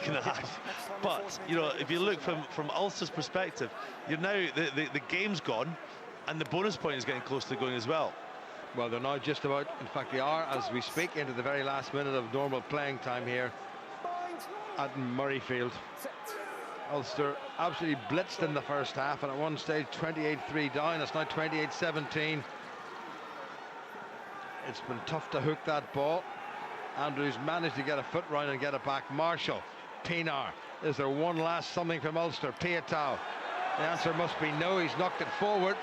and a half. But you know, if you look from Ulster's perspective, you're now the game's gone, and the bonus point is getting close to going as well. Well, they're now just about, in fact they are as we speak, into the very last minute of normal playing time here at Murrayfield. Ulster absolutely blitzed in the first half, and at one stage 28-3 down. It's now 28-17. It's been tough to hook that ball. Andrews managed to get a foot round and get it back. Marshall, Pienaar. Is there one last something from Ulster? Piatow. The answer must be no. He's knocked it forward,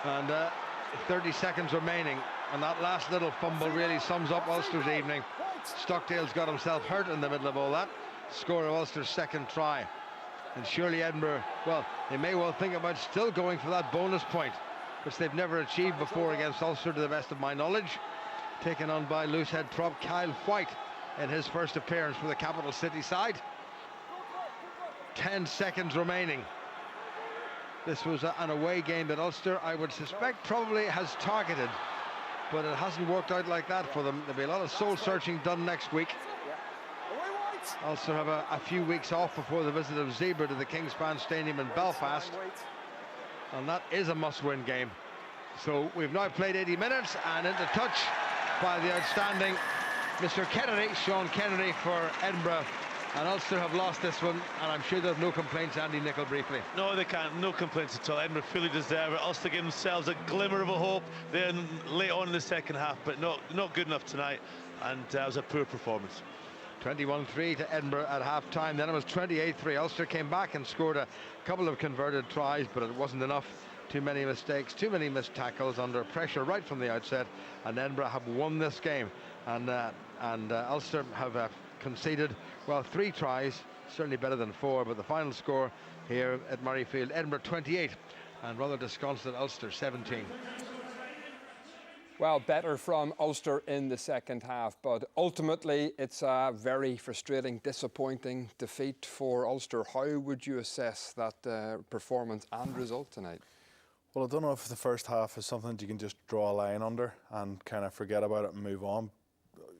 and 30 seconds remaining, and that last little fumble really sums up Ulster's evening. Stockdale's got himself hurt in the middle of all that. Score of Ulster's second try, and surely Edinburgh, well, they may well think about still going for that bonus point, which they've never achieved before against Ulster, to the best of my knowledge. Taken on by loosehead prop Kyle White in his first appearance for the capital city side. 10 seconds remaining. This was an away game that Ulster, I would suspect, probably has targeted, but it hasn't worked out like that for them. There'll be a lot of soul searching done next week. Ulster have a few weeks off before the visit of Zebra to the Kingspan Stadium in Belfast, and that is a must-win game. So we've now played 80 minutes, and into touch by the outstanding Mr. Kennedy, Sean Kennedy for Edinburgh. And Ulster have lost this one, and I'm sure there's no complaints. Andy Nicol, briefly. No, they can't. No complaints at all. Edinburgh fully deserve it. Ulster gave themselves a glimmer of a hope there late on in the second half, but not good enough tonight, and it was a poor performance. 21-3 to Edinburgh at half-time. Then it was 28-3. Ulster came back and scored a couple of converted tries, but it wasn't enough. Too many mistakes, too many missed tackles, under pressure right from the outset, and Edinburgh have won this game. And Ulster have conceded, well, 3 tries, certainly better than 4, but the final score here at Murrayfield, Edinburgh 28, and rather disconsolate Ulster 17. Well, better from Ulster in the second half, but ultimately it's a very frustrating, disappointing defeat for Ulster. How would you assess that performance and result tonight? Well, I don't know if the first half is something that you can just draw a line under and kind of forget about it and move on.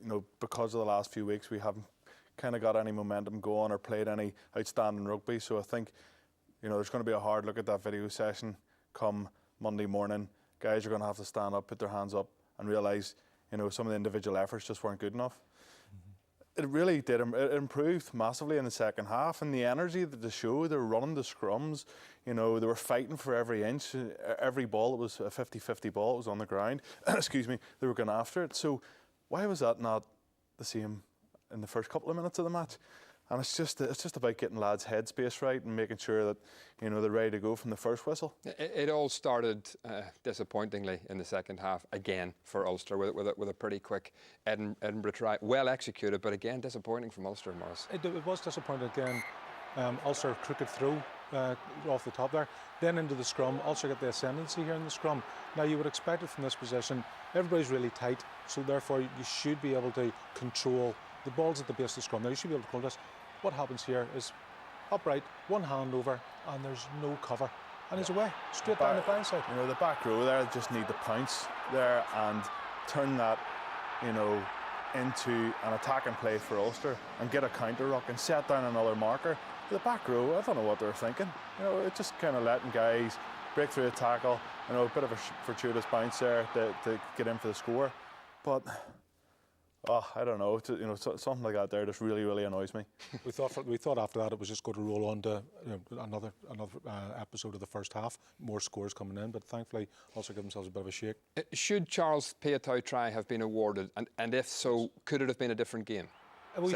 You know, because of the last few weeks, we haven't kind of got any momentum going or played any outstanding rugby. So I think, you know, there's going to be a hard look at that video session come Monday morning. Guys are going to have to stand up, put their hands up, and realise, you know, some of the individual efforts just weren't good enough. It really did. It improved massively in the second half, and the energy that they showed, they were running the scrums, you know, they were fighting for every inch, every ball. It was a 50-50 ball, it was on the ground, excuse me, they were going after it. So why was that not the same in the first couple of minutes of the match? And it's just about getting lads' headspace right and making sure that, you know, they're ready to go from the first whistle. It all started disappointingly in the second half again for Ulster with a pretty quick Edinburgh try, well executed, but again disappointing from Ulster, Morris. It was disappointing again. Ulster crooked throw off the top there, then into the scrum. Ulster get the ascendancy here in the scrum. Now you would expect it from this position. Everybody's really tight, so therefore you should be able to control the ball's at the base of the scrum. Now you should be able to control this. What happens here is upright, one hand over, and there's no cover, and he's away straight down the blind side. You know, the back row there just need to pounce there and turn that, you know, into an attacking play for Ulster and get a counter ruck and set down another marker. The back row, I don't know what they're thinking. You know, it's just kind of letting guys break through a tackle. You know, a bit of a fortuitous bounce there to get in for the score, but. Oh, I don't know. You know, something like that there just really annoys me. We thought after that it was just going to roll on to, you know, another episode of the first half, more scores coming in, but thankfully also give themselves a bit of a shake. Should Charles Piatow try have been awarded, and if so, could it have been a different game? We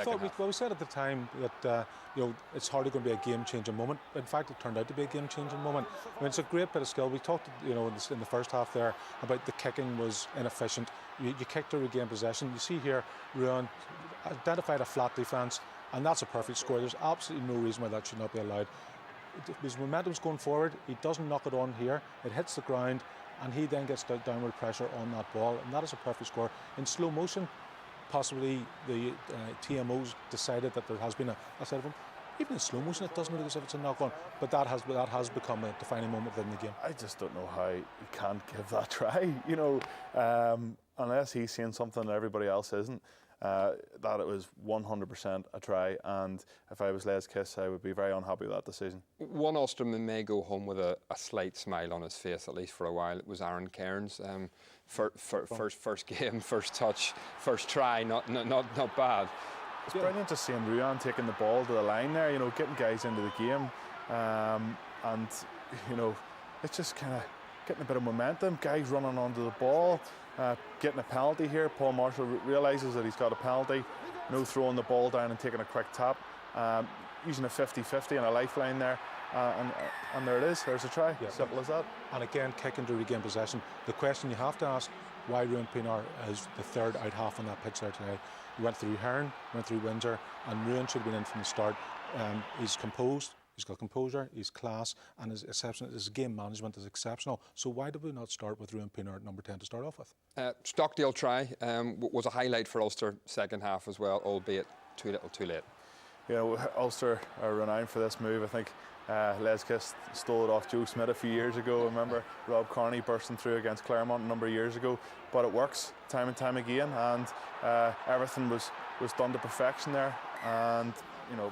said at the time that you know, it's hardly going to be a game-changing moment. In fact, it turned out to be a game-changing moment. I mean, it's a great bit of skill. We talked, you know, in the first half there about the kicking was inefficient. You kicked to regain possession. You see here, Ruan identified a flat defence, and that's a perfect score. There's absolutely no reason why that should not be allowed. His momentum's going forward. He doesn't knock it on here. It hits the ground, and he then gets the downward pressure on that ball, and that is a perfect score. In slow motion, possibly the TMOs decided that there has been a set of them. Even in slow motion, it doesn't look as if it's a knock-on, but that has become a defining moment within the game. I just don't know how you can't give that try, you know. unless he's seeing something that everybody else isn't, that it was 100% a try, and if I was Les Kiss, I would be very unhappy with that decision. One Ulsterman may go home with a slight smile on his face, at least for a while. It was Aaron Cairns. First game, first touch, first try, not bad. It's brilliant to see Ruan taking the ball to the line there, you know, getting guys into the game, and you know, it's just kind of getting a bit of momentum. Guys running onto the ball, getting a penalty here. Paul Marshall realises that he's got a penalty. No throwing the ball down and taking a quick tap. Using a 50-50 and a lifeline there, and there it is. There's a try. Yeah. Simple as that. And again, kicking to regain possession. The question you have to ask: why Ruan Pienaar is the third out half on that pitch there today? He went through Hearn, went through Windsor, and Ruan should have been in from the start. He's composed. He's got composure, he's class, and his game management is exceptional. So why did we not start with Ruan Pienaar at number 10 to start off with? Stockdale try was a highlight for Ulster second half as well, albeit too little too late. You know, Ulster are renowned for this move. I think Les Kiss stole it off Joe Smith a few years ago. Remember Rob Carney bursting through against Claremont a number of years ago. But it works time and time again, and everything was done to perfection there. And you know,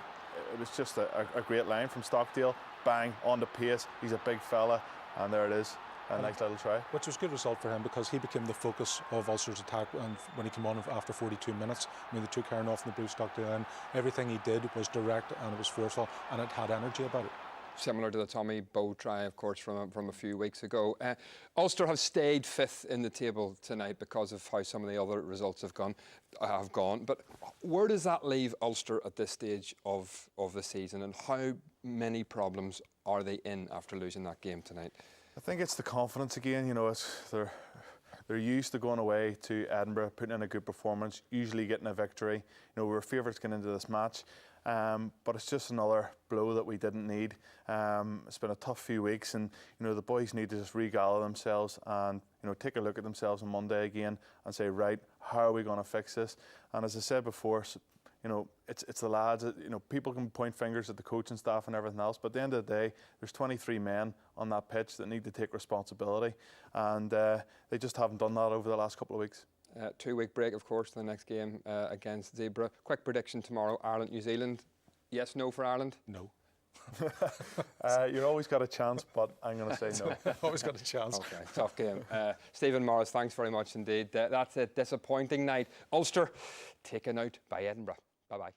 it was just a great line from Stockdale. Bang, on the pace. He's a big fella, and there it is. A nice little try. Which was a good result for him, because he became the focus of Ulster's attack when he came on after 42 minutes. I mean, they took Hearn off in the blue Stockdale end. Everything he did was direct, and it was forceful, and it had energy about it. Similar to the Tommy Bowe try, of course, from a few weeks ago. Ulster have stayed fifth in the table tonight because of how some of the other results have gone. But where does that leave Ulster at this stage of the season, and how many problems are they in after losing that game tonight? I think it's the confidence again. You know, they're used to going away to Edinburgh, putting in a good performance, usually getting a victory. You know, we were favourites going into this match. But it's just another blow that we didn't need. It's been a tough few weeks, and you know, the boys need to just regather themselves and, you know, take a look at themselves on Monday again and say, right, how are we going to fix this? And as I said before, you know, it's the lads. You know, people can point fingers at the coaching staff and everything else, but at the end of the day, there's 23 men on that pitch that need to take responsibility, and they just haven't done that over the last couple of weeks. 2-week break, of course, the next game against Zebra. Quick prediction tomorrow: Ireland, New Zealand. Yes, no for Ireland? No. You've always got a chance, but I'm going to say no. Always got a chance. Okay, tough game. Stephen Morris, thanks very much indeed. That's a disappointing night. Ulster taken out by Edinburgh. Bye-bye.